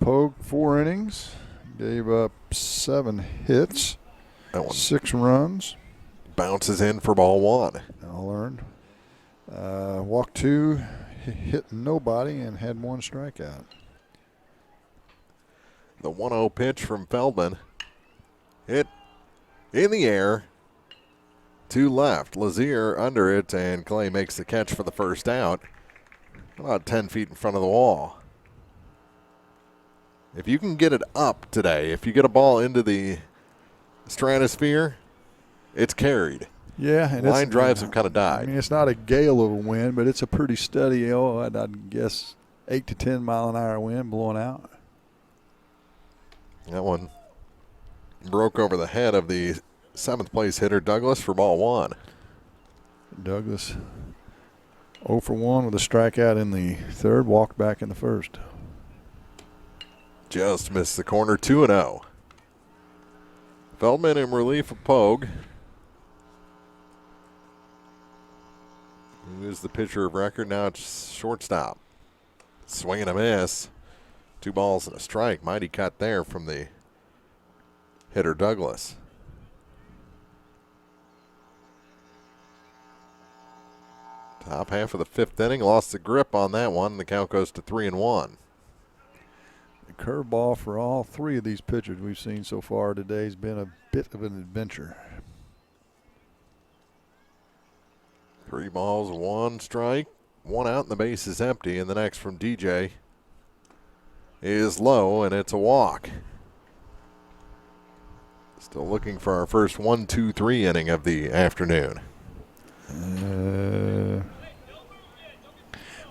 Pogue. 4 innings, gave up 7 hits, 6 runs. Bounces in for ball 1. All earned. Walked 2, hit nobody, and had 1 strikeout. The 1-0 pitch from Feldman. Hit in the air to left. Lazier under it, and Clay makes the catch for the first out. About 10 feet in front of the wall. If you can get it up today, if you get a ball into the stratosphere, it's carried. Yeah, and line drives have kind of died. I mean, it's not a gale of a wind, but it's a pretty steady, I'd guess 8 to 10 mile an hour wind blowing out. That one broke over the head of the 7th place hitter Douglas for ball 1. Douglas 0 for 1 with a strikeout in the third, walked back in the first. Just missed the corner, 2-0. Feldman in relief of Pogue. Who is the pitcher of record? Now it's shortstop. Swing and a miss. 2 balls and a strike. Mighty cut there from the hitter Douglas. Top half of the 5th inning. Lost the grip on that one. The count goes to 3-1. The curveball for all 3 of these pitchers we've seen so far today has been a bit of an adventure. 3 balls, 1 strike, 1 out, and the base is empty. And the next from DJ is low, and it's a walk. Still looking for our first 1-2-3 inning of the afternoon.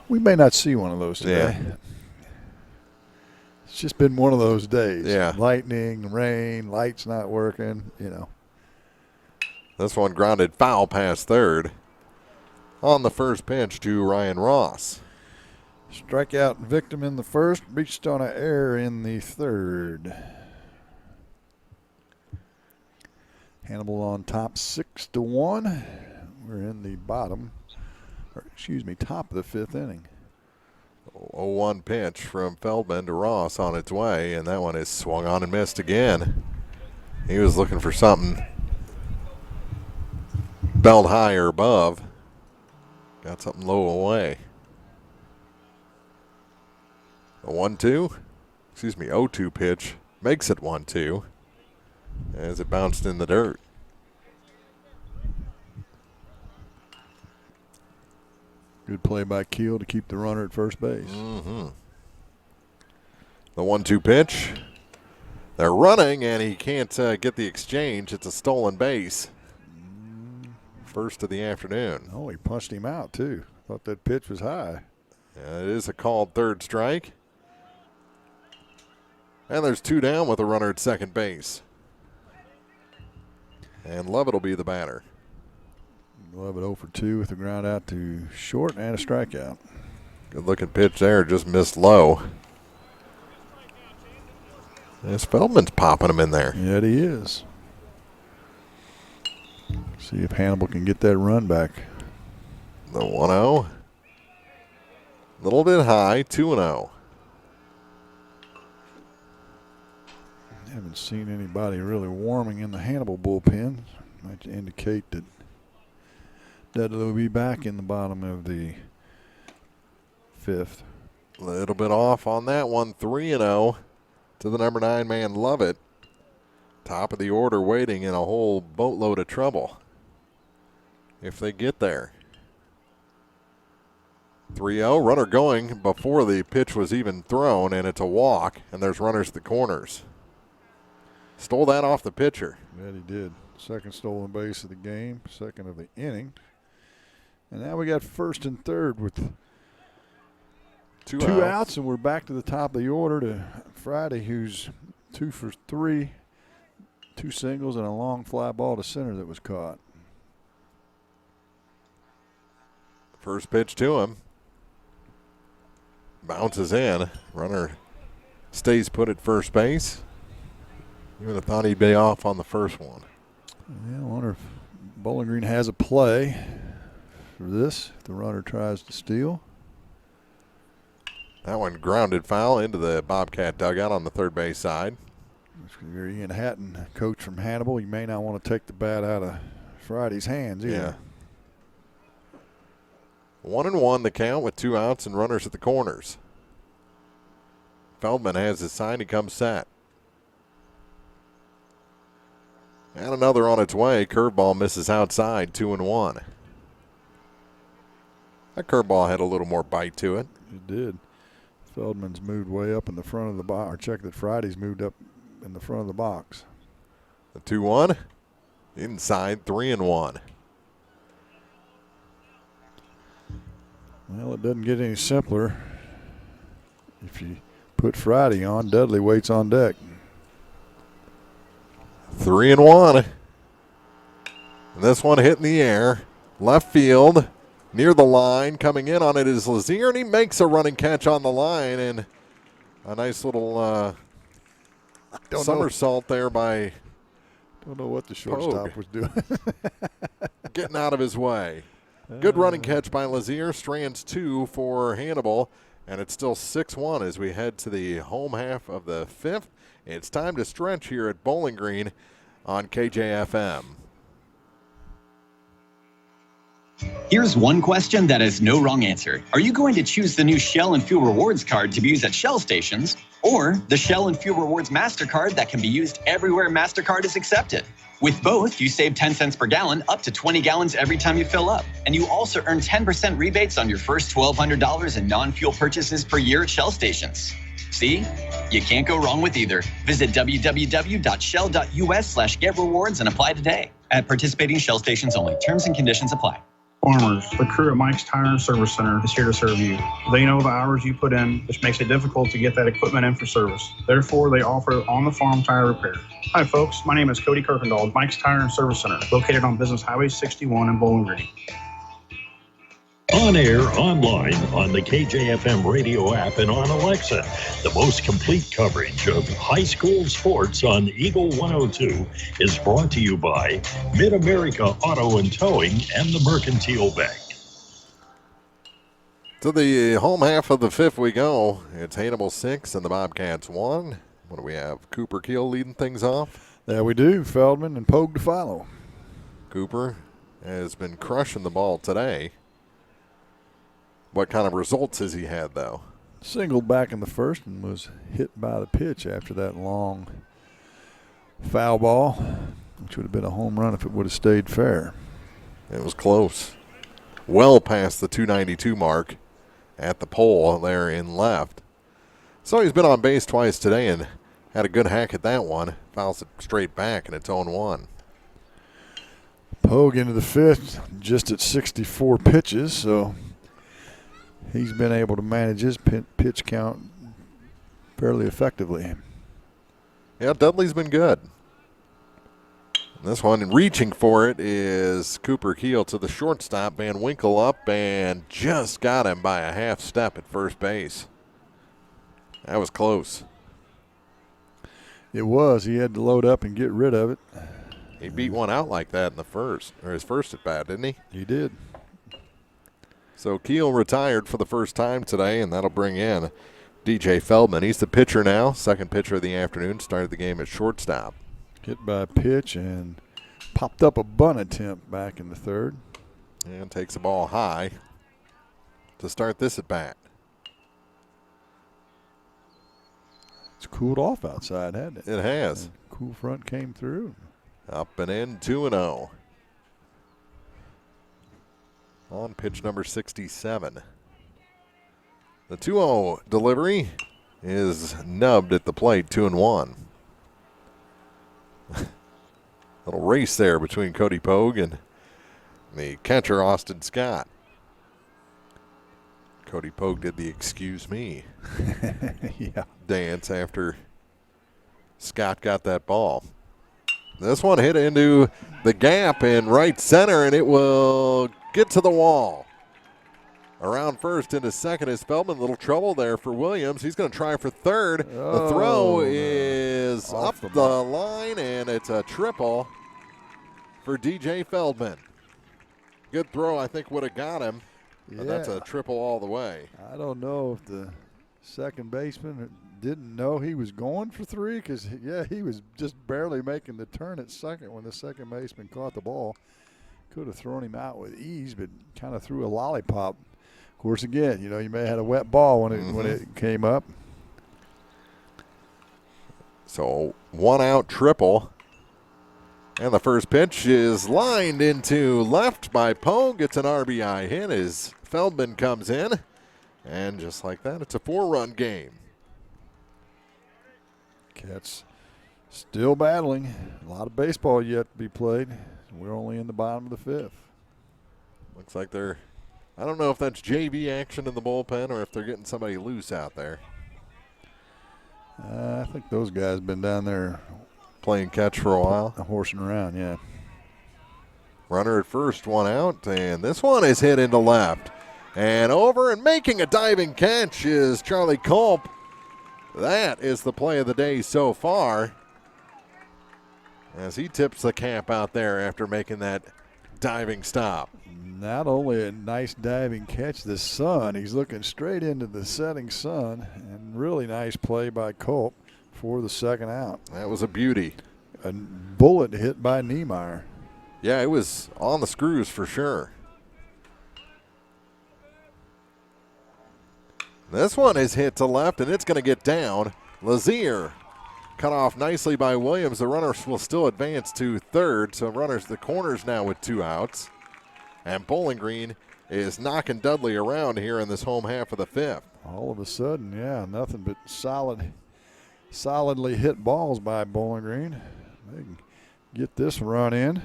We may not see one of those today. Yeah. It's just been one of those days. Yeah. Lightning, rain, lights not working, This one grounded foul past third. On the first pitch to Ryan Ross. Strikeout victim in the first, reached on an error in the third. Hannibal on top 6-1. We're in the top of the 5th inning. 0-1 pitch from Feldman to Ross on its way, and that one is swung on and missed again. He was looking for something belt high or above. Got something low away. A 0-2 pitch makes it 1-2 as it bounced in the dirt. Good play by Keel to keep the runner at first base. Mm-hmm. The 1-2 pitch. They're running, and he can't get the exchange. It's a stolen base. First of the afternoon. Oh, he punched him out, too. Thought that pitch was high. Yeah, it is a called third strike. And there's 2 down with a runner at second base. And Lovett will be the batter. Lovett 0 for 2 with a ground out to short and a strikeout. Good looking pitch there, just missed low. This Feldman's popping him in there. Yeah, he is. See if Hannibal can get that run back. The 1-0. A little bit high, 2-0. Haven't seen anybody really warming in the Hannibal bullpen. Might indicate that Dudley will be back in the bottom of the 5th. A little bit off on that one, 3-0. to the number 9 man, Lovett. Top of the order waiting in a whole boatload of trouble if they get there. 3-0, runner going before the pitch was even thrown, and it's a walk, and there's runners at the corners. Stole that off the pitcher. Yeah, he did. Second stolen base of the game, second of the inning. And now we got first and third with two outs, and we're back to the top of the order to Friday, who's 2 for 3, 2 singles, and a long fly ball to center that was caught. First pitch to him. Bounces in. Runner stays put at first base. You would have thought he'd be off on the first one. Yeah, I wonder if Bowling Green has a play for this. If the runner tries to steal. That one grounded foul into the Bobcat dugout on the third base side. You're Ian Hatton, coach from Hannibal. You may not want to take the bat out of Friday's hands either. Yeah. 1-1 the count with 2 outs and runners at the corners. Feldman has his sign. He comes set. And another on its way. Curveball misses outside, 2-1. That curveball had a little more bite to it. It did. Feldman's moved way up in the front of the box. Or check that Friday's moved up in the front of the box. The 2-1. Inside, 3-1. Well, it doesn't get any simpler. If you put Friday on, Dudley waits on deck. 3-1. And this one hit in the air. Left field, near the line. Coming in on it is Lazier, and he makes a running catch on the line. And a nice little somersault there by Don't know what the shortstop was doing. Getting out of his way. Good running catch by Lazier. Strands 2 for Hannibal. And it's still 6-1 as we head to the home half of the 5th. It's time to stretch here at Bowling Green on KJFM. Here's one question that has no wrong answer. Are you going to choose the new Shell and Fuel Rewards card to be used at Shell stations, or the Shell and Fuel Rewards MasterCard that can be used everywhere MasterCard is accepted? With both, you save 10 cents per gallon, up to 20 gallons every time you fill up. And you also earn 10% rebates on your first $1,200 in non-fuel purchases per year at Shell stations. See? You can't go wrong with either. Visit www.shell.us/getrewards and apply today. At participating Shell stations only. Terms and conditions apply. Farmers, the crew at Mike's Tire and Service Center is here to serve you. They know the hours you put in, which makes it difficult to get that equipment in for service. Therefore, they offer on-the-farm tire repair. Hi, folks. My name is Cody Kirkendall, Mike's Tire and Service Center, located on Business Highway 61 in Bowling Green. On air, online, on the KJFM radio app, and on Alexa. The most complete coverage of high school sports on Eagle 102 is brought to you by Mid-America Auto and Towing and the Mercantile Bank. To the home half of the 5th we go. It's Hannibal 6 and the Bobcats 1. What do we have? Cooper Keel leading things off? There we do. Feldman and Pogue to follow. Cooper has been crushing the ball today. What kind of results has he had, though? Singled back in the first and was hit by the pitch after that long foul ball, which would have been a home run if it would have stayed fair. It was close. Well past the 292 mark at the pole there in left. So he's been on base twice today and had a good hack at that one. Fouls it straight back, and it's 0-1. Pogue into the 5th, just at 64 pitches, so he's been able to manage his pitch count fairly effectively. Yeah, Dudley's been good. And this one, reaching for it, is Cooper Keel to the shortstop. Van Winkle up and just got him by a half step at first base. That was close. It was. He had to load up and get rid of it. He beat one out like that in the first, or his first at bat, didn't he? He did. So Keel retired for the first time today, and that'll bring in DJ Feldman. He's the pitcher now, second pitcher of the afternoon, started the game at shortstop. Hit by a pitch and popped up a bunt attempt back in the 3rd. And takes the ball high to start this at bat. It's cooled off outside, hasn't it? It has. The cool front came through. Up and in, 2-0. On pitch number 67. The 2-0 delivery is nubbed at the plate, 2-1. Little race there between Cody Pogue and the catcher, Austin Scott. Cody Pogue did the excuse me dance after Scott got that ball. This one hit into the gap in right center, and it will get to the wall. Around first into second is Feldman. Little trouble there for Williams. He's going to try for third. The throw is up the line, and it's a triple for DJ Feldman. Good throw, I think, would have got him. Yeah. But that's a triple all the way. I don't know if the second baseman didn't know he was going for three because, he was just barely making the turn at second when the second baseman caught the ball. Could have thrown him out with ease, but kind of threw a lollipop. Of course, again, you may have had a wet ball when it came up. So 1 out triple. And the first pitch is lined into left by Pogue. It's an RBI hit as Feldman comes in. And just like that, it's a 4-run game. Cats still battling. A lot of baseball yet to be played. We're only in the bottom of the fifth. Looks like they're, I don't know if that's JV action in the bullpen or if they're getting somebody loose out there. I think those guys have been down there playing catch for a while. Horsing around, yeah. Runner at first, 1 out, and this one is hit into left. And over and making a diving catch is Charlie Culp. That is the play of the day so far, as he tips the cap out there after making that diving stop. Not only a nice diving catch, the sun, he's looking straight into the setting sun, and really nice play by Culp for the second out. That was a beauty. A bullet hit by Niemeyer. Yeah, it was on the screws for sure. This one is hit to left, and it's going to get down. Lazier cut off nicely by Williams. The runners will still advance to third, so runners the corners now with 2 outs. And Bowling Green is knocking Dudley around here in this home half of the fifth. All of a sudden, nothing but solidly hit balls by Bowling Green. They can get this run in.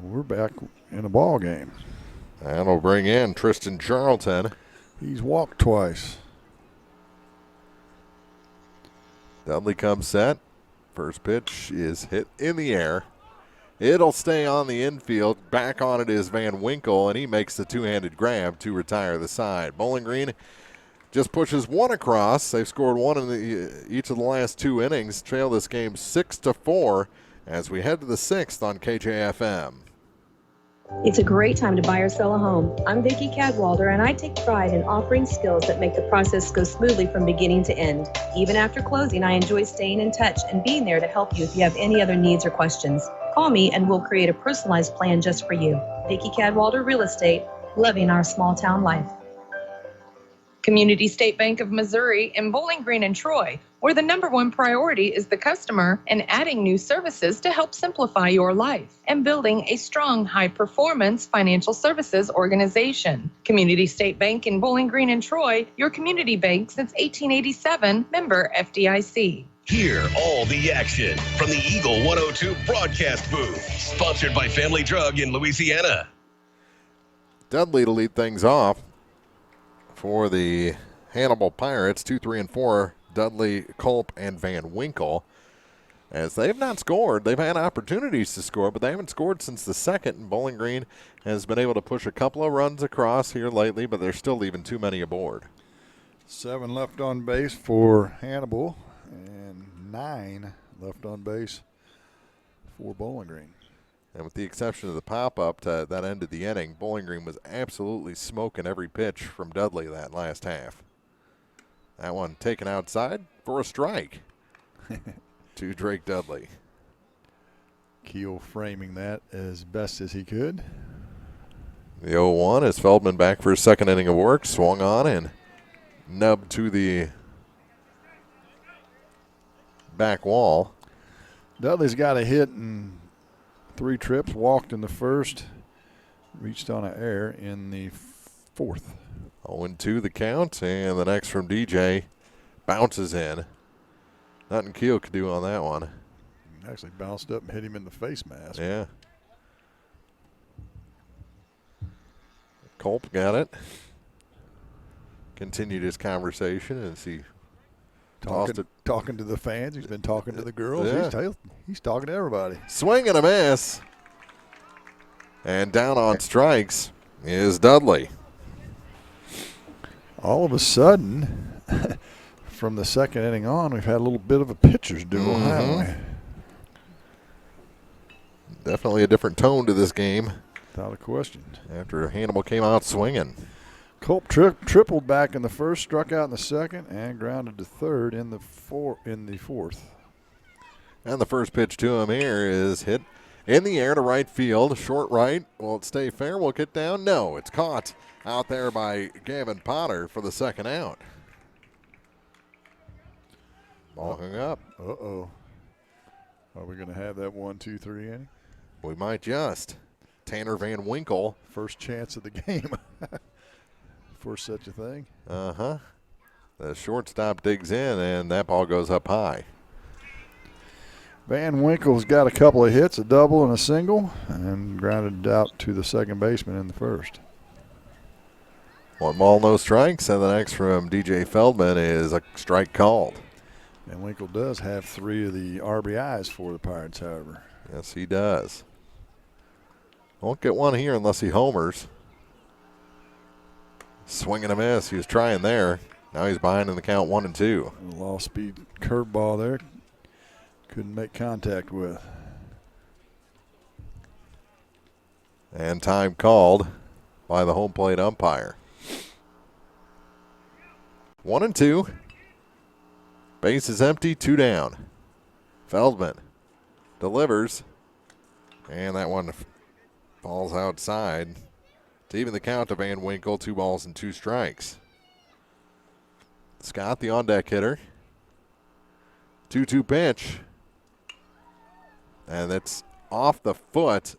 We're back in a ball game. That'll bring in Tristan Charlton. He's walked twice. Dudley comes set. First pitch is hit in the air. It'll stay on the infield. Back on it is Van Winkle, and he makes the two-handed grab to retire the side. Bowling Green just pushes 1 across. They've scored 1 in each of the last 2 innings. Trail this game 6-4 as we head to the 6th on KJFM. It's a great time to buy or sell a home. I'm Vicki Cadwalder, and I take pride in offering skills that make the process go smoothly from beginning to end. Even after closing, I enjoy staying in touch and being there to help you if you have any other needs or questions. Call me and we'll create a personalized plan just for you. Vicki Cadwalder Real Estate, loving our small town life. Community State Bank of Missouri in Bowling Green and Troy, where the #1 priority is the customer and adding new services to help simplify your life and building a strong, high-performance financial services organization. Community State Bank in Bowling Green and Troy, your community bank since 1887, member FDIC. Hear all the action from the Eagle 102 broadcast booth, sponsored by Family Drug in Louisiana. Dudley to lead things off for the Hannibal Pirates. 2, 3, and 4, Dudley, Culp, and Van Winkle. As they have not scored, they've had opportunities to score, but they haven't scored since the second. And Bowling Green has been able to push a couple of runs across here lately, but they're still leaving too many aboard. 7 left on base for Hannibal, and 9 left on base for Bowling Green. And with the exception of the pop-up to that end of the inning, Bowling Green was absolutely smoking every pitch from Dudley that last half. That one taken outside for a strike to Drake Dudley. Keel framing that as best as he could. The 0-1 is Feldman back for his second inning of work. Swung on and nubbed to the back wall. Dudley's got a hit in 3 trips, walked in the first, reached on an error in the fourth. 0-2 the count, and the next from DJ bounces in. Nothing Keel could do on that one. Actually bounced up and hit him in the face mask. Yeah. Culp got it. Continued his conversation as he tossed it. Talking to the fans. He's been talking to the girls. Yeah. He's talking to everybody. Swing and a miss. And down on strikes is Dudley. All of a sudden, from the second inning on, we've had a little bit of a pitcher's duel, haven't we? Definitely a different tone to this game. Without a question. After Hannibal came out swinging. Culp tripled back in the first, struck out in the second, and grounded to third in the fourth. And the first pitch to him here is hit in the air to right field. Short right. Will it stay fair? Will it get down? No, it's caught out there by Gavin Potter for the second out. Ball hung up. Uh-oh. Are we going to have that 1-2-3 inning? We might just. Tanner Van Winkle. First chance of the game for such a thing. Uh-huh. The shortstop digs in, and that ball goes up high. Van Winkle's got a couple of hits, a double and a single, and grounded out to the second baseman in the first. 1 ball, no strikes, and the next from DJ Feldman is a strike called. Van Winkle does have 3 of the RBIs for the Pirates, however. Yes, he does. Won't get one here unless he homers. Swing and a miss. He was trying there. Now he's behind in the count 1-2. Low speed curveball there. Couldn't make contact with. And time called by the home plate umpire. 1-2. Base is empty, 2 down. Feldman delivers. And that one falls outside to even the count to Van Winkle. 2 balls and 2 strikes. Scott, the on-deck hitter. 2-2 pitch. And it's off the foot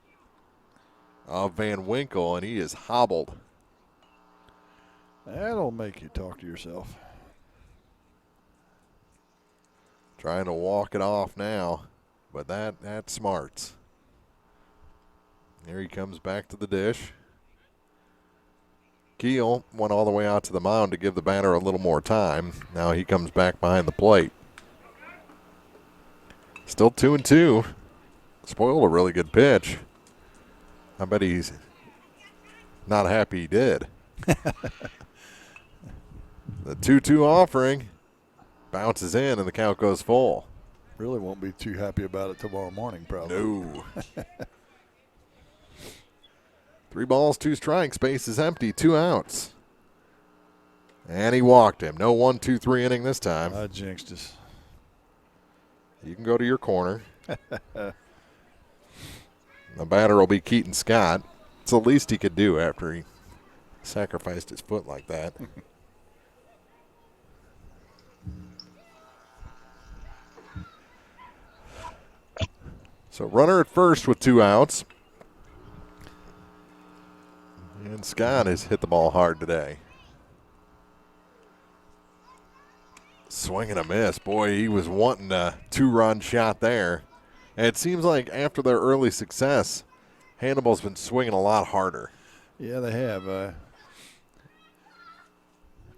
of Van Winkle, and he is hobbled. That'll make you talk to yourself. Trying to walk it off now, but that smarts. Here he comes back to the dish. Keel went all the way out to the mound to give the batter a little more time. Now he comes back behind the plate. Still 2-2. Spoiled a really good pitch. I bet he's not happy he did. The 2-2 offering bounces in, and the count goes full. Really won't be too happy about it tomorrow morning, probably. No. 3 balls, 2 strikes. Base is empty. 2 outs. And he walked him. No 1-2-3 inning this time. I jinxed us. You can go to your corner. The batter will be Keaton Scott. It's the least he could do after he sacrificed his foot like that. So runner at first with 2 outs. And Scott has hit the ball hard today. Swing and a miss. Boy, he was wanting a 2-run shot there. And it seems like after their early success, Hannibal's been swinging a lot harder. Yeah, they have.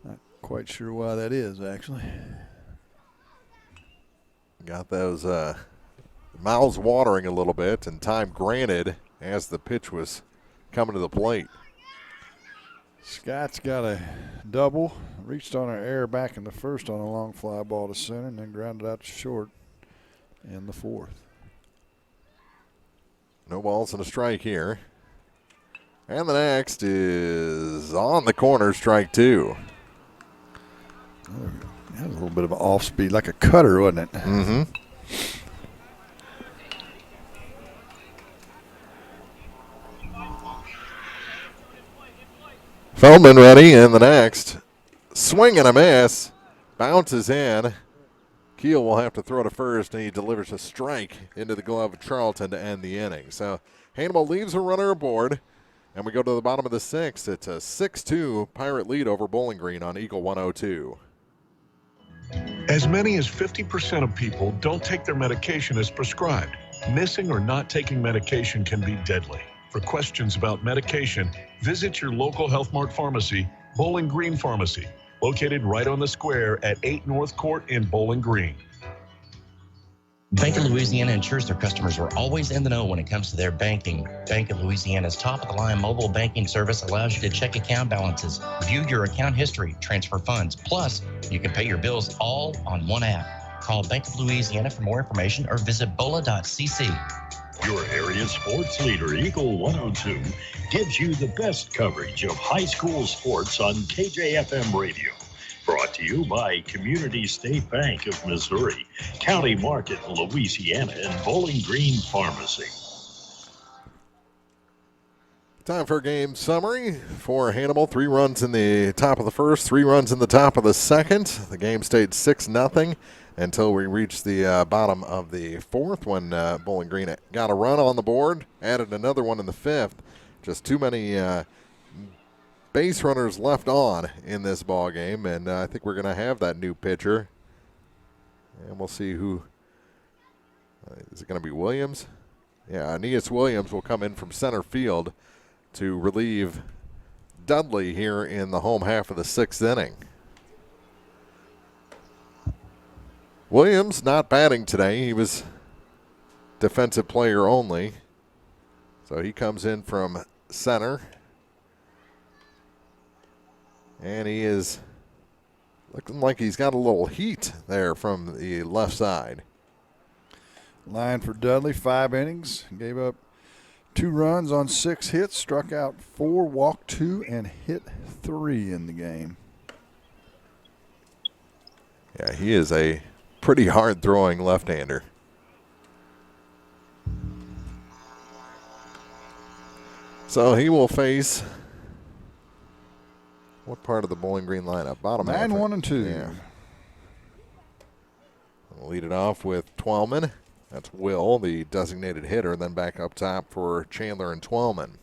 Not quite sure why that is, actually. Got those mouths watering a little bit, and time granted as the pitch was coming to the plate. Scott's got a double, reached on an error back in the first on a long fly ball to center, and then grounded out to short in the fourth. No balls and a strike here. And the next is on the corner, strike 2. That was a little bit of an off speed, like a cutter, wasn't it? Mm-hmm. Feldman ready, and the next swing and a miss. Bounces in. Keel will have to throw to first, and he delivers a strike into the glove of Charlton to end the inning. So Hannibal leaves a runner aboard, and we go to the bottom of the sixth. It's a 6-2 Pirate lead over Bowling Green on Eagle 102. As many as 50% of people don't take their medication as prescribed. Missing or not taking medication can be deadly. For questions about medication, visit your local Health Mart pharmacy, Bowling Green Pharmacy, located right on the square at 8 North Court in Bowling Green. Bank of Louisiana ensures their customers are always in the know when it comes to their banking. Bank of Louisiana's top-of-the-line mobile banking service allows you to check account balances, view your account history, transfer funds. Plus, you can pay your bills all on one app. Call Bank of Louisiana for more information or visit bola.cc. Your area sports leader, Eagle 102, gives you the best coverage of high school sports on KJFM Radio. Brought to you by Community State Bank of Missouri, County Market, Louisiana, and Bowling Green Pharmacy. Time for a game summary for Hannibal. 3 runs in the top of the first, 3 runs in the top of the second. The game stayed 6-0 until we reached the bottom of the fourth when Bowling Green got a run on the board, added another one in the fifth. Just too many base runners left on in this ball game, and I think we're going to have that new pitcher. And we'll see who. Is it going to be Williams? Yeah, Aeneas Williams will come in from center field to relieve Dudley here in the home half of the sixth inning. Williams not batting today. He was defensive player only. So he comes in from center. And he is looking like he's got a little heat there from the left side. Line for Dudley, 5 innings. Gave up 2 runs on 6 hits, struck out 4, walked 2, and hit 3 in the game. Yeah, he is a pretty hard-throwing left-hander. So he will face what part of the Bowling Green lineup? Bottom half. 9, 1, and 2. Yeah. We'll lead it off with Twellman. That's Will, the designated hitter. Then back up top for Chandler and Twellman.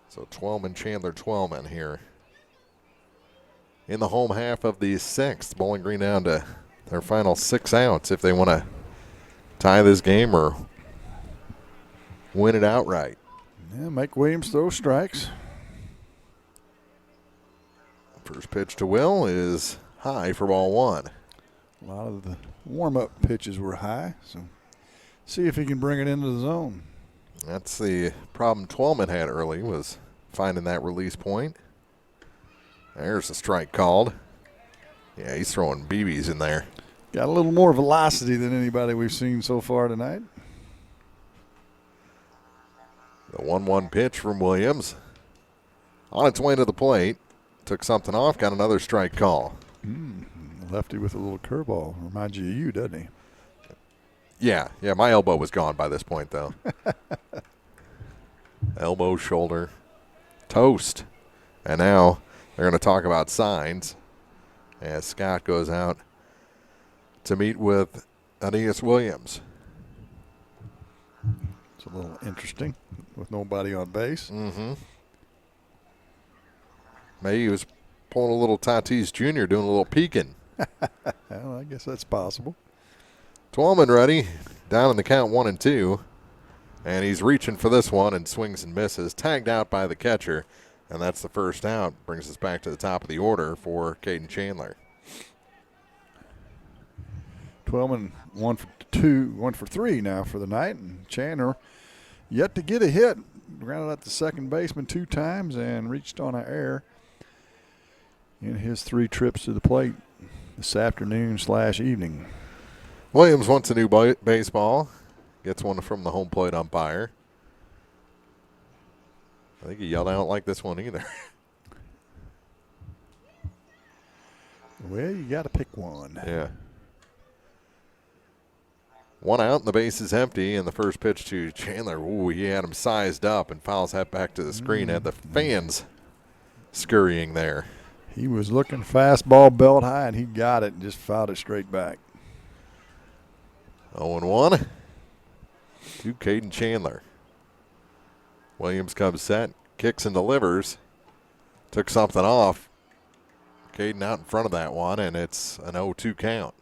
So Twellman, Chandler, Twellman here. In the home half of the sixth, Bowling Green down to their final 6 outs if they want to tie this game or win it outright. Yeah, make Williams throw strikes. First pitch to Will is high for ball 1. A lot of the warm-up pitches were high, so see if he can bring it into the zone. That's the problem Twellman had early, was finding that release point. There's a strike called. Yeah, he's throwing BBs in there. Got a little more velocity than anybody we've seen so far tonight. The 1-1 pitch from Williams. On its way to the plate. Took something off, got another strike call. Lefty with a little curveball. Reminds you of you, doesn't he? Yeah, my elbow was gone by this point, though. Elbow, shoulder, toast. And now they're going to talk about signs as Scott goes out to meet with Aeneas Williams. It's a little interesting with nobody on base. Mm-hmm. Maybe he was pulling a little Tatis Jr., doing a little peeking. Well, I guess that's possible. Twellman ready, down in the count 1-2. And he's reaching for this one and swings and misses. Tagged out by the catcher, and that's the first out. Brings us back to the top of the order for Caden Chandler. Twellman 1 for 3 now for the night, and Chandler yet to get a hit. Grounded at the second baseman 2 times and reached on an error in his 3 trips to the plate this afternoon/evening. Williams wants a new baseball. Gets one from the home plate umpire. I think he yelled, "I don't like this one either." Well, you got to pick one. Yeah. 1 out and the base is empty, and the first pitch to Chandler. Ooh, he had him sized up and fouls that back to the screen. Had the fans scurrying there. He was looking fastball belt high, and he got it and just fouled it straight back. 0-1 to Caden Chandler. Williams comes set, kicks and delivers. Took something off. Caden out in front of that one, and it's an 0-2 count.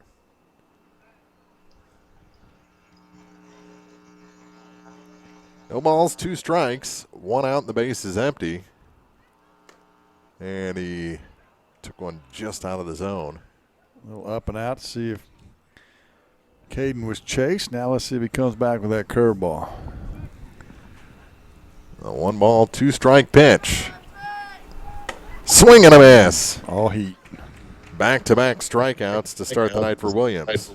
No balls, 2 strikes. 1 out, and the base is empty. And he took one just out of the zone. A little up and out to see if Caden was chased. Now let's see if he comes back with that curveball. A 1 ball, 2 strike pitch. Swing and a miss. All heat. Back-to-back strikeouts to start the night for Williams.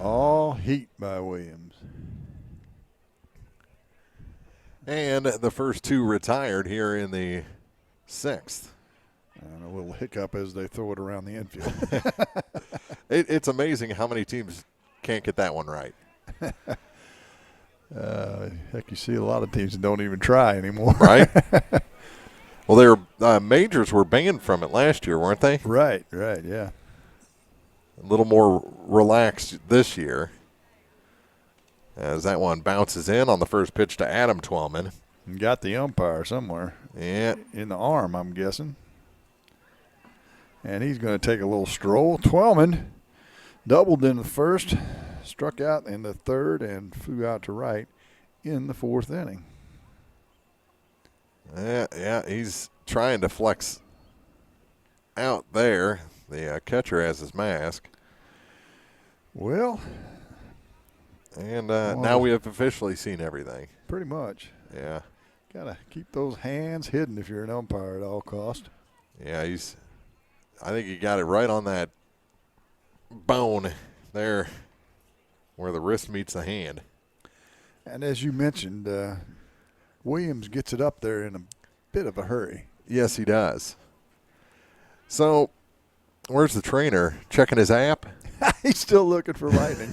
All heat by Williams. And the first 2 retired here in the 6th. And a little hiccup as they throw it around the infield. It's amazing how many teams can't get that one right. Heck, you see a lot of teams that don't even try anymore. Right? Well, their majors were banned from it last year, weren't they? Right, yeah. A little more relaxed this year. As that one bounces in on the first pitch to Adam Twellman. Got the umpire somewhere. Yeah. In the arm, I'm guessing. And he's going to take a little stroll. Twellman doubled in the first, struck out in the third, and flew out to right in the 4th inning. Yeah, he's trying to flex out there. The catcher has his mask. Well. And now we have officially seen everything. Pretty much. Yeah. Got to keep those hands hidden if you're an umpire at all cost. Yeah, I think he got it right on that bone there where the wrist meets the hand. And as you mentioned, Williams gets it up there in a bit of a hurry. Yes, he does. So, where's the trainer? Checking his app? He's still looking for lightning.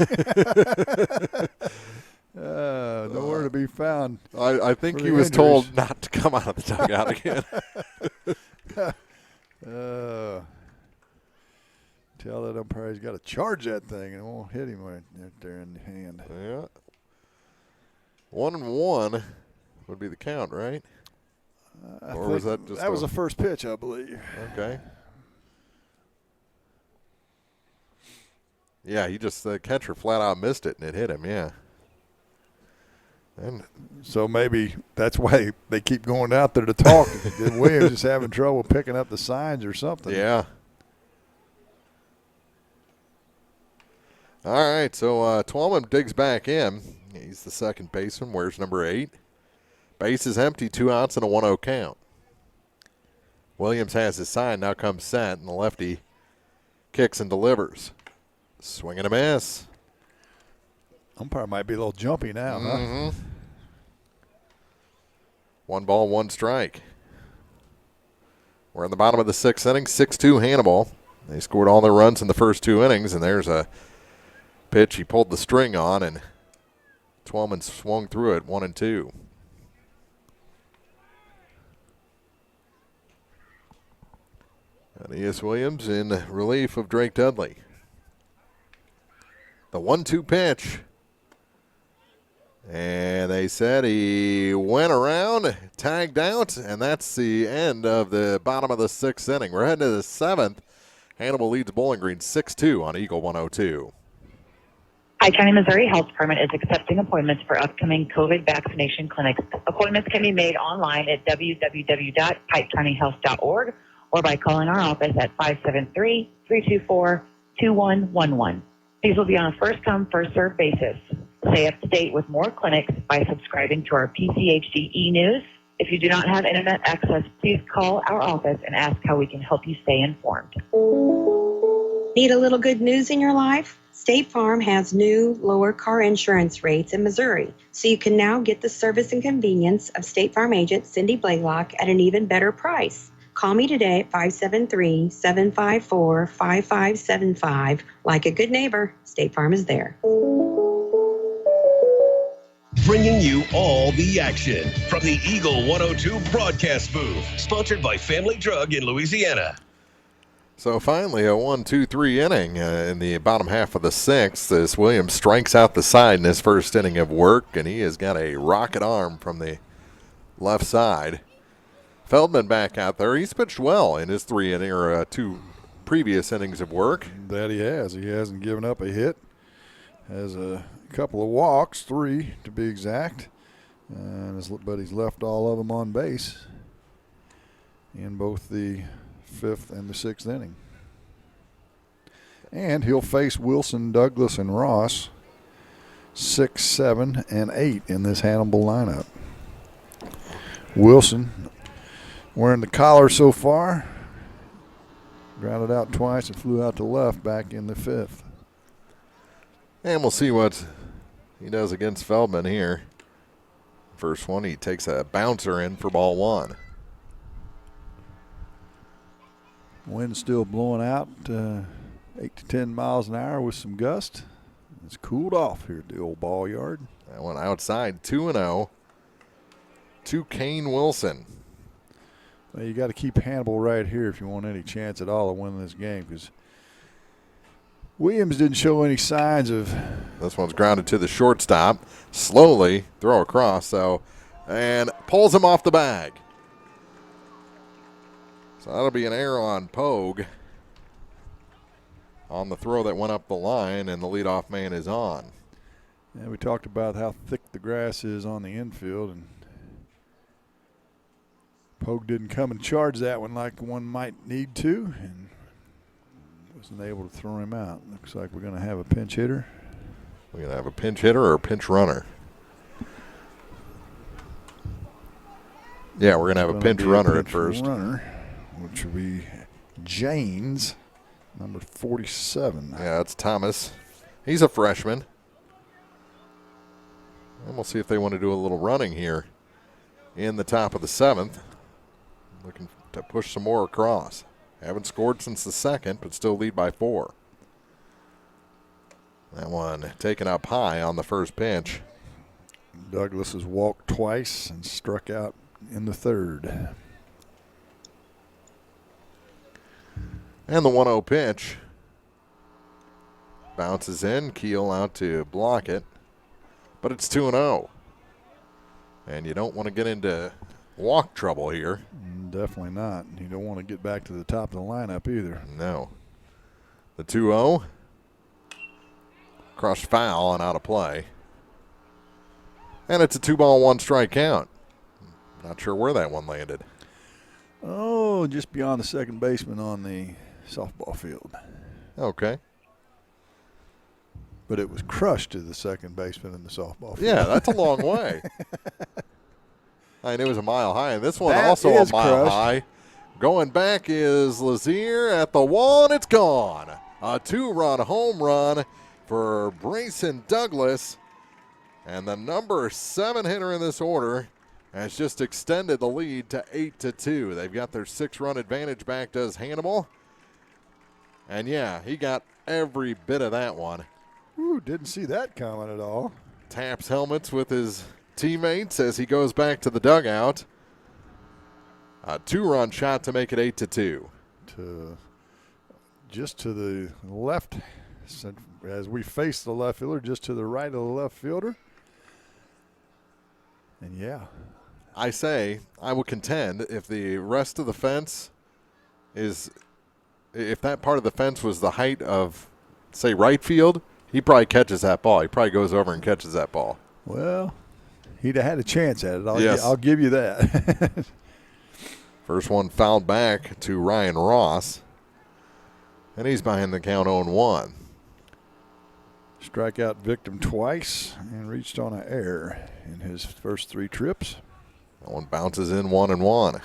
Nowhere to be found. I think he was told not to come out of the dugout again. Tell that umpire he's got to charge that thing and it won't hit him right there in the hand. Yeah. 1-1 would be the count, right? Or was that just that was the first pitch, I believe. Okay. Yeah, he just the catcher flat out missed it and it hit him. Yeah. And so maybe that's why they keep going out there to talk. Williams is having trouble picking up the signs or something. Yeah. All right, so Twellman digs back in. He's the second baseman. Where's number 8? Base is empty, 2 outs and a 1-0 count. Williams has his sign, now comes set, and the lefty kicks and delivers. Swing and a miss. Umpire might be a little jumpy now, huh? 1 ball, 1 strike. We're in the bottom of the 6th inning, 6-2 Hannibal. They scored all their runs in the first 2 innings, and there's a pitch he pulled the string on, and Twellman swung through it, 1-2. And E.S. Williams in relief of Drake Dudley. The 1-2 pitch. And they said he went around, tagged out, and that's the end of the bottom of the 6th inning. We're heading to the 7th. Hannibal leads Bowling Green 6-2 on Eagle 102. Pike County, Missouri Health Department is accepting appointments for upcoming COVID vaccination clinics. Appointments can be made online at www.pikecountyhealth.org or by calling our office at 573-324-2111. These will be on a first-come, first-served basis. Stay up to date with more clinics by subscribing to our PCHD e-news. If you do not have internet access, please call our office and ask how we can help you stay informed. Need a little good news in your life? State Farm has new, lower car insurance rates in Missouri, so you can now get the service and convenience of State Farm agent Cindy Blaylock at an even better price. Call me today at 573-754-5575. Like a good neighbor, State Farm is there. bringing you all the action from the Eagle 102 broadcast booth, sponsored by Family Drug in Louisiana. So finally, a 1-2-3 inning in the bottom half of the sixth as Williams strikes out the side in his first inning of work, and he has got a rocket arm from the left side. Feldman back out there. He's pitched well in his two previous innings of work. That he has. He hasn't given up a hit. Has a couple of walks, 3 to be exact. But he's left all of them on base in both the 5th and the 6th inning. And he'll face Wilson, Douglas, and Ross 6, 7, and 8 in this Hannibal lineup. Wilson wearing the collar so far. Grounded out twice and flew out to left back in the 5th. And we'll see what he does against Feldman here. First one, he takes a bouncer in for ball 1. Wind still blowing out 8 to 10 miles an hour with some gust. It's cooled off here at the old ball yard. That one outside, 2-0 to Kane Wilson. Well, you got to keep Hannibal right here if you want any chance at all of winning this game, because Williams didn't show any signs of. This one's grounded to the shortstop. Slowly throw across, and pulls him off the bag. So that'll be an error on Pogue on the throw that went up the line, and the leadoff man is on. Yeah, we talked about how thick the grass is on the infield, and Pogue didn't come and charge that one like one might need to, and wasn't able to throw him out. Looks like we're going to have a pinch hitter. We're going to have a pinch hitter or a pinch runner? Yeah, we're going to have a pinch runner at first. Runner, which will be Janes, number 47. Yeah, it's Thomas. He's a freshman. And we'll see if they want to do a little running here in the top of the 7th. Looking to push some more across. Haven't scored since the 2nd, but still lead by 4. That one taken up high on the first pitch. Douglas has walked twice and struck out in the 3rd. And the 1-0 pitch bounces in. Keel out to block it. But it's 2-0. And you don't want to get into walk trouble here. Definitely not. You don't want to get back to the top of the lineup either. No. The 2-0. Crushed foul and out of play. And it's a 2-ball, 1-strike count. Not sure where that one landed. Oh, just beyond the second baseman on the softball field. Okay. But it was crushed to the second baseman in the softball field. Yeah, that's a long way. I mean, it was a mile high, and this one That also a is mile crushed. high. Going back is Lazier at the wall, and it's gone. A 2-run home run for Brayson Douglas. And the number 7 hitter in this order has just extended the lead to 8-2. They've got their 6-run advantage back, does Hannibal. And, yeah, he got every bit of that one. Ooh, didn't see that coming at all. Taps helmets with his teammates as he goes back to the dugout. A 2-run shot to make it 8-2. Just to the left, as we face the left fielder, just to the right of the left fielder. And yeah. I will contend if the rest of the fence is, if that part of the fence was the height of, say, right field, he probably catches that ball. He probably goes over and catches that ball. Well, he'd have had a chance at it. Yes. I'll give you that. First one fouled back to Ryan Ross. And he's behind the count 0-1. Strikeout victim twice and reached on an error in his first 3 trips. That one bounces in 1-1.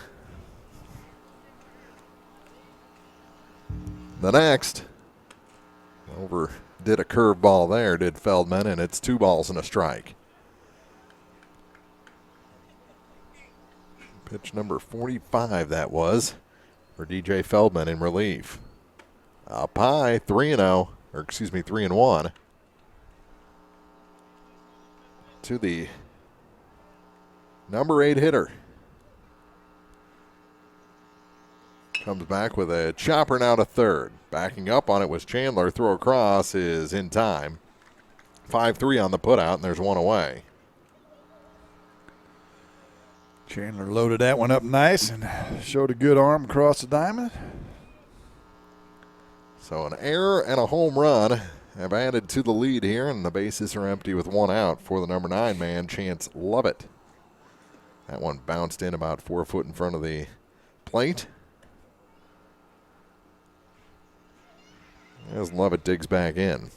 The next, did a curveball there, did Feldman, and it's 2 balls and a strike. Pitch number 45 that was for DJ Feldman in relief. Up high, 3-1. To the number 8 hitter. Comes back with a chopper now to third. Backing up on it was Chandler. Throw across is in time. 5-3 on the putout, and there's one away. Chandler loaded that one up nice and showed a good arm across the diamond. So an error and a home run have added to the lead here, and the bases are empty with one out for the number 9 man, Chance Lovett. That one bounced in about 4 foot in front of the plate. As Lovett digs back in.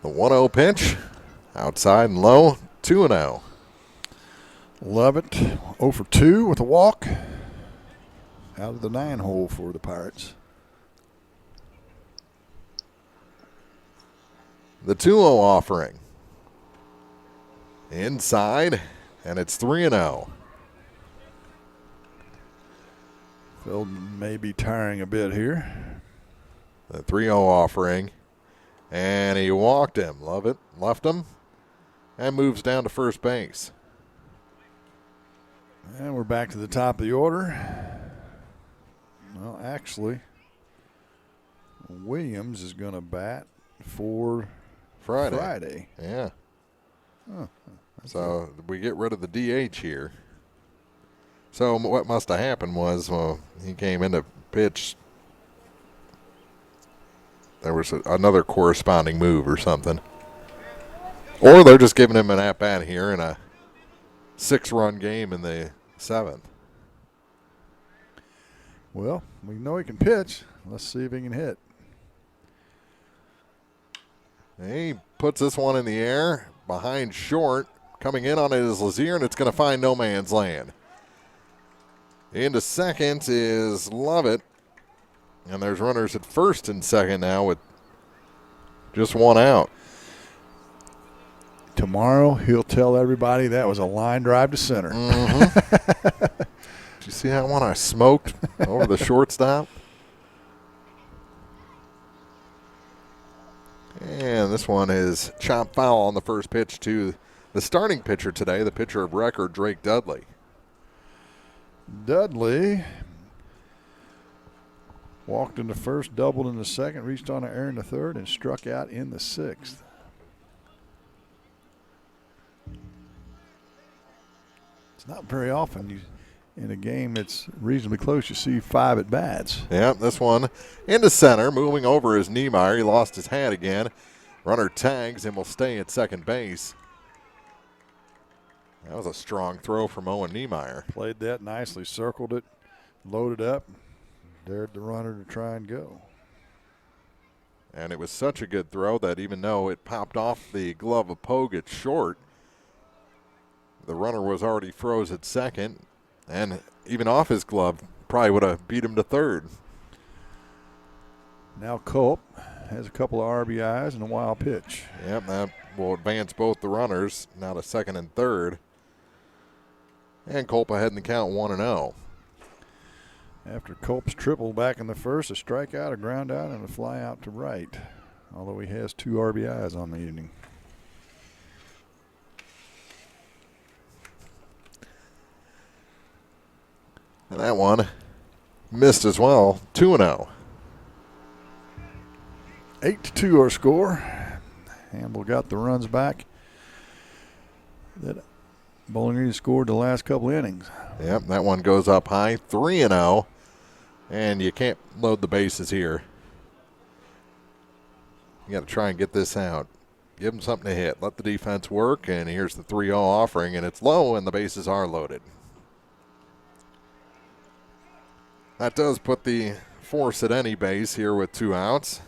The 1-0 pitch, outside and low, 2-0. Lovett 0 for 2 with a walk. Out of the 9-hole for the Pirates. The 2-0 offering. Inside, and it's 3-0. Feldman may be tiring a bit here. The 3-0 offering. And he walked him. Lovett left him and moves down to first base. And we're back to the top of the order. Well, actually, Williams is going to bat for Friday. Yeah. Oh, so we get rid of the DH here. So what must have happened was he came in to pitch. There was another corresponding move or something. Or they're just giving him an at-bat here in a 6-run game in the 7th. Well, we know he can pitch. Let's see if he can hit. He puts this one in the air behind short. Coming in on it is Lazier, and it's going to find no man's land. Into second is Lovett. And there's runners at first and second now with just one out. Tomorrow he'll tell everybody that was a line drive to center. Mm-hmm. Did you see that one I smoked over the shortstop? And this one is chopped foul on the first pitch to the starting pitcher today, the pitcher of record, Drake Dudley. Dudley walked in the first, doubled in the second, reached on an error in the third, and struck out in the 6th. It's not very often in a game that's reasonably close you see 5 at bats. Yeah, this one into center, moving over is Niemeyer. He lost his hat again. Runner tags and will stay at second base. That was a strong throw from Owen Niemeyer. Played that nicely, circled it, loaded up, dared the runner to try and go. And it was such a good throw that even though it popped off the glove of Pogue at short, the runner was already froze at second, and even off his glove probably would have beat him to third. Now Culp has a couple of RBIs and a wild pitch. Yep, that will advance both the runners now to second and third. And Culp ahead in the count 1-0. After Culp's triple back in the first, a strikeout, a ground out, and a fly out to right, although he has 2 RBIs on the evening. And that one missed as well, 2-0. 8-2 our score. Hannibal got the runs back that Bowling Green scored the last couple innings. Yep, that one goes up high, 3-0. And you can't load the bases here. You got to try and get this out. Give them something to hit. Let the defense work, and here's the 3-0 offering, and it's low, and the bases are loaded. That does put the force at any base here with 2 outs.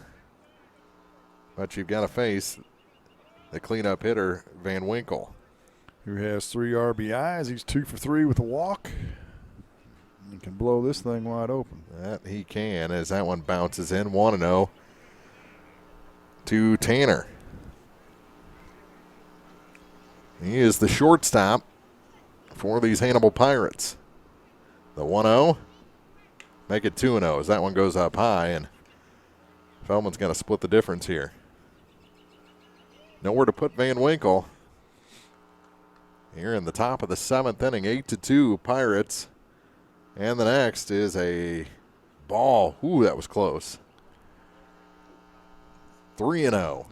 But you've got to face the cleanup hitter, Van Winkle. Who has 3 RBIs. He's 2 for 3 with a walk. He can blow this thing wide open. That he can, as that one bounces in 1-0 to Tanner. He is the shortstop for these Hannibal Pirates. The 1-0, make it 2-0 as that one goes up high, and Feldman's going to split the difference here. Nowhere to put Van Winkle. here in the top of the 7th inning. 8-2 Pirates. And the next is a ball. Ooh, that was close. 3-0.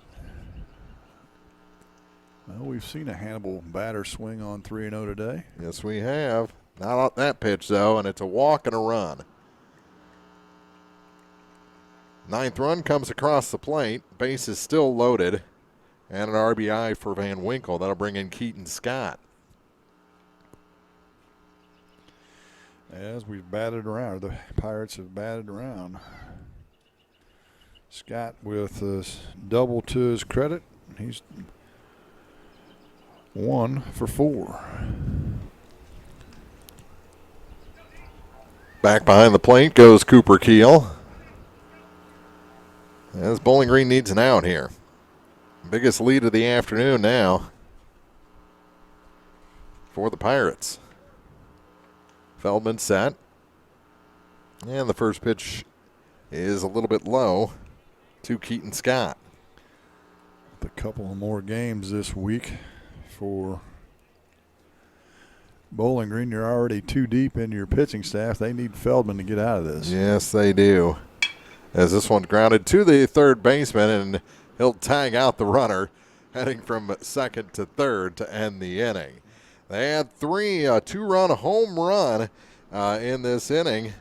Well, we've seen a Hannibal batter swing on 3-0 today. Yes, we have. Not on that pitch, though, and it's a walk and a run. 9th run comes across the plate. Base is still loaded. And an RBI for Van Winkle. That'll bring in Keaton Scott. As we've batted around, the Pirates have batted around. Scott with a double to his credit. He's 1 for 4. Back behind the plate goes Cooper Keel. As Bowling Green needs an out here. Biggest lead of the afternoon now for the Pirates. Feldman set. And the first pitch is a little bit low to Keaton Scott. A couple of more games this week for Bowling Green. You're already too deep in your pitching staff. They need Feldman to get out of this. Yes, they do. As this one's grounded to the third baseman, and he'll tag out the runner, heading from second to third to end the inning. They had a 2-run home run in this inning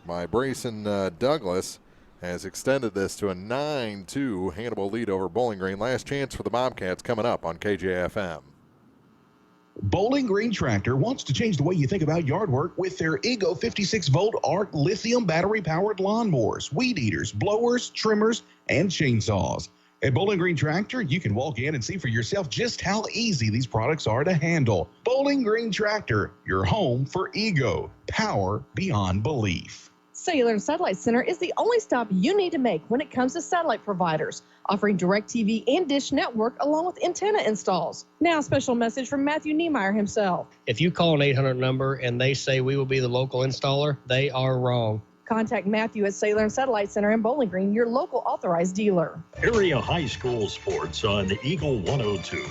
by Brayson Douglas. Has extended this to a 9-2 Hannibal lead over Bowling Green. Last chance for the Bobcats coming up on KJFM. Bowling Green Tractor wants to change the way you think about yard work with their Ego 56-volt ARC lithium battery-powered lawnmowers, weed eaters, blowers, trimmers, and chainsaws. At Bowling Green Tractor, you can walk in and see for yourself just how easy these products are to handle. Bowling Green Tractor, your home for Ego. Power beyond belief. Cellular and Satellite Center is the only stop you need to make when it comes to satellite providers, offering DirecTV and Dish Network along with antenna installs. Now, a special message from Matthew Niemeyer himself. If you call an 800 number and they say we will be the local installer, they are wrong. Contact Matthew at Cellular and Satellite Center in Bowling Green, your local authorized dealer. Area high school sports on Eagle 102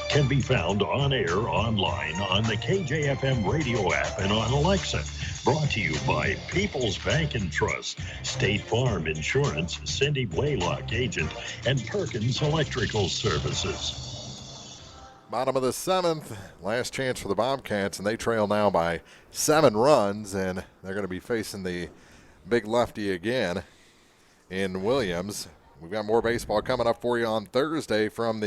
can be found on air, online, on the KJFM radio app, and on Alexa. Brought to you by People's Bank and Trust, State Farm Insurance, Cindy Blaylock agent, and Perkins Electrical Services. Bottom of the 7th, last chance for the Bobcats, and they trail now by 7 runs, and they're going to be facing the big lefty again in Williams. We've got more baseball coming up for you on Thursday from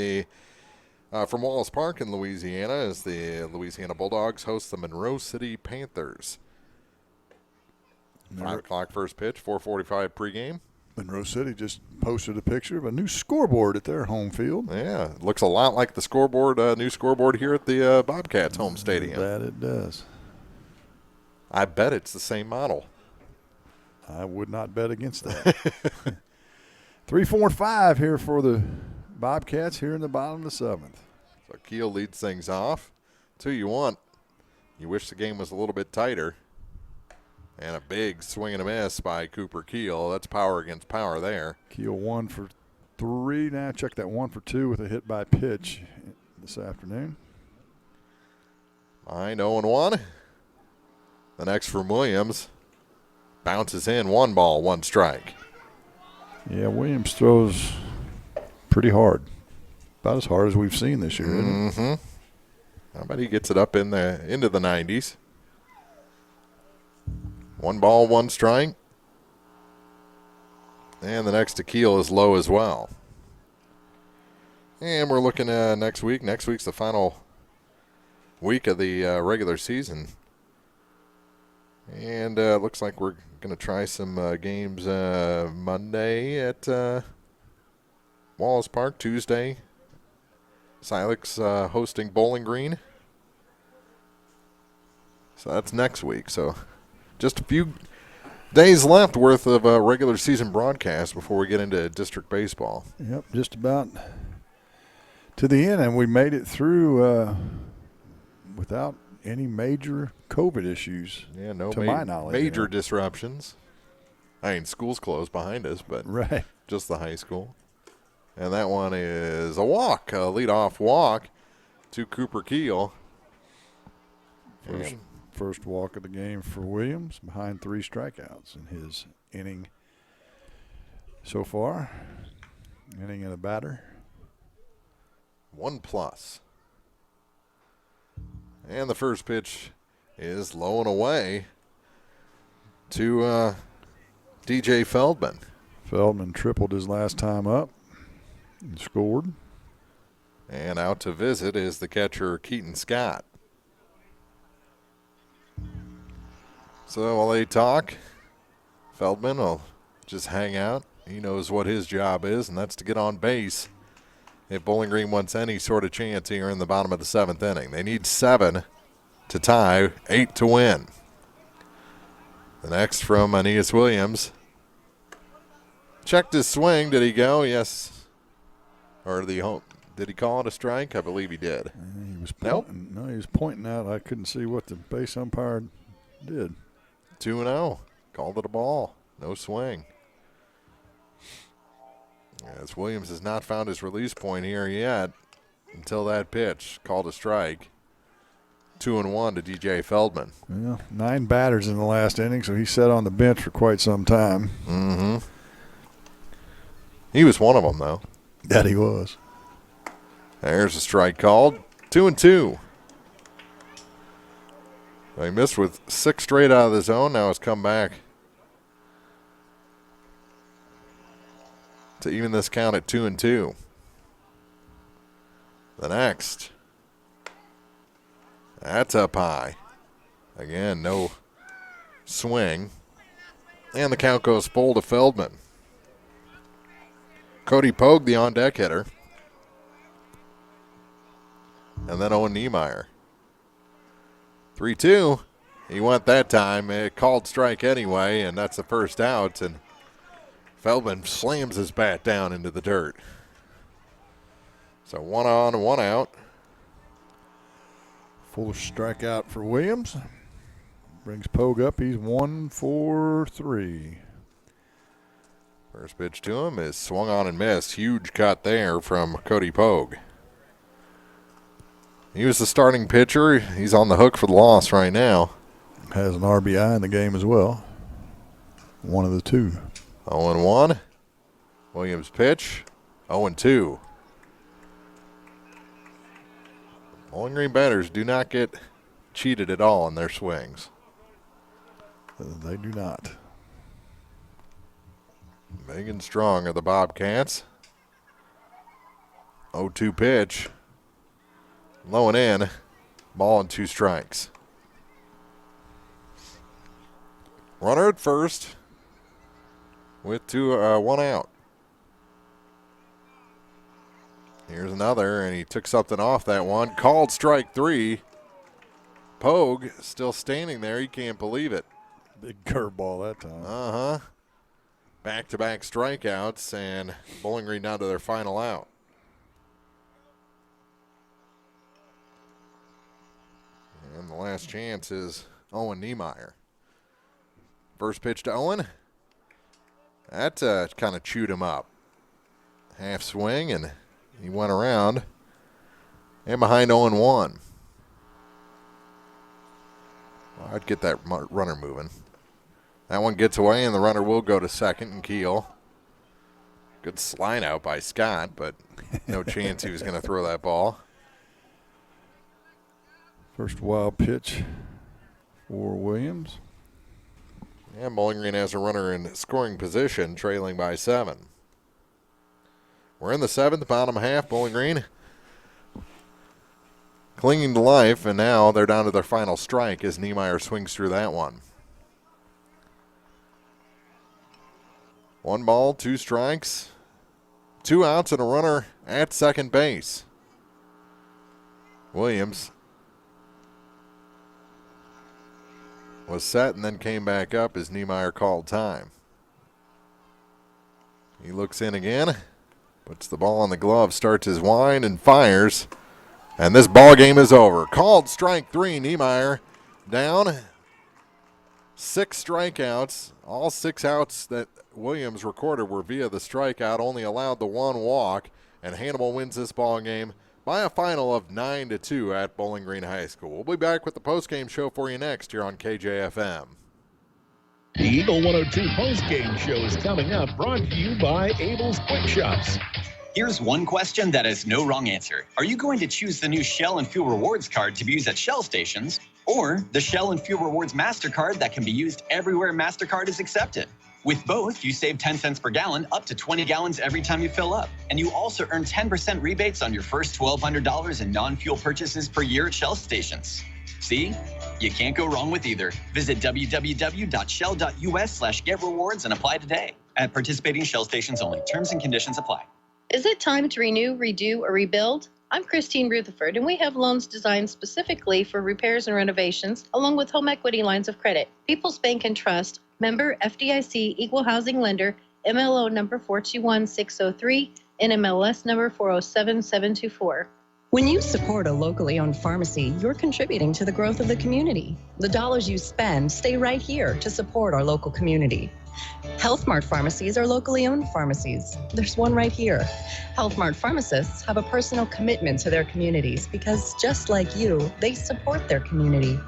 Wallace Park in Louisiana as the Louisiana Bulldogs host the Monroe City Panthers. 5 o'clock first pitch, 4:45 pregame. Monroe City just posted a picture of a new scoreboard at their home field. Yeah, it looks a lot like the scoreboard, new scoreboard here at the Bobcats home stadium. That it does. I bet it's the same model. I would not bet against that. 3, 4, and 5 here for the Bobcats here in the bottom of the 7th. So Keel leads things off. 2-1. You wish the game was a little bit tighter. And a big swing and a miss by Cooper Keel. That's power against power there. Keel 1 for 3. Now check that 1 for 2 with a hit by pitch this afternoon. 0-1. The next from Williams. Bounces in, 1 ball, 1 strike. Yeah, Williams throws pretty hard. About as hard as we've seen this year, isn't it? I bet he gets it up into the 90s. 1 ball, 1 strike. And the next to Keel is low as well. And we're looking at next week. Next week's the final week of the regular season. And looks like we're going to try some games Monday at Wallace Park. Tuesday, Silex hosting Bowling Green. So that's next week. So just a few days left worth of regular season broadcast before we get into district baseball. Yep, just about to the end, and we made it through without any major COVID issues. Yeah, no to my knowledge, major disruptions. I mean, school's closed behind us, but right, just the high school. And that one is a walk, a leadoff walk to Cooper Keel. First walk of the game for Williams, behind 3 strikeouts in his inning so far. Inning and a batter. 1+. And the first pitch is low and away to DJ Feldman. Feldman tripled his last time up and scored. And out to visit is the catcher, Keaton Scott. So while they talk, Feldman will just hang out. He knows what his job is, and that's to get on base. If Bowling Green wants any sort of chance here in the bottom of the 7th inning, they need 7 to tie, 8 to win. The next from Aeneas Williams. Checked his swing. Did he go? Yes. Or did he call it a strike? I believe he did. He was pointing, No, he was pointing out. I couldn't see what the base umpire did. 2-0. Called it a ball. No swing. As Williams has not found his release point here yet until that pitch. Called a strike. 2-1 to DJ Feldman. Well, 9 batters in the last inning, so he sat on the bench for quite some time. Mm-hmm. He was one of them, though. That he was. There's a strike called. 2-2. He missed with 6 straight out of the zone. Now has come back to even this count at 2-2. The next. That's up high. Again, no swing. And the count goes full to Feldman. Cody Pogue, the on-deck hitter. And then Owen Niemeyer. 3-2. He went that time. It called strike anyway, and that's the first out. And Feldman slams his bat down into the dirt. So 1 on and 1 out. Full strikeout for Williams. Brings Pogue up. He's 1 for 3. First pitch to him is swung on and missed. Huge cut there from Cody Pogue. He was the starting pitcher. He's on the hook for the loss right now. Has an RBI in the game as well. One of the 2. 0-1. Williams pitch. 0-2. Bowling Green batters do not get cheated at all in their swings. They do not. Big and strong are the Bobcats. 0-2 pitch. Low and in. Ball and 2 strikes. Runner at first with 1 out. Here's another, and he took something off that one. Called strike 3. Pogue still standing there. He can't believe it. Big curveball that time. Uh-huh. Back-to-back strikeouts, and Bowling Green down to their final out. And the last chance is Owen Niemeyer. First pitch to Owen. That kind of chewed him up. Half swing, and he went around. And behind 0-1. Well, I'd get that runner moving. That one gets away, and the runner will go to second, and Keel. Good slide out by Scott, but no chance he was going to throw that ball. First wild pitch for Williams. And Bowling Green has a runner in scoring position, trailing by 7. We're in the 7th, bottom half. Bowling Green clinging to life, and now they're down to their final strike as Niemeyer swings through that one. 1 ball, 2 strikes, 2 outs, and a runner at second base. Williams was set and then came back up as Niemeyer called time. He looks in again, puts the ball on the glove, starts his wind, and fires. And this ball game is over. Called strike 3, Niemeyer down. 6 strikeouts. All 6 outs that Williams recorded were via the strikeout, only allowed the 1 walk, and Hannibal wins this ball game by a final of 9-2 at Bowling Green High School. We'll be back with the postgame show for you next here on KJFM. The Eagle 102 postgame show is coming up, brought to you by Abel's Quick Shops. Here's one question that has no wrong answer. Are you going to choose the new Shell and Fuel Rewards card to be used at Shell stations, or the Shell and Fuel Rewards MasterCard that can be used everywhere MasterCard is accepted? With both, you save 10 cents per gallon, up to 20 gallons every time you fill up. And you also earn 10% rebates on your first $1,200 in non-fuel purchases per year at Shell stations. See? You can't go wrong with either. Visit www.shell.us/getrewards and apply today. At participating Shell stations only. Terms and conditions apply. Is it time to renew, redo, or rebuild? I'm Christine Rutherford, and we have loans designed specifically for repairs and renovations, along with home equity lines of credit. People's Bank and Trust, member FDIC, equal housing lender, MLO number 421603, NMLS number 407724. When you support a locally owned pharmacy, you're contributing to the growth of the community. The dollars you spend stay right here to support our local community. Health Mart pharmacies are locally owned pharmacies. There's one right here. Health Mart pharmacists have a personal commitment to their communities because just like you, they support their community.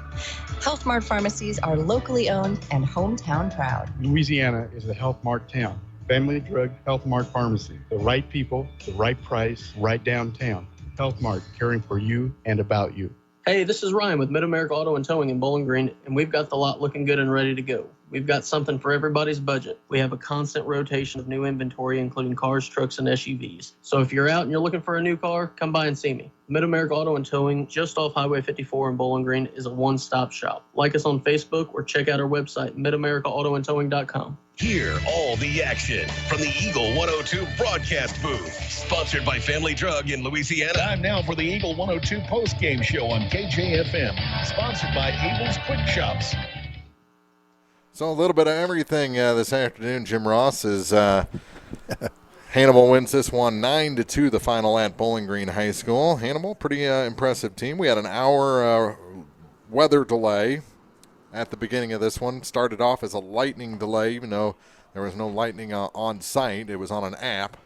Health Mart pharmacies are locally owned and hometown proud. Louisiana is a Health Mart town. Family Drug Health Mart Pharmacy. The right people, the right price, right downtown. Health Mart, caring for you and about you. Hey, this is Ryan with Mid-America Auto and Towing in Bowling Green, and we've got the lot looking good and ready to go. We've got something for everybody's budget. We have a constant rotation of new inventory, including cars, trucks, and SUVs. So if you're out and you're looking for a new car, come by and see me. Mid-America Auto and Towing, just off Highway 54 in Bowling Green, is a one-stop shop. Like us on Facebook or check out our website, midamericaautoandtowing.com. Hear all the action from the Eagle 102 broadcast booth. Sponsored by Family Drug in Louisiana. Time now for the Eagle 102 postgame show on KJFM. Sponsored by Abel's Quick Shops. So a little bit of everything this afternoon. Jim Ross is Hannibal wins this one 9-2, the final at Bowling Green High School. Hannibal, pretty impressive team. We had an hour weather delay at the beginning of this one. Started off as a lightning delay, even though there was no lightning on site. It was on an app.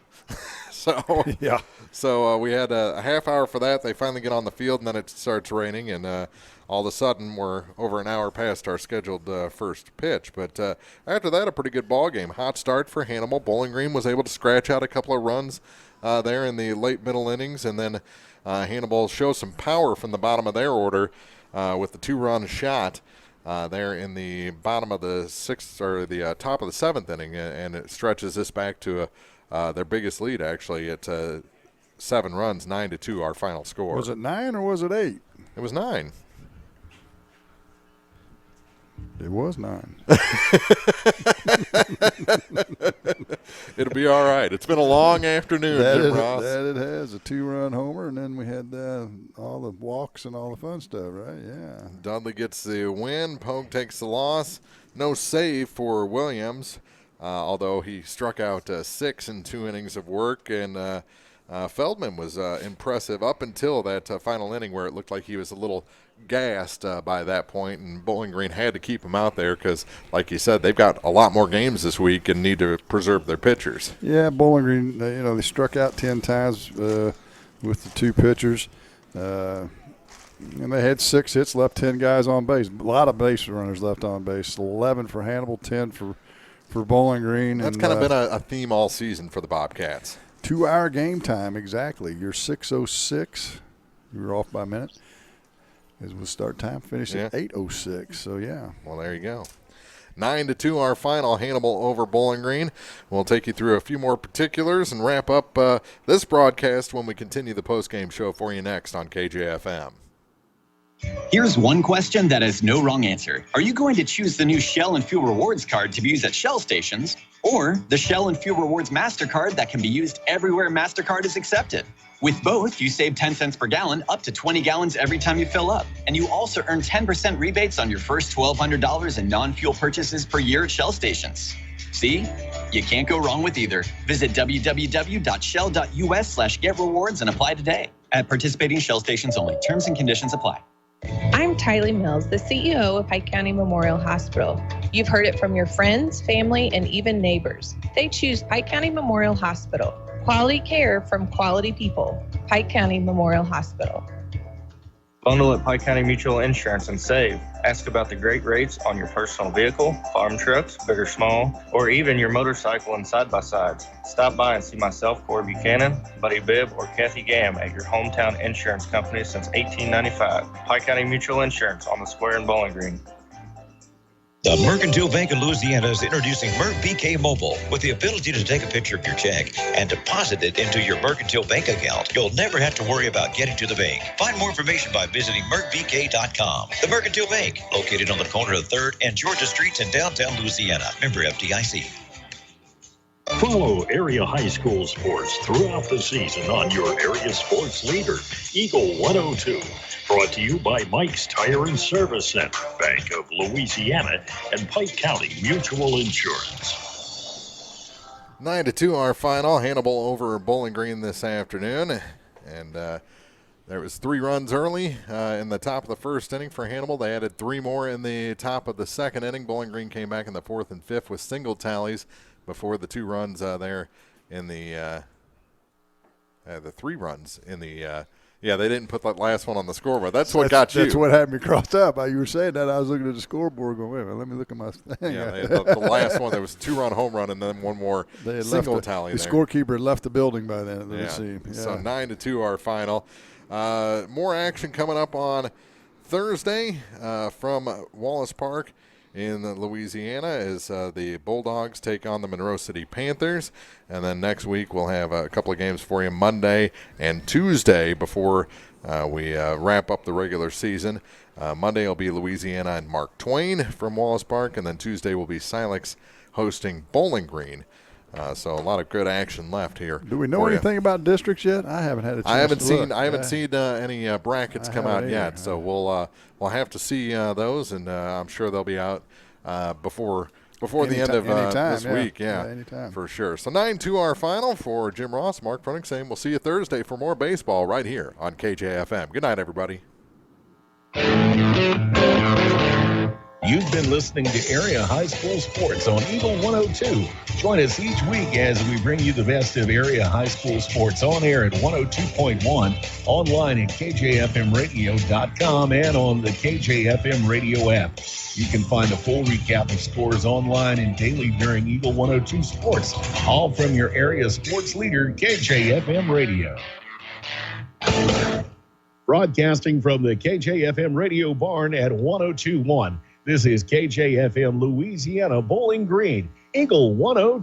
So yeah. So we had a half hour for that. They finally get on the field, and then it starts raining, and all of a sudden we're over an hour past our scheduled first pitch. But after that, a pretty good ball game. Hot start for Hannibal. Bowling Green was able to scratch out a couple of runs there in the late middle innings, and then Hannibal shows some power from the bottom of their order with the two-run shot there in the bottom of the sixth or the top of the seventh inning, and it stretches this back to their biggest lead, actually, at 7 runs, 9-2, our final score. Was it 9 or was it 8? It was 9. It was 9. It'll be all right. It's been a long afternoon, Jim Ross. That it has. A 2-run homer, and then we had all the walks and all the fun stuff, right? Yeah. Dudley gets the win. Pogue takes the loss. No save for Williams, although he struck out 6 in 2 innings of work, and Feldman was impressive up until that final inning where it looked like he was a little gassed by that point, and Bowling Green had to keep him out there because, like you said, they've got a lot more games this week and need to preserve their pitchers. Yeah, Bowling Green, they struck out 10 times with the 2 pitchers, and they had 6 hits, left 10 guys on base. A lot of base runners left on base. 11 for Hannibal, 10 for Bowling Green. That's kind of been a theme all season for the Bobcats. 2-hour game time, exactly. You're 6:06. You were off by a minute. As was start time, finished at 8:06. So, yeah. Well, there you go. 9-2, our final. Hannibal over Bowling Green. We'll take you through a few more particulars and wrap up this broadcast when we continue the postgame show for you next on KJFM. Here's one question that has no wrong answer. Are you going to choose the new Shell and Fuel Rewards card to be used at Shell stations, or the Shell and Fuel Rewards MasterCard that can be used everywhere MasterCard is accepted? With both, you save 10 cents per gallon, up to 20 gallons every time you fill up. And you also earn 10% rebates on your first $1,200 in non-fuel purchases per year at Shell stations. See? You can't go wrong with either. Visit www.shell.us/getrewards and apply today. At participating Shell stations only. Terms and conditions apply. I'm Tylee Mills, the CEO of Pike County Memorial Hospital. You've heard it from your friends, family, and even neighbors. They choose Pike County Memorial Hospital. Quality care from quality people. Pike County Memorial Hospital. Bundle at Pike County Mutual Insurance and save. Ask about the great rates on your personal vehicle, farm trucks, big or small, or even your motorcycle and side-by-sides. Stop by and see myself, Corey Buchanan, Buddy Bibb, or Kathy Gam at your hometown insurance company since 1895. Pike County Mutual Insurance on the square in Bowling Green. The Mercantile Bank of Louisiana is introducing Merc BK Mobile with the ability to take a picture of your check and deposit it into your Mercantile Bank account. You'll never have to worry about getting to the bank. Find more information by visiting mercbk.com. The Mercantile Bank, located on the corner of 3rd and Georgia Streets in downtown Louisiana. Member FDIC. Follow area high school sports throughout the season on your area sports leader, Eagle 102. Brought to you by Mike's Tire and Service Center, Bank of Louisiana, and Pike County Mutual Insurance. 9-2 our final. Hannibal over Bowling Green this afternoon. And there was 3 runs early in the top of the first inning for Hannibal. They added 3 more in the top of the second inning. Bowling Green came back in the 4th and 5th with single tallies before the 2 runs there in the 3 runs in the yeah, they didn't put that last one on the scoreboard. That's what got you. That's what had me crossed up. While you were saying that, I was looking at the scoreboard going, wait a minute, let me look at my thing. Yeah, the last one, there was a 2-run home run and then one more single tally the there. skeeper had left the building by then. Yeah. Yeah. So 9-2 our final. More action coming up on Thursday from Wallace Park in Louisiana as the Bulldogs take on the Monroe City Panthers. And then next week we'll have a couple of games for you Monday and Tuesday before we wrap up the regular season. Monday will be Louisiana and Mark Twain from Wallace Park, and then Tuesday will be Silex hosting Bowling Green. So a lot of good action left here. Do we know anything about districts yet? I haven't had a chance. I haven't seen any brackets come out yet. So we'll have to see those, and I'm sure they'll be out before the end of this week. Yeah, anytime. For sure. So 9-2 our final. For Jim Ross, Mark Prunick saying we'll see you Thursday for more baseball right here on KJFM. Good night, everybody. You've been listening to Area High School Sports on Eagle 102. Join us each week as we bring you the best of area high school sports on air at 102.1, online at kjfmradio.com, and on the KJFM radio app. You can find a full recap of scores online and daily during Eagle 102 Sports, all from your area sports leader, KJFM Radio. Broadcasting from the KJFM Radio Barn at 102.1. This is KJFM Louisiana Bowling Green, Eagle 102.